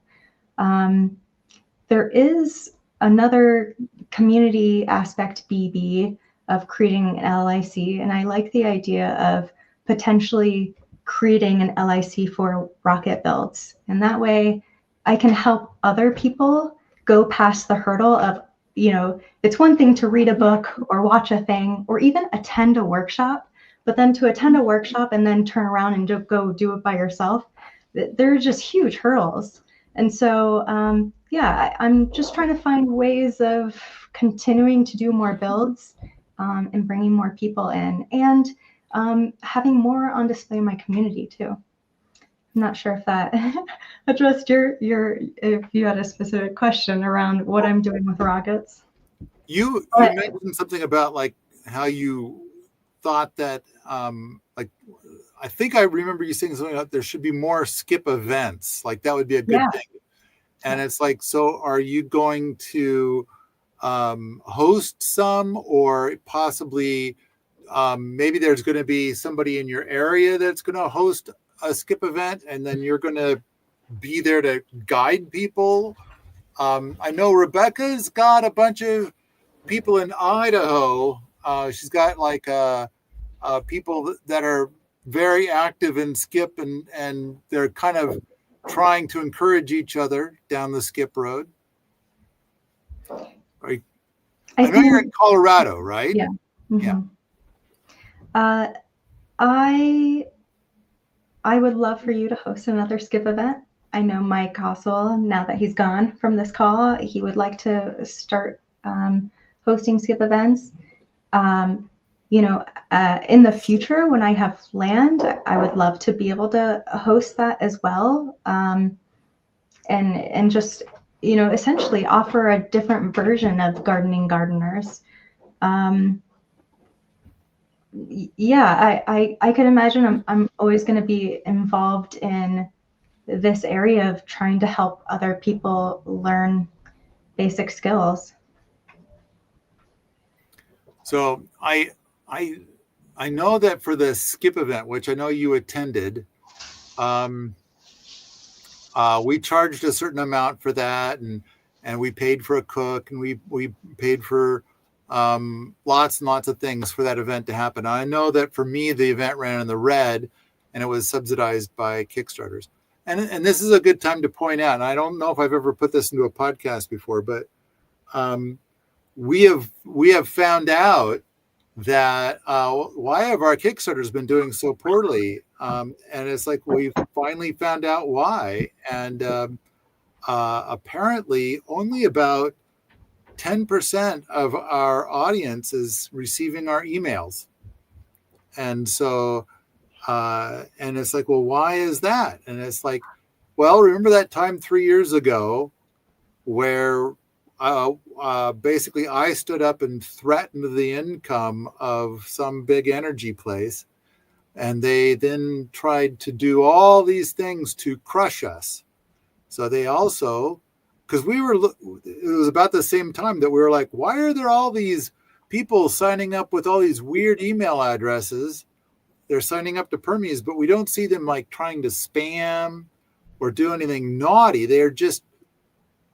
There is another community aspect, BB, of creating an LIC, and I like the idea of potentially creating an LIC for rocket builds. And that way I can help other people go past the hurdle of, it's one thing to read a book or watch a thing or even attend a workshop, but then to attend a workshop and then turn around and go do it by yourself, they're just huge hurdles. And so, I'm just trying to find ways of continuing to do more builds, and bringing more people in, and having more on display in my community too. I'm not sure if that addressed your if you had a specific question around what I'm doing with rockets.
You mentioned something about like how you thought that I think I remember you saying something about there should be more skip events. Like that would be a good thing. And it's like, so are you going to host some, or possibly maybe there's going to be somebody in your area that's going to host a skip event, and then you're going to be there to guide people? I know Rebecca's got a bunch of people in Idaho. She's got like people that are very active in skip, and they're kind of trying to encourage each other down the skip road. I know you're in Colorado, right?
Yeah. Mm-hmm. Yeah. I would love for you to host another skip event. I know Mike Hossel, now that he's gone from this call, he would like to start hosting skip events. In the future, when I have land, I would love to be able to host that as well. And just, essentially offer a different version of gardening gardeners. I could imagine I'm always going to be involved in this area of trying to help other people learn basic skills. So
I know that for the skip event, which I know you attended, we charged a certain amount for that, and we paid for a cook, and we paid for lots and lots of things for that event to happen. I know that for me, the event ran in the red, and it was subsidized by Kickstarters. And this is a good time to point out, and I don't know if I've ever put this into a podcast before, but we have found out that why have our Kickstarters been doing so poorly? And it's like we've finally found out why. And apparently only about 10% of our audience is receiving our emails. And so, and it's like, well, why is that? And it's like, well, remember that time 3 years ago where basically I stood up and threatened the income of some big energy place, and they then tried to do all these things to crush us. So they also, because it was about the same time that we were like, why are there all these people signing up with all these weird email addresses? They're signing up to Permies, but we don't see them like trying to spam or do anything naughty. They're just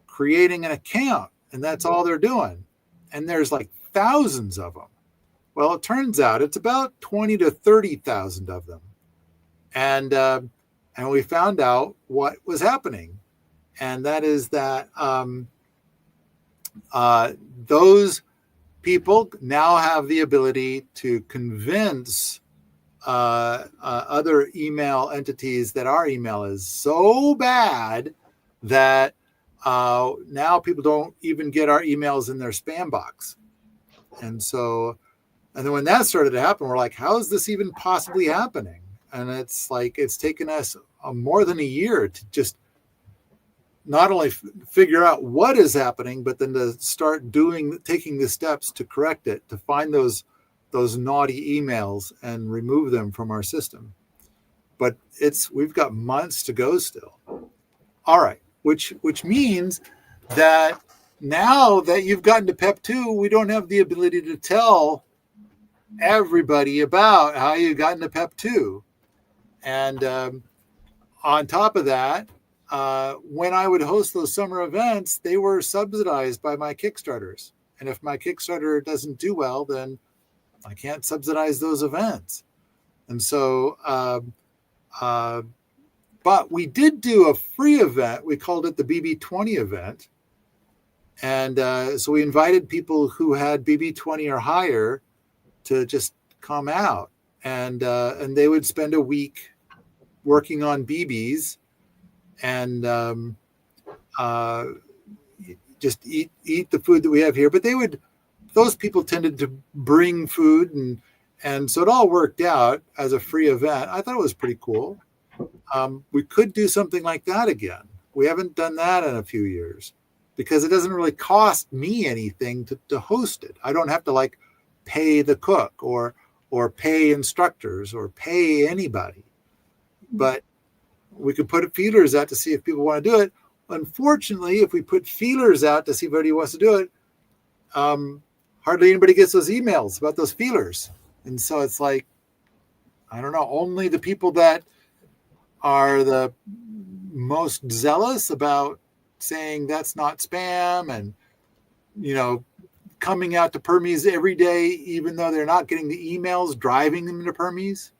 creating an account, and that's all they're doing. And there's like thousands of them. Well, it turns out it's about 20 to 30,000 of them. And we found out what was happening. And that is that those people now have the ability to convince other email entities that our email is so bad that now people don't even get our emails in their spam box. And then when that started to happen, we're like, how is this even possibly happening? And it's like, it's taken us more than a year to just not only figure out what is happening, but then to start taking the steps to correct it, to find those naughty emails and remove them from our system. But we've got months to go still. All right, which means that now that you've gotten to PEP 2, we don't have the ability to tell everybody about how you got into PEP 2. And on top of that, when I would host those summer events, they were subsidized by my Kickstarters. And if my Kickstarter doesn't do well, then I can't subsidize those events. And so, but we did do a free event. We called it the BB20 event. And so we invited people who had BB20 or higher to just come out. And they would spend a week working on BBs and just eat the food that we have here. But those people tended to bring food, and so it all worked out as a free event. I thought it was pretty cool. We could do something like that again. We haven't done that in a few years because it doesn't really cost me anything to host it. I don't have to like pay the cook or pay instructors or pay anybody. But we could put feelers out to see if people want to do it. Unfortunately, if we put feelers out to see if anybody wants to do it, hardly anybody gets those emails about those feelers. And so it's like, I don't know, only the people that are the most zealous about saying that's not spam and, coming out to Permies every day, even though they're not getting the emails driving them into Permies.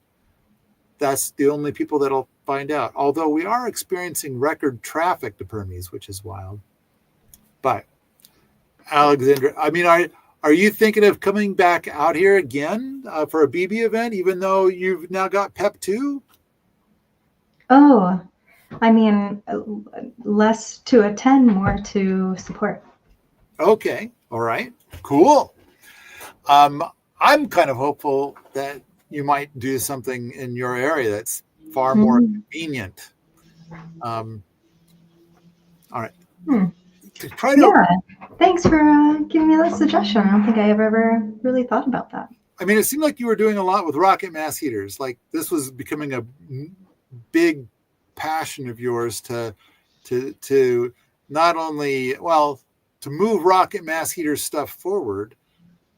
That's the only people that'll find out. Although we are experiencing record traffic to Permies, which is wild. But Alexandra, I mean, are you thinking of coming back out here again for a BB event, even though you've now got PEP 2?
Oh, I mean, less to attend, more to support.
Okay. All right. Cool. I'm kind of hopeful that you might do something in your area that's far more convenient. All right. To try to,
yeah. Thanks for giving me that suggestion. I don't think I ever really thought about that.
I mean, it seemed like you were doing a lot with rocket mass heaters. Like this was becoming a big passion of yours to not only, to move rocket mass heater stuff forward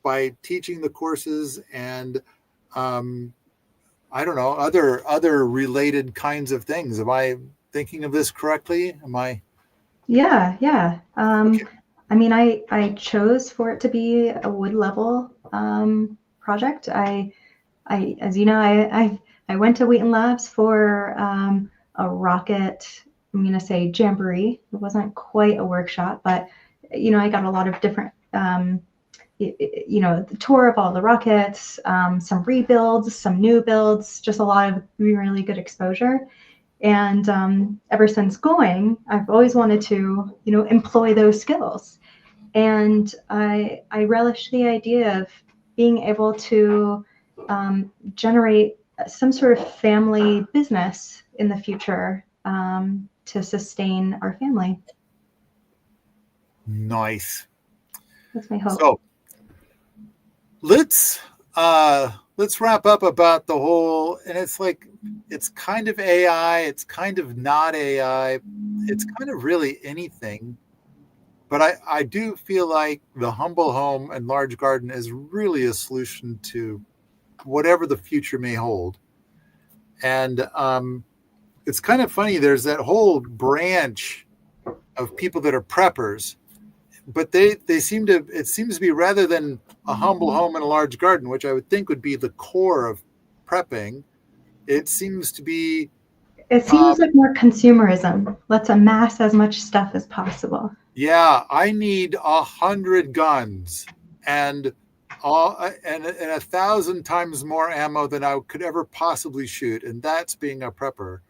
by teaching the courses and I don't know, other related kinds of things. Am I thinking of this correctly? Am I?
Yeah.
Okay.
I mean, I chose for it to be a wood level project. I as you know, I went to Wheaton Labs for a rocket, I'm going to say jamboree. It wasn't quite a workshop, but I got a lot of different the tour of all the rockets, some rebuilds, some new builds, just a lot of really good exposure. And ever since going, I've always wanted to, employ those skills. And I relish the idea of being able to generate some sort of family business in the future to sustain our family.
Nice.
That's my hope.
So let's wrap up about the whole, and it's kind of AI, it's kind of not AI, it's kind of really anything. But I do feel like the humble home and large garden is really a solution to whatever the future may hold. And it's kind of funny, there's that whole branch of people that are preppers, but they seem to, it seems to be, rather than a humble home and a large garden, which I would think would be the core of prepping, it seems to be,
It seems like more consumerism. Let's amass as much stuff as possible.
yeah, I need 100 guns and and 1,000 times more ammo than I could ever possibly shoot, and that's being a prepper.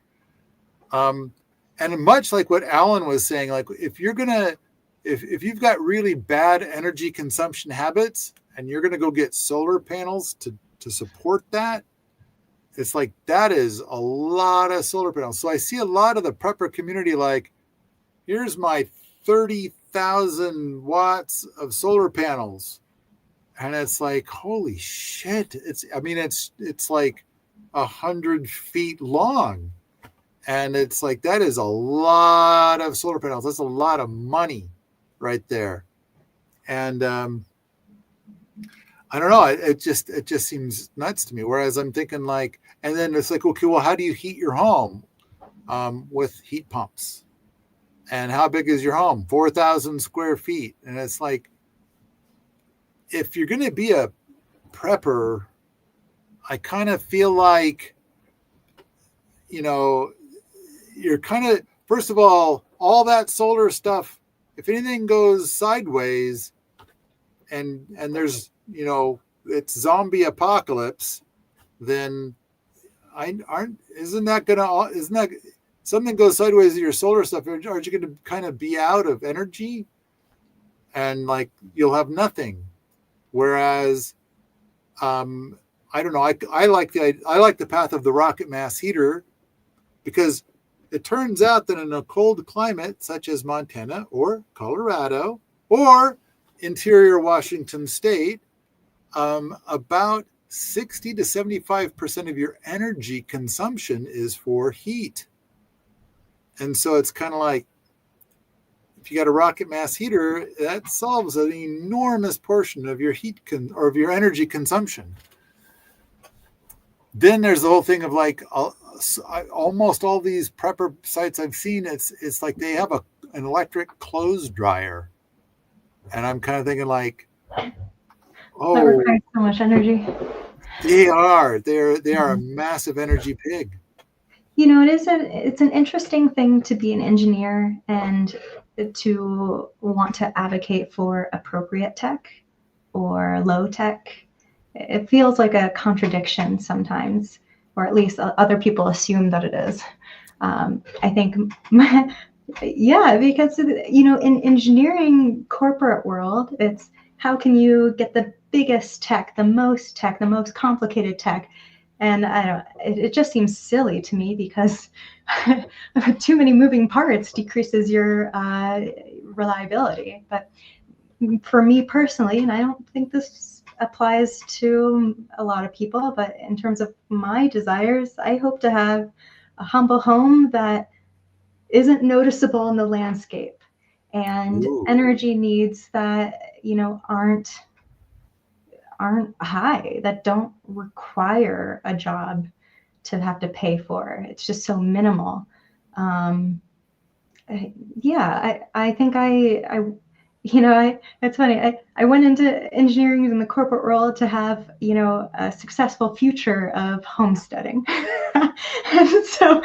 And much like what Alan was saying, like if you're gonna, if you've got really bad energy consumption habits and you're gonna go get solar panels to support that, it's like that is a lot of solar panels. So I see a lot of the prepper community like, here's my 30,000 watts of solar panels. And it's like, holy shit. It's like 100 feet long. And it's like, that is a lot of solar panels. That's a lot of money right there. And I don't know. It just seems nuts to me. Whereas I'm thinking like, and then it's like, okay, well, how do you heat your home with heat pumps? And how big is your home? 4,000 square feet. And it's like, if you're going to be a prepper, I kind of feel like, you're kind of, first of all that solar stuff, if anything goes sideways and there's, it's zombie apocalypse, then isn't that something goes sideways with your solar stuff? Aren't you going to kind of be out of energy and like you'll have nothing? Whereas, I don't know. I like the path of the rocket mass heater, because it turns out that in a cold climate such as Montana or Colorado or interior Washington State, about 60 to 75% of your energy consumption is for heat. And so it's kind of like, if you got a rocket mass heater, that solves an enormous portion of your heat or of your energy consumption. Then there's the whole thing of like, almost all these prepper sites I've seen, it's like they have an electric clothes dryer. And I'm kind of thinking like, oh,
that requires so much energy.
They are a massive energy pig.
It's an interesting thing to be an engineer and to want to advocate for appropriate tech or low tech. It feels like a contradiction sometimes, or at least other people assume that it is. I think, because, in engineering corporate world, it's how can you get the biggest tech, the most complicated tech. And it just seems silly to me, because too many moving parts decreases your reliability. But for me personally, and I don't think this applies to a lot of people, but in terms of my desires, I hope to have a humble home that isn't noticeable in the landscape, and energy needs that, aren't high, that don't require a job to have to pay for. It's just so minimal. I think it's funny. I went into engineering in the corporate world to have, a successful future of homesteading. And so,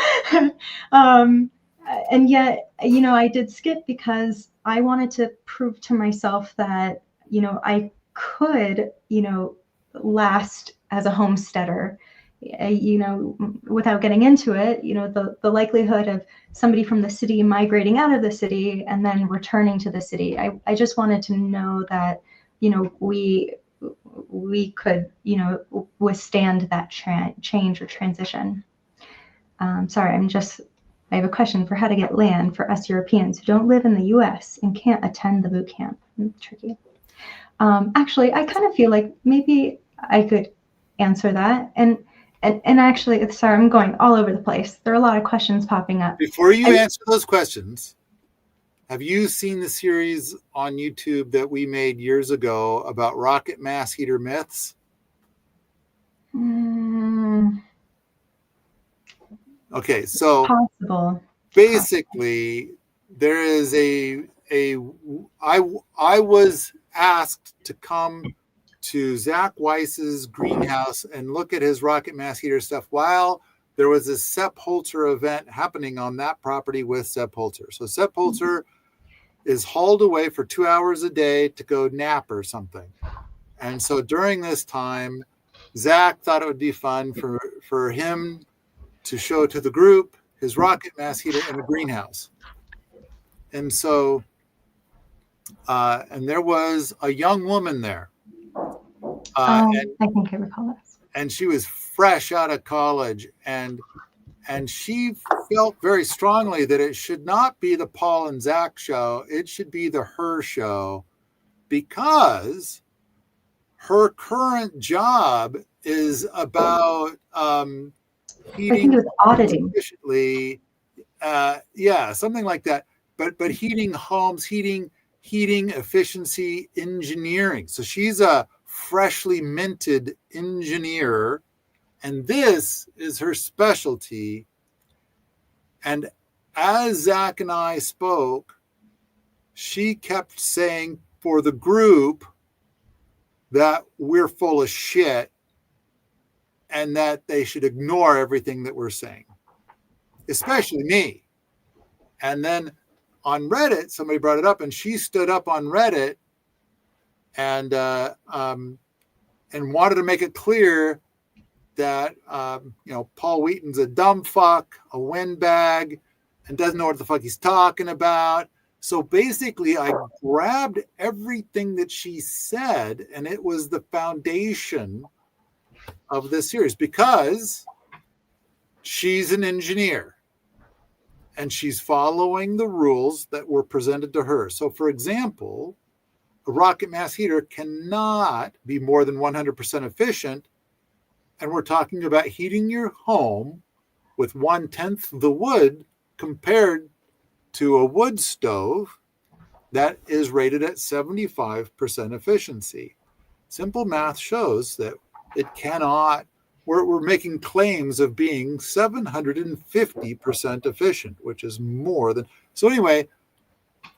and yet, I did skip because I wanted to prove to myself that, I could, last as a homesteader, without getting into it, the likelihood of somebody from the city migrating out of the city and then returning to the city. I just wanted to know that, we could, withstand that change or transition. Sorry, I have a question for how to get land for us Europeans who don't live in the US and can't attend the boot camp. Tricky. Actually, I kind of feel like maybe I could answer that. And actually, sorry, I'm going all over the place. There are a lot of questions popping up.
Before you answer those questions, have you seen the series on YouTube that we made years ago about rocket mass heater myths? Okay, so
possible.
basically, there is a I was asked to come to Zach Weiss's greenhouse and look at his rocket mass heater stuff while there was a Sepp Holzer event happening on that property with Sepp Holzer. So Sepp Holzer is hauled away for 2 hours a day to go nap or something. And so during this time, Zach thought it would be fun for him to show to the group his rocket mass heater in a greenhouse. And so, and there was a young woman there.
I think I recall this.
And she was fresh out of college, and she felt very strongly that it should not be the Paul and Zach show. It should be the her show, because her current job is about heating,
I think it was auditing
efficiently. Yeah, something like that. But heating homes, heating efficiency engineering. So she's a freshly minted engineer, and this is her specialty. And as Zach and I spoke, she kept saying for the group that we're full of shit and that they should ignore everything that we're saying, especially me. And then on Reddit, somebody brought it up, and she stood up on Reddit and wanted to make it clear that Paul Wheaton's a dumb fuck, a windbag, and doesn't know what the fuck he's talking about. So basically, I grabbed everything that she said, and it was the foundation of this series, because she's an engineer and she's following the rules that were presented to her. So, for example, a rocket mass heater cannot be more than 100% efficient. And we're talking about heating your home with 1/10 the wood compared to a wood stove that is rated at 75% efficiency. Simple math shows that it cannot, we're making claims of being 750% efficient, which is more than. So anyway,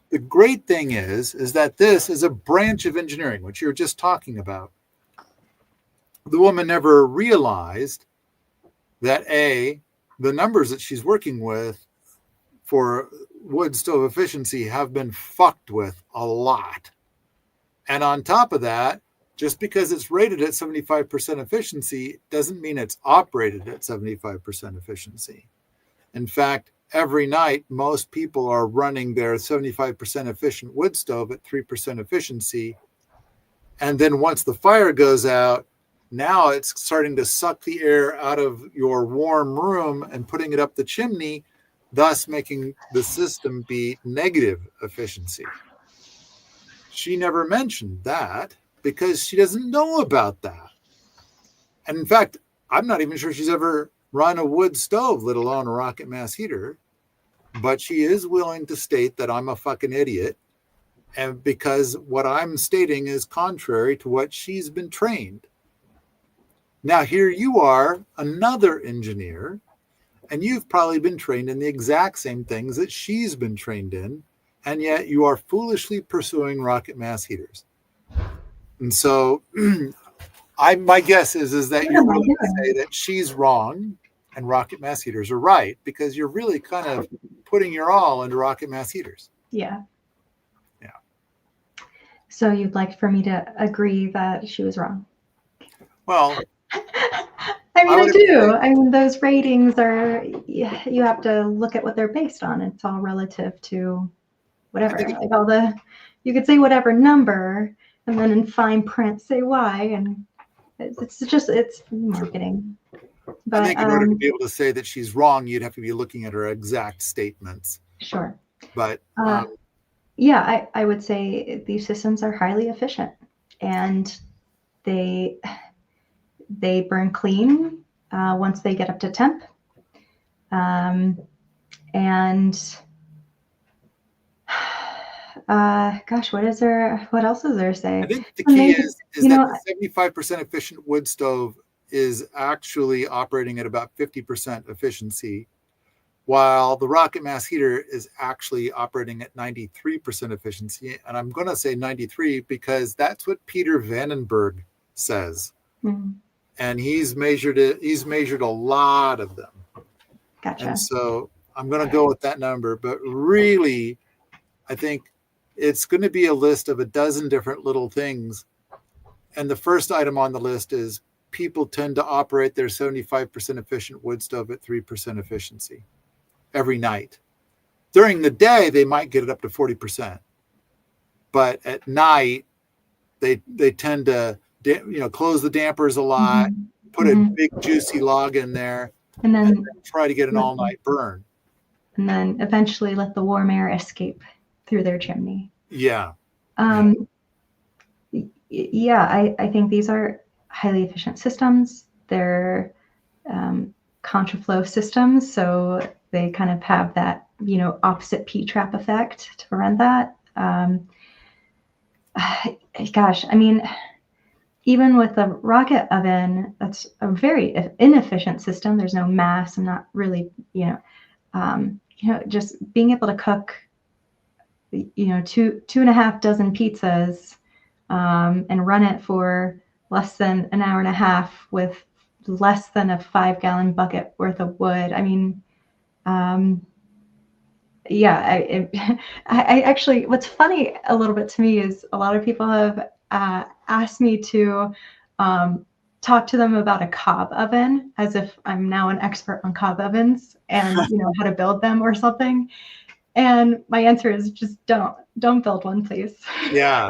the great thing is that this is a branch of engineering, which you're just talking about. The woman never realized that the numbers that she's working with for wood stove efficiency have been fucked with a lot. And on top of that, just because it's rated at 75% efficiency doesn't mean it's operated at 75% efficiency. In fact, every night, most people are running their 75% efficient wood stove at 3% efficiency. And then once the fire goes out, now it's starting to suck the air out of your warm room and putting it up the chimney, thus making the system be negative efficiency. She never mentioned that because she doesn't know about that. And in fact, I'm not even sure she's ever run a wood stove, let alone a rocket mass heater. But she is willing to state that I'm a fucking idiot, and because what I'm stating is contrary to what she's been trained. Now, here you are, another engineer, and you've probably been trained in the exact same things that she's been trained in, and yet you are foolishly pursuing rocket mass heaters. And so my guess is that you're willing to say that she's wrong and rocket mass heaters are right, because you're really kind of putting your all into rocket mass heaters.
Yeah.
Yeah.
So you'd like for me to agree that she was wrong?
Well,
I do. I mean, those ratings are, you have to look at what they're based on. It's all relative to whatever. Like you could say whatever number, and then in fine print say why, and it's marketing. But
I think in order to be able to say that she's wrong, you'd have to be looking at her exact statements.
Sure.
But
yeah, I would say these systems are highly efficient, and they burn clean once they get up to temp. Gosh, what else is there to say?
I think the key is that the 75% efficient wood stove is actually operating at about 50% efficiency, while the rocket mass heater is actually operating at 93% efficiency. And I'm going to say 93 because that's what Peter Vandenberg says.
Mm.
And he's measured it. He's measured a lot of them.
Gotcha.
And so I'm going to go with that number. But really, I think it's going to be a list of a dozen different little things. And the first item on the list is people tend to operate their 75% efficient wood stove at 3% efficiency every night. During the day, they might get it up to 40%. But at night, they tend to close the dampers a lot, put a big juicy log in there,
and then
try to get an all-night burn.
And then eventually let the warm air escape through their chimney.
Yeah.
Yeah, I think these are highly efficient systems. They're contraflow systems, so they kind of have that, opposite P-trap effect to prevent that. Gosh, I mean, even with a rocket oven, that's a very inefficient system. There's no mass. I'm not really, just being able to cook, 2.5 dozen pizzas, and run it for less than an hour and a half with less than a 5-gallon bucket worth of wood. I mean, I actually, what's funny a little bit to me is a lot of people have asked me to talk to them about a cob oven, as if I'm now an expert on cob ovens and how to build them or something. And my answer is just don't build one, please.
Yeah.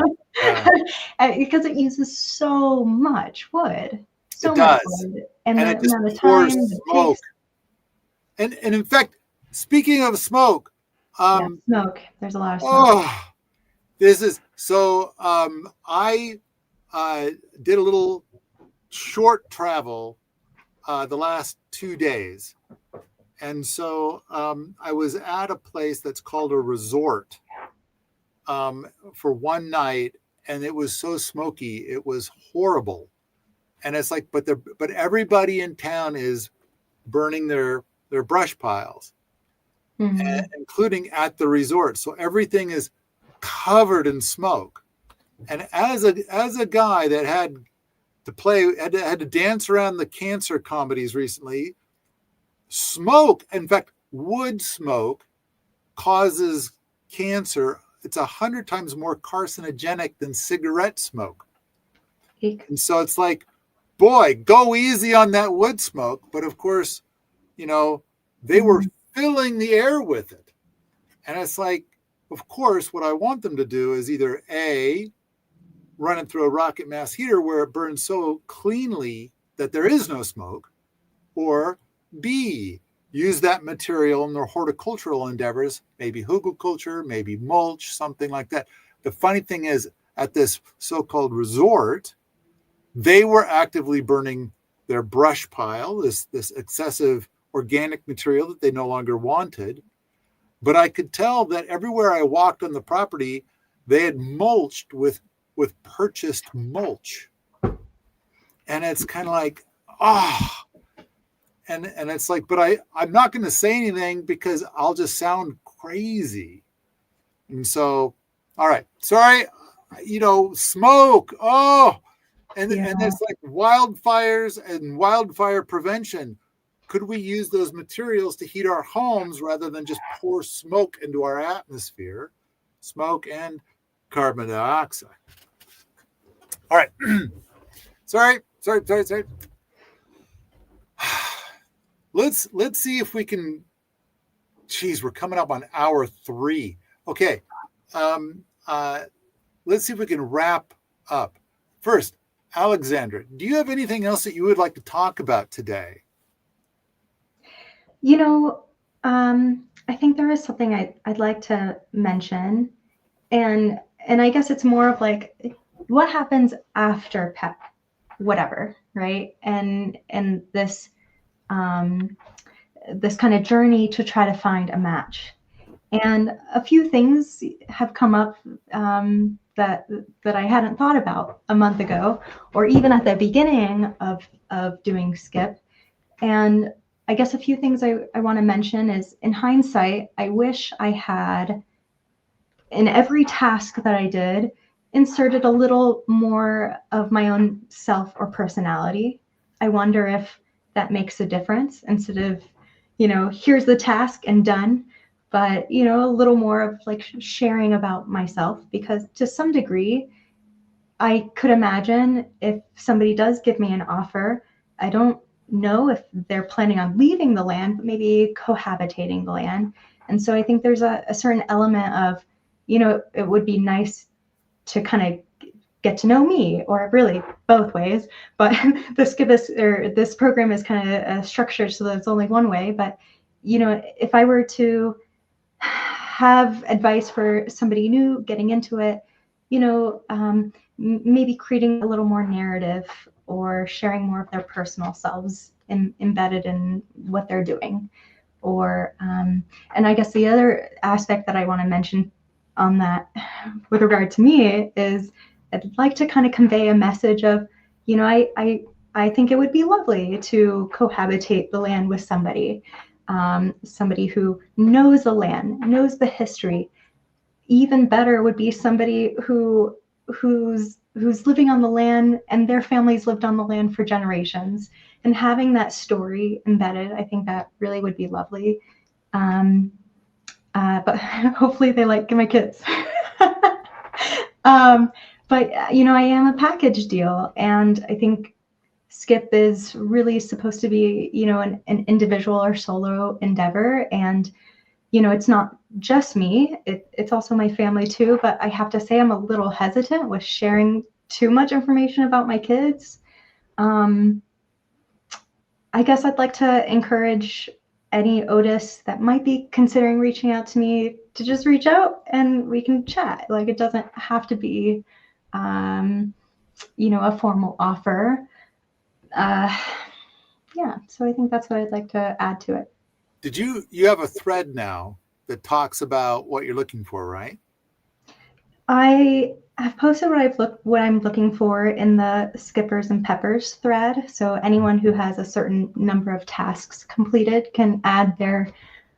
Because it uses so much wood.
It does.
Wood,
and
the
it just
amount of
pours
time
smoke. And in fact, speaking of smoke,
smoke. There's a lot of smoke.
This is so. I did a little short travel the last 2 days, and so I was at a place that's called a resort for one night, and it was so smoky, it was horrible. And it's like, but everybody in town is burning their brush piles, and including at the resort. So everything is covered in smoke. And as a guy that had to dance around the cancer comedies recently, smoke, in fact, wood smoke causes cancer. It's 100 times more carcinogenic than cigarette smoke. And so it's like, boy, go easy on that wood smoke. But of course, they were filling the air with it. And it's like, of course, what I want them to do is either A, run it through a rocket mass heater where it burns so cleanly that there is no smoke, or B, use that material in their horticultural endeavors, maybe hugelkultur, maybe mulch, something like that. The funny thing is, at this so-called resort, they were actively burning their brush pile, this excessive organic material that they no longer wanted. But I could tell that everywhere I walked on the property, they had mulched with purchased mulch. And it's kind of like, and it's like, but I'm not going to say anything because I'll just sound crazy. And so, all right, sorry, smoke. And it's like wildfires and wildfire prevention. Could we use those materials to heat our homes rather than just pour smoke into our atmosphere? Smoke and carbon dioxide. All right. Sorry. Let's see if we can. Geez, we're coming up on hour 3. Okay. Let's see if we can wrap up. First, Alexandra, do you have anything else that you would like to talk about today?
I think there is something I'd like to mention, and I guess it's more of like what happens after PEP, whatever, right? And this this kind of journey to try to find a match. And a few things have come up that I hadn't thought about a month ago, or even at the beginning of doing Skip. And I guess a few things I want to mention is, in hindsight, I wish I had, in every task that I did, inserted a little more of my own self or personality. I wonder if that makes a difference, instead of, here's the task and done, but, a little more of like sharing about myself, because to some degree, I could imagine if somebody does give me an offer, I don't know if they're planning on leaving the land, but maybe cohabitating the land. And so I think there's a certain element of, it would be nice to kind of get to know me, or really both ways. But this program is kind of structured so that it's only one way. But, if I were to have advice for somebody new getting into it, maybe creating a little more narrative or sharing more of their personal selves embedded in what they're doing. Or, and I guess the other aspect that I want to mention on that with regard to me is, I'd like to kind of convey a message of, I think it would be lovely to cohabitate the land with somebody, somebody who knows the land, knows the history. Even better would be somebody who's living on the land and their families lived on the land for generations, and having that story embedded. I think that really would be lovely. But hopefully they like my kids. But I am a package deal, and I think Skip is really supposed to be, an individual or solo endeavor. And it's not just me, it's also my family too. But I have to say, I'm a little hesitant with sharing too much information about my kids. I guess I'd like to encourage any Otis that might be considering reaching out to me to just reach out and we can chat. Like, it doesn't have to be, a formal offer. Yeah, so I think that's what I'd like to add to it.
Did you have a thread now that talks about what you're looking for, right?
I have posted what I'm looking for in the Skippers and Peppers thread. So anyone who has a certain number of tasks completed can add their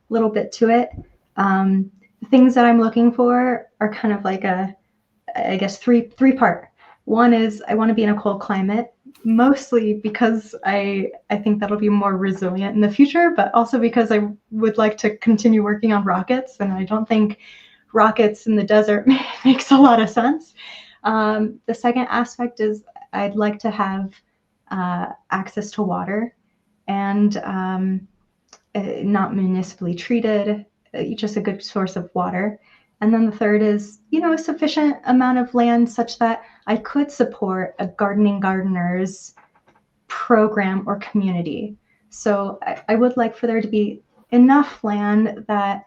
little bit to it. The things that I'm looking for are kind of like I guess three part. One is, I want to be in a cold climate, mostly because I think that'll be more resilient in the future, but also because I would like to continue working on rockets, and I don't think rockets in the desert makes a lot of sense. The second aspect is, I'd like to have access to water, and not municipally treated, just a good source of water. And then the third is, a sufficient amount of land such that I could support a gardeners program or community. So I would like for there to be enough land that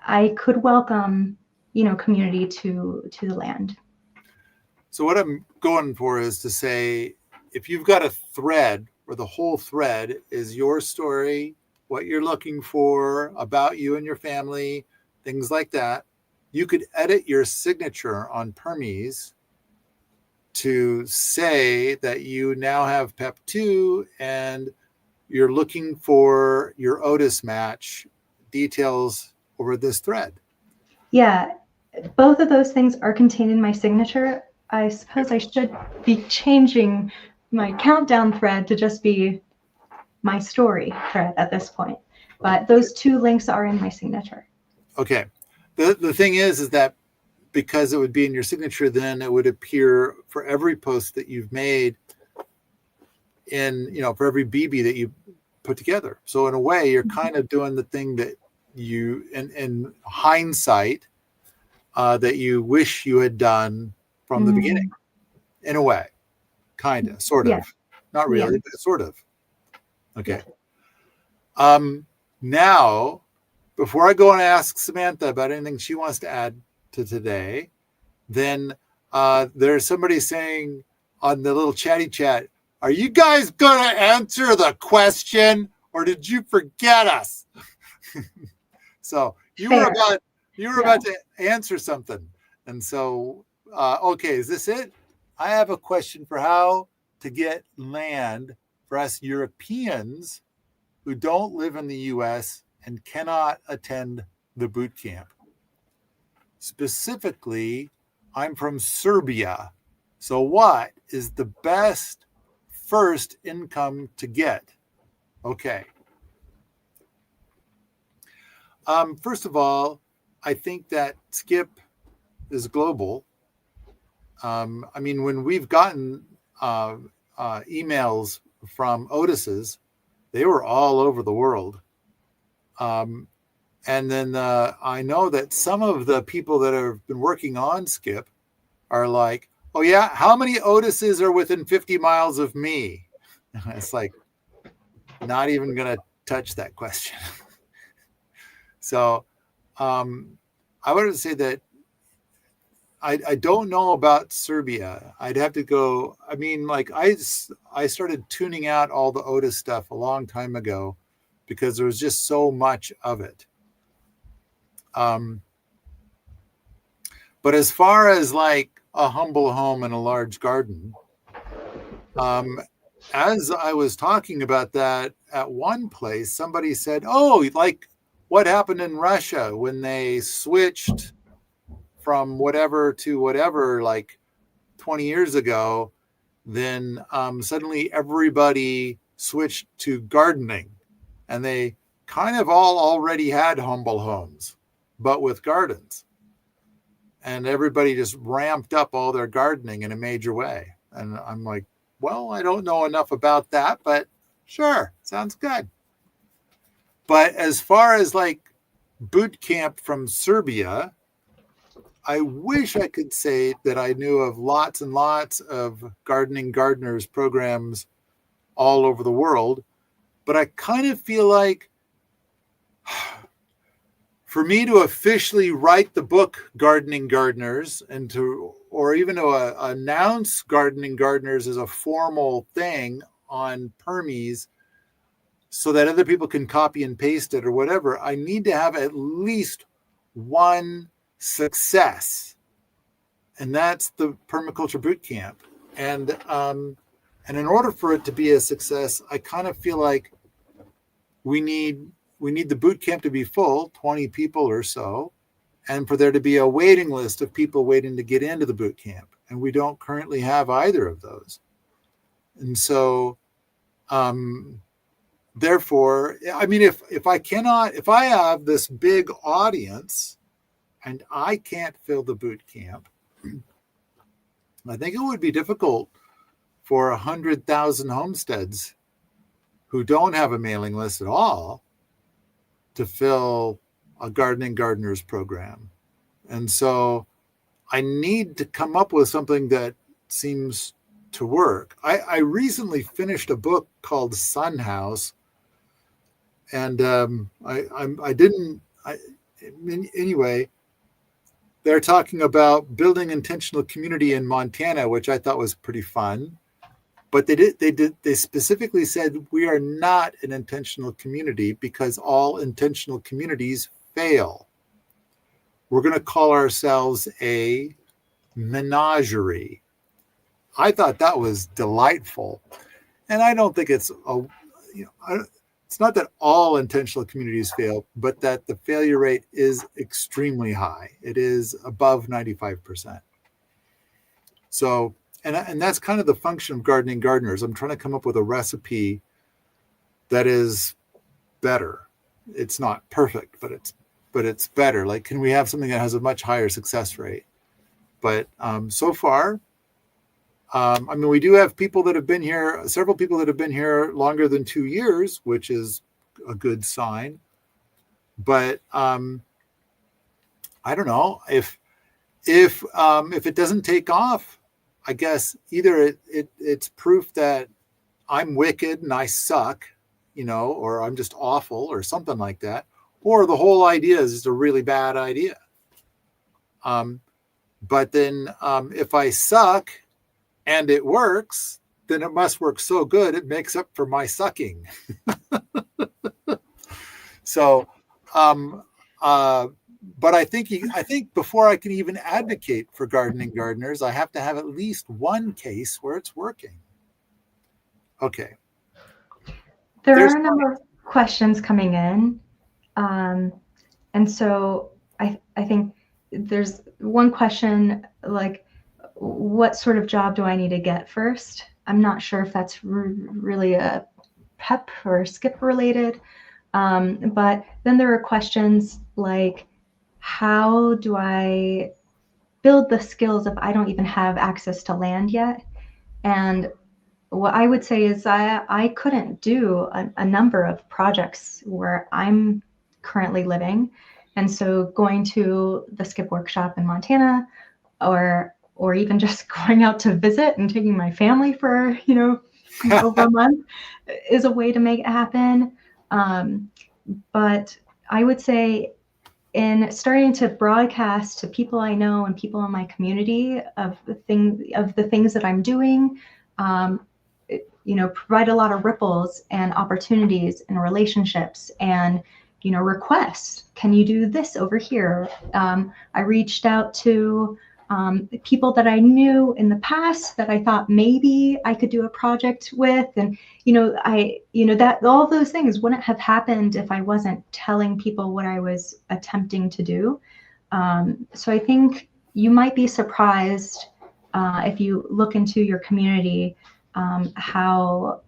I could welcome, community to the land.
So what I'm going for is to say, if you've got a thread where the whole thread is your story, what you're looking for about you and your family, things like that, you could edit your signature on Permies to say that you now have PEP 2 and you're looking for your Otis match details over this thread.
Yeah, both of those things are contained in my signature. I suppose I should be changing my countdown thread to just be my story thread at this point. But those two links are in my signature.
Okay. The thing is that because it would be in your signature, then it would appear for every post that you've made in, for every BB that you put together. So in a way, you're kind of doing the thing that you, in hindsight, that you wish you had done from the beginning, in a way, kind of, sort of,
Yeah.
Not really,
Yeah.
but sort of. Okay. Now, before I go and ask Samantha about anything she wants to add to today, then there's somebody saying on the little chatty chat, are you guys going to answer the question or did you forget us? So you were about to answer something. And so, okay, is this it? I have a question for how to get land for us Europeans who don't live in the US and cannot attend the boot camp. Specifically, I'm from Serbia. So what is the best first income to get? Okay. First of all, I think that Skip is global. I mean, when we've gotten emails from Otis's, they were all over the world. And then I know that some of the people that have been working on Skip are like, oh yeah, how many Otis's are within 50 miles of me? It's like, not even going to touch that question. So I would say that I don't know about Serbia. I'd have to go. I mean, like I started tuning out all the Otis stuff a long time ago because there was just so much of it. But as far as like a humble home and a large garden, as I was talking about that at one place, somebody said, oh, like what happened in Russia when they switched from whatever to whatever, like 20 years ago, then suddenly everybody switched to gardening, and they kind of all already had humble homes, but with gardens. And everybody just ramped up all their gardening in a major way. And I'm like, well, I don't know enough about that, but sure, sounds good. But as far as like boot camp from Serbia, I wish I could say that I knew of lots and lots of gardeners programs all over the world, but I kind of feel like for me to officially write the book Gardening Gardeners and or even to announce Gardening Gardeners as a formal thing on Permies so that other people can copy and paste it or whatever, I need to have at least one success, and that's the Permaculture Bootcamp. And in order for it to be a success, I kind of feel like we need the boot camp to be full, 20 people or so, and for there to be a waiting list of people waiting to get into the boot camp. And we don't currently have either of those. And so, therefore, I mean, if I have this big audience and I can't fill the boot camp, I think it would be difficult for 100,000 homesteads who don't have a mailing list at all to fill a Gardening Gardeners program. And so I need to come up with something that seems to work. I recently finished a book called Sun House, and anyway, they're talking about building intentional community in Montana, which I thought was pretty fun. But they specifically said we are not an intentional community because all intentional communities fail. We're going to call ourselves a menagerie. I thought that was delightful, and I don't think it's it's not that all intentional communities fail, but that the failure rate is extremely high. It is above 95%. So. And that's kind of the function of Gardening Gardeners. I'm trying to come up with a recipe that is better. It's not perfect, but it's better. Like, can we have something that has a much higher success rate? But so far, I mean, we do have people that have been here, several people that have been here longer than 2 years, which is a good sign. But I don't know if it doesn't take off. I guess either it's proof that I'm wicked and I suck, or I'm just awful or something like that, or the whole idea is just a really bad idea. But then if I suck and it works, then it must work so good it makes up for my sucking. So, but I think before I can even advocate for Gardening Gardeners, I have to have at least one case where it's working. Okay.
There are a number. questions coming in. And so I think there's one question like, what sort of job do I need to get first? I'm not sure if that's really a PEP or skip related. But then there are questions like, how do I build the skills if I don't even have access to land yet? And what I would say is I couldn't do a number of projects where I'm currently living. And so going to the skip workshop in Montana, or even just going out to visit and taking my family for, over a month is a way to make it happen. But I would say in starting to broadcast to people I know and people in my community of the things that I'm doing, provide a lot of ripples and opportunities and relationships and, requests. Can you do this over here? I reached out to people that I knew in the past that I thought maybe I could do a project with. And, that all those things wouldn't have happened if I wasn't telling people what I was attempting to do. So I think you might be surprised if you look into your community, how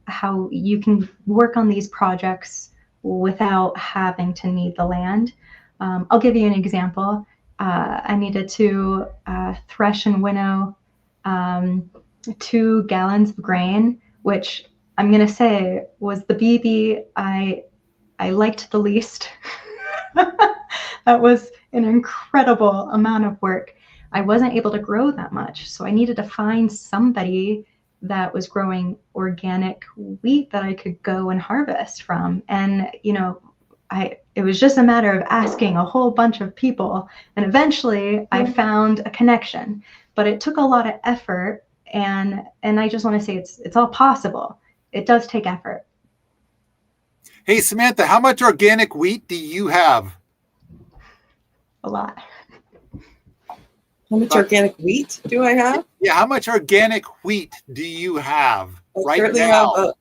you can work on these projects without having to need the land. I'll give you an example. I needed to thresh and winnow 2 gallons of grain, which I'm going to say was the BB I liked the least. That was an incredible amount of work. I wasn't able to grow that much, so I needed to find somebody that was growing organic wheat that I could go and harvest from. And, it was just a matter of asking a whole bunch of people. And eventually I found a connection, but it took a lot of effort. And I just want to say it's all possible. It does take effort.
Hey, Samantha, how much organic wheat do you have?
A lot.
How much organic wheat do I have?
Yeah, how much organic wheat do you have
I currently have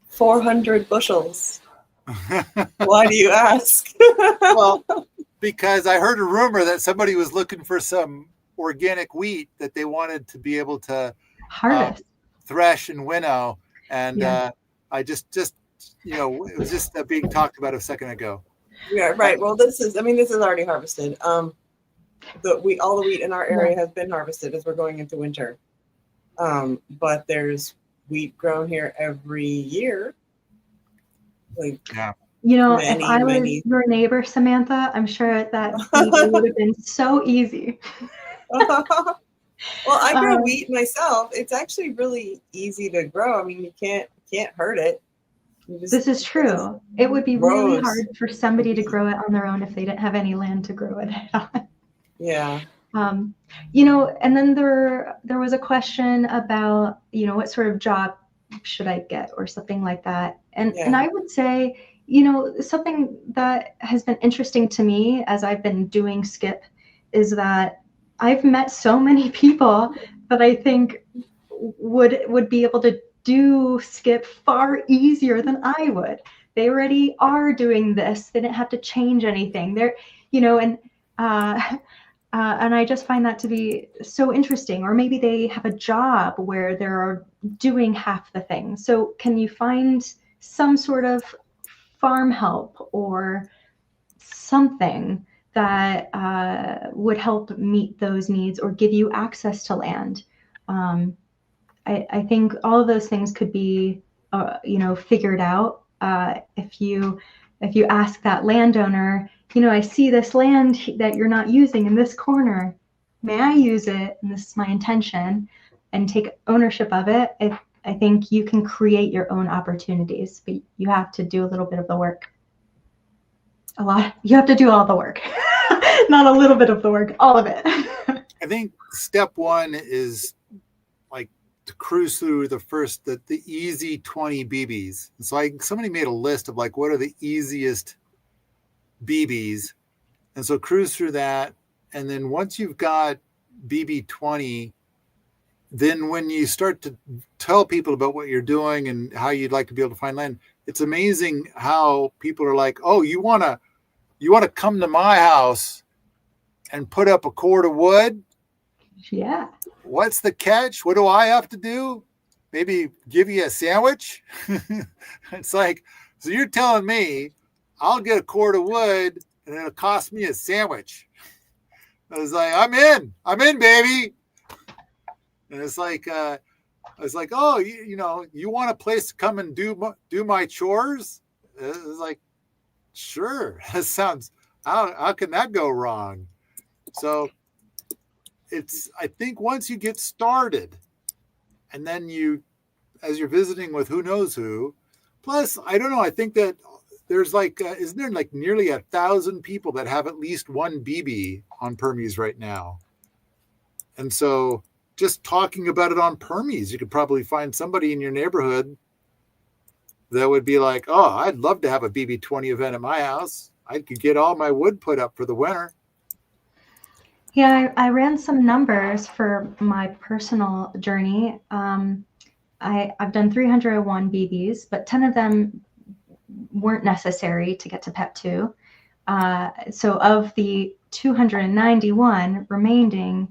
400 bushels. Why do you ask?
Well, because I heard a rumor that somebody was looking for some organic wheat that they wanted to be able to
harvest,
thresh and winnow. And
yeah.
I just it was just being talked about a second ago.
Yeah, right. Well, this is already harvested. All the wheat in our area has been harvested as we're going into winter. But there's wheat grown here every year. Like,
yeah.
If I was your neighbor, Samantha, I'm sure that would have been so easy.
Well, I grow wheat myself. It's actually really easy to grow. I mean, you can't hurt it.
This is true. It would be really hard for somebody to grow it on their own if they didn't have any land to grow it on.
Yeah.
And then there was a question about, what sort of job should I get or something like that. And I would say, something that has been interesting to me as I've been doing skip is that I've met so many people that I think would be able to do skip far easier than I would. They already are doing this. They didn't have to change anything. They're, and I just find that to be so interesting. Or maybe they have a job where they're doing half the thing. So can you find some sort of farm help or something that would help meet those needs or give you access to land? I think all of those things could be, figured out if you ask that landowner, I see this land that you're not using in this corner. May I use it? And this is my intention, and take ownership of it. I think you can create your own opportunities, but you have to do a little bit of the work. A lot. You have to do all the work, not a little bit of the work, all of it.
I think step one is like to cruise through the easy 20 BBs. And so somebody made a list of like, what are the easiest BBs? And so cruise through that. And then once you've got BB 20, then when you start to tell people about what you're doing and how you'd like to be able to find land, it's amazing how people are like, oh, you want to come to my house and put up a cord of wood?
Yeah.
What's the catch? What do I have to do? Maybe give you a sandwich? It's like, so you're telling me I'll get a cord of wood and it'll cost me a sandwich. I was like, I'm in, baby. And it's like, I was like, oh, you want a place to come and do my chores? It was like, sure. That sounds, how can that go wrong? So I think once you get started, and then as you're visiting with who knows who, plus, I don't know, I think that there's like, isn't there like nearly 1,000 people that have at least one BB on Permies right now? And so just talking about it on Permies, you could probably find somebody in your neighborhood that would be like, oh, I'd love to have a BB20 event at my house. I could get all my wood put up for the winter.
Yeah, I ran some numbers for my personal journey. I've done 301 BBs, but 10 of them weren't necessary to get to PEP 2. So of the 291 remaining,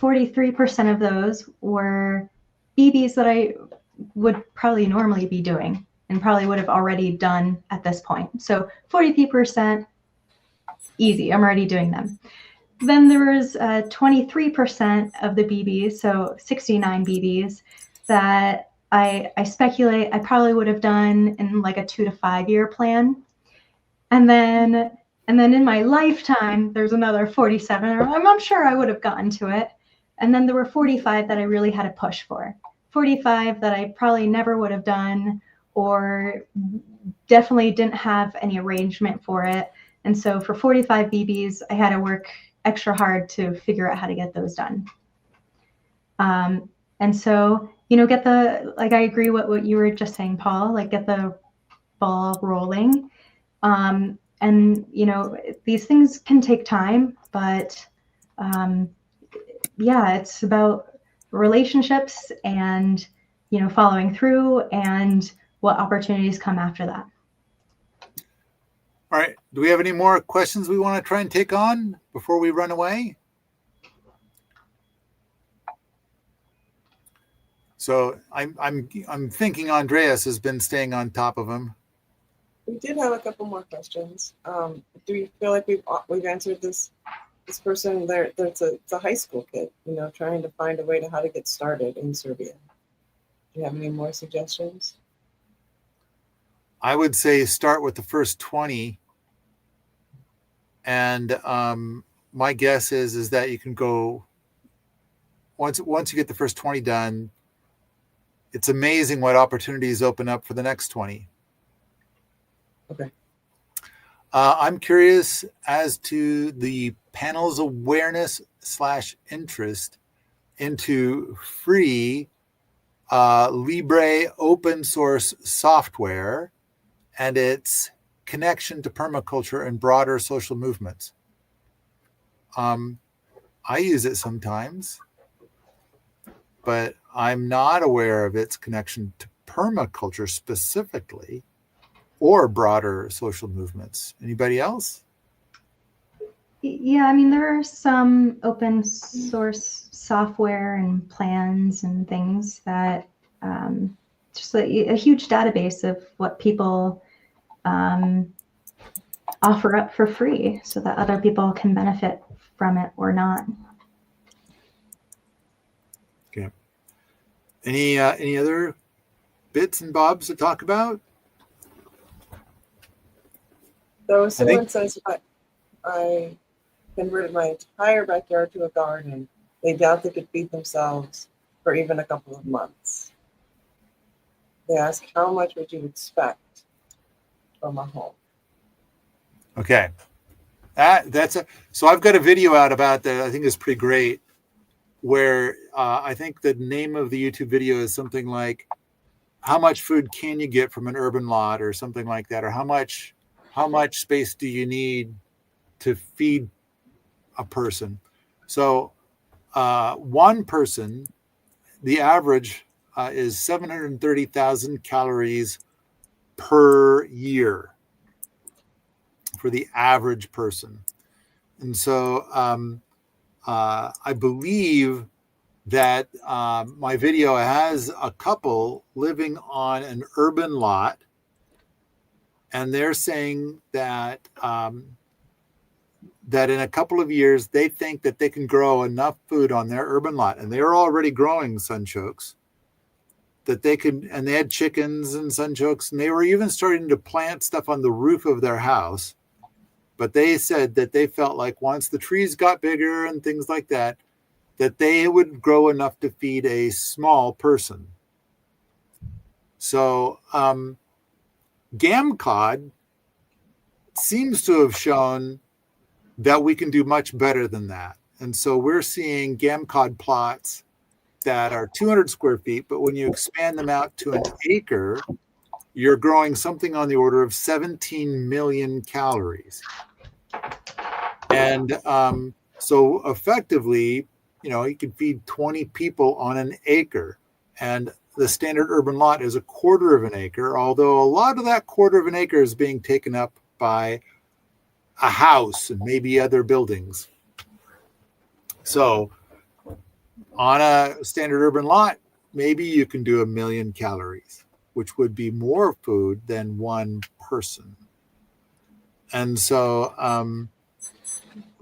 43% of those were BBs that I would probably normally be doing and probably would have already done at this point. So 43% easy, I'm already doing them. Then there was 23% of the BBs, so 69 BBs, that I speculate I probably would have done in like a 2 to 5 year plan. And then in my lifetime, there's another 47, or I'm sure I would have gotten to it. And then there were 45 that I really had to push for. 45 that I probably never would have done, or definitely didn't have any arrangement for it. And so for 45 BBs, I had to work extra hard to figure out how to get those done. And so, I agree with what you were just saying, Paul, like get the ball rolling. And, these things can take time, but it's about relationships and, following through and what opportunities come after that.
All right. Do we have any more questions we want to try and take on before we run away? So I'm thinking Andreas has been staying on top of him.
We did have a couple more questions. Do we feel like we've answered this person? It's a high school kid, trying to find a way to how to get started in Serbia. Do you have any more suggestions?
I would say start with the first 20. And my guess is that you can go once you get the first 20 done. It's amazing what opportunities open up for the next 20.
Okay.
I'm curious as to the panel's awareness / interest into free Libre open source software and its connection to permaculture and broader social movements. I use it sometimes, but I'm not aware of its connection to permaculture specifically or broader social movements. Anybody else?
Yeah, there are some open source software and plans and things that just a huge database of what people offer up for free so that other people can benefit from it or not.
Okay. Any other bits and bobs to talk about?
So someone says, I converted my entire backyard to a garden. They doubt they could feed themselves for even a couple of months. They ask, how much would you expect from a home?
Okay. So I've got a video out about that I think is pretty great, where I think the name of the YouTube video is something like, how much food can you get from an urban lot, or something like that, or how much space do you need to feed a person? So one person, the average is 730,000 calories per year for the average person. And so I believe that my video has a couple living on an urban lot, and they're saying that that in a couple of years they think that they can grow enough food on their urban lot, and they're already growing sunchokes, that they could, and they had chickens and sunchokes, and they were even starting to plant stuff on the roof of their house. But they said that they felt like once the trees got bigger and things like that, that they would grow enough to feed a small person. So GamCod seems to have shown that we can do much better than that. And so we're seeing GamCod plots that are 200 square feet, but when you expand them out to an acre, you're growing something on the order of 17 million calories. And so effectively, you can feed 20 people on an acre. And the standard urban lot is a quarter of an acre, although a lot of that quarter of an acre is being taken up by a house and maybe other buildings. So on a standard urban lot, maybe you can do 1 million calories, which would be more food than one person. And so,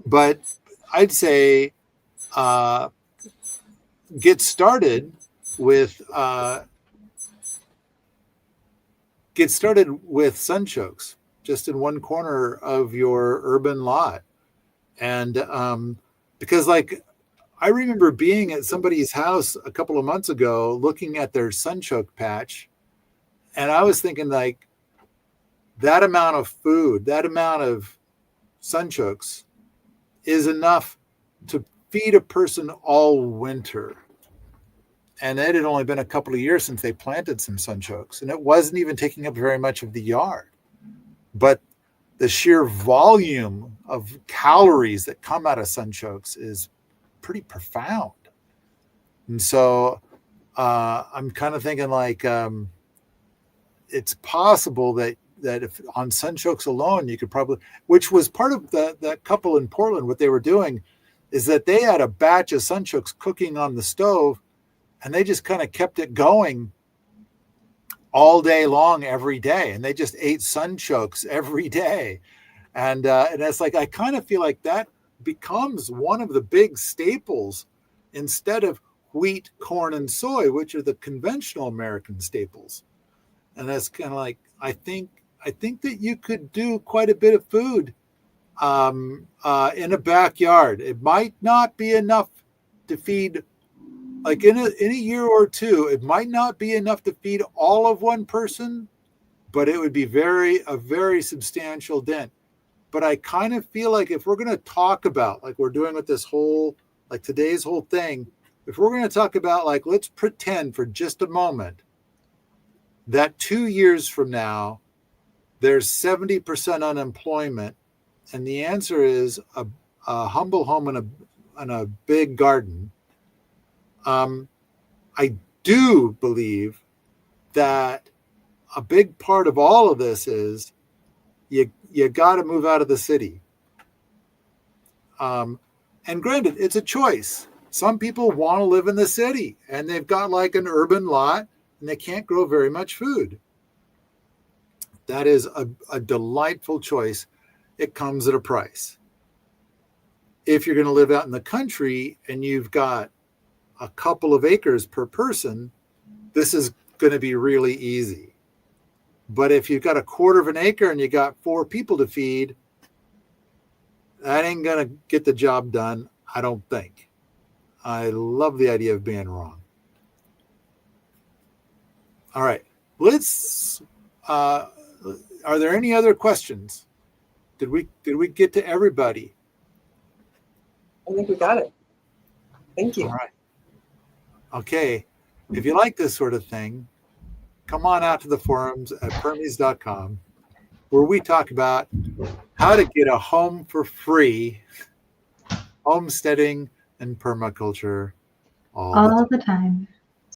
but I'd say get started with sunchokes just in one corner of your urban lot. And because I remember being at somebody's house a couple of months ago looking at their sunchoke patch, and I was thinking like that amount of food, that amount of sunchokes is enough to feed a person all winter. And it had only been a couple of years since they planted some sunchokes, and it wasn't even taking up very much of the yard. But the sheer volume of calories that come out of sunchokes is pretty profound. And so I'm kind of thinking like it's possible that if on sunchokes alone, you could probably, which was part of that couple in Portland, what they were doing is that they had a batch of sunchokes cooking on the stove, and they just kind of kept it going all day long, every day. And they just ate sunchokes every day. And it's like, I kind of feel like that becomes one of the big staples instead of wheat, corn, and soy, which are the conventional American staples. And that's kind of like, I think that you could do quite a bit of food in a backyard. It might not be enough to feed, like in a year or two, it might not be enough to feed all of one person, but it would be a very substantial dent. But I kind of feel like if we're going to talk about, like we're doing with this whole, like today's whole thing, if we're going to talk about, like, let's pretend for just a moment that 2 years from now, there's 70% unemployment, and the answer is a humble home and a big garden. I do believe that a big part of all of this is you got to move out of the city. And granted, it's a choice. Some people want to live in the city, and they've got like an urban lot, and they can't grow very much food. That is a delightful choice. It comes at a price. If you're going to live out in the country and you've got a couple of acres per person, this is going to be really easy. But if you've got a quarter of an acre and you got 4 people to feed, that ain't going to get the job done, I don't think. I love the idea of being wrong. All right, let's. Are there any other questions? Did we get to everybody?
I think we got it. Thank you.
All right. Okay. If you like this sort of thing, come on out to the forums at permies.com, where we talk about how to get a home for free, homesteading and permaculture all
all the time.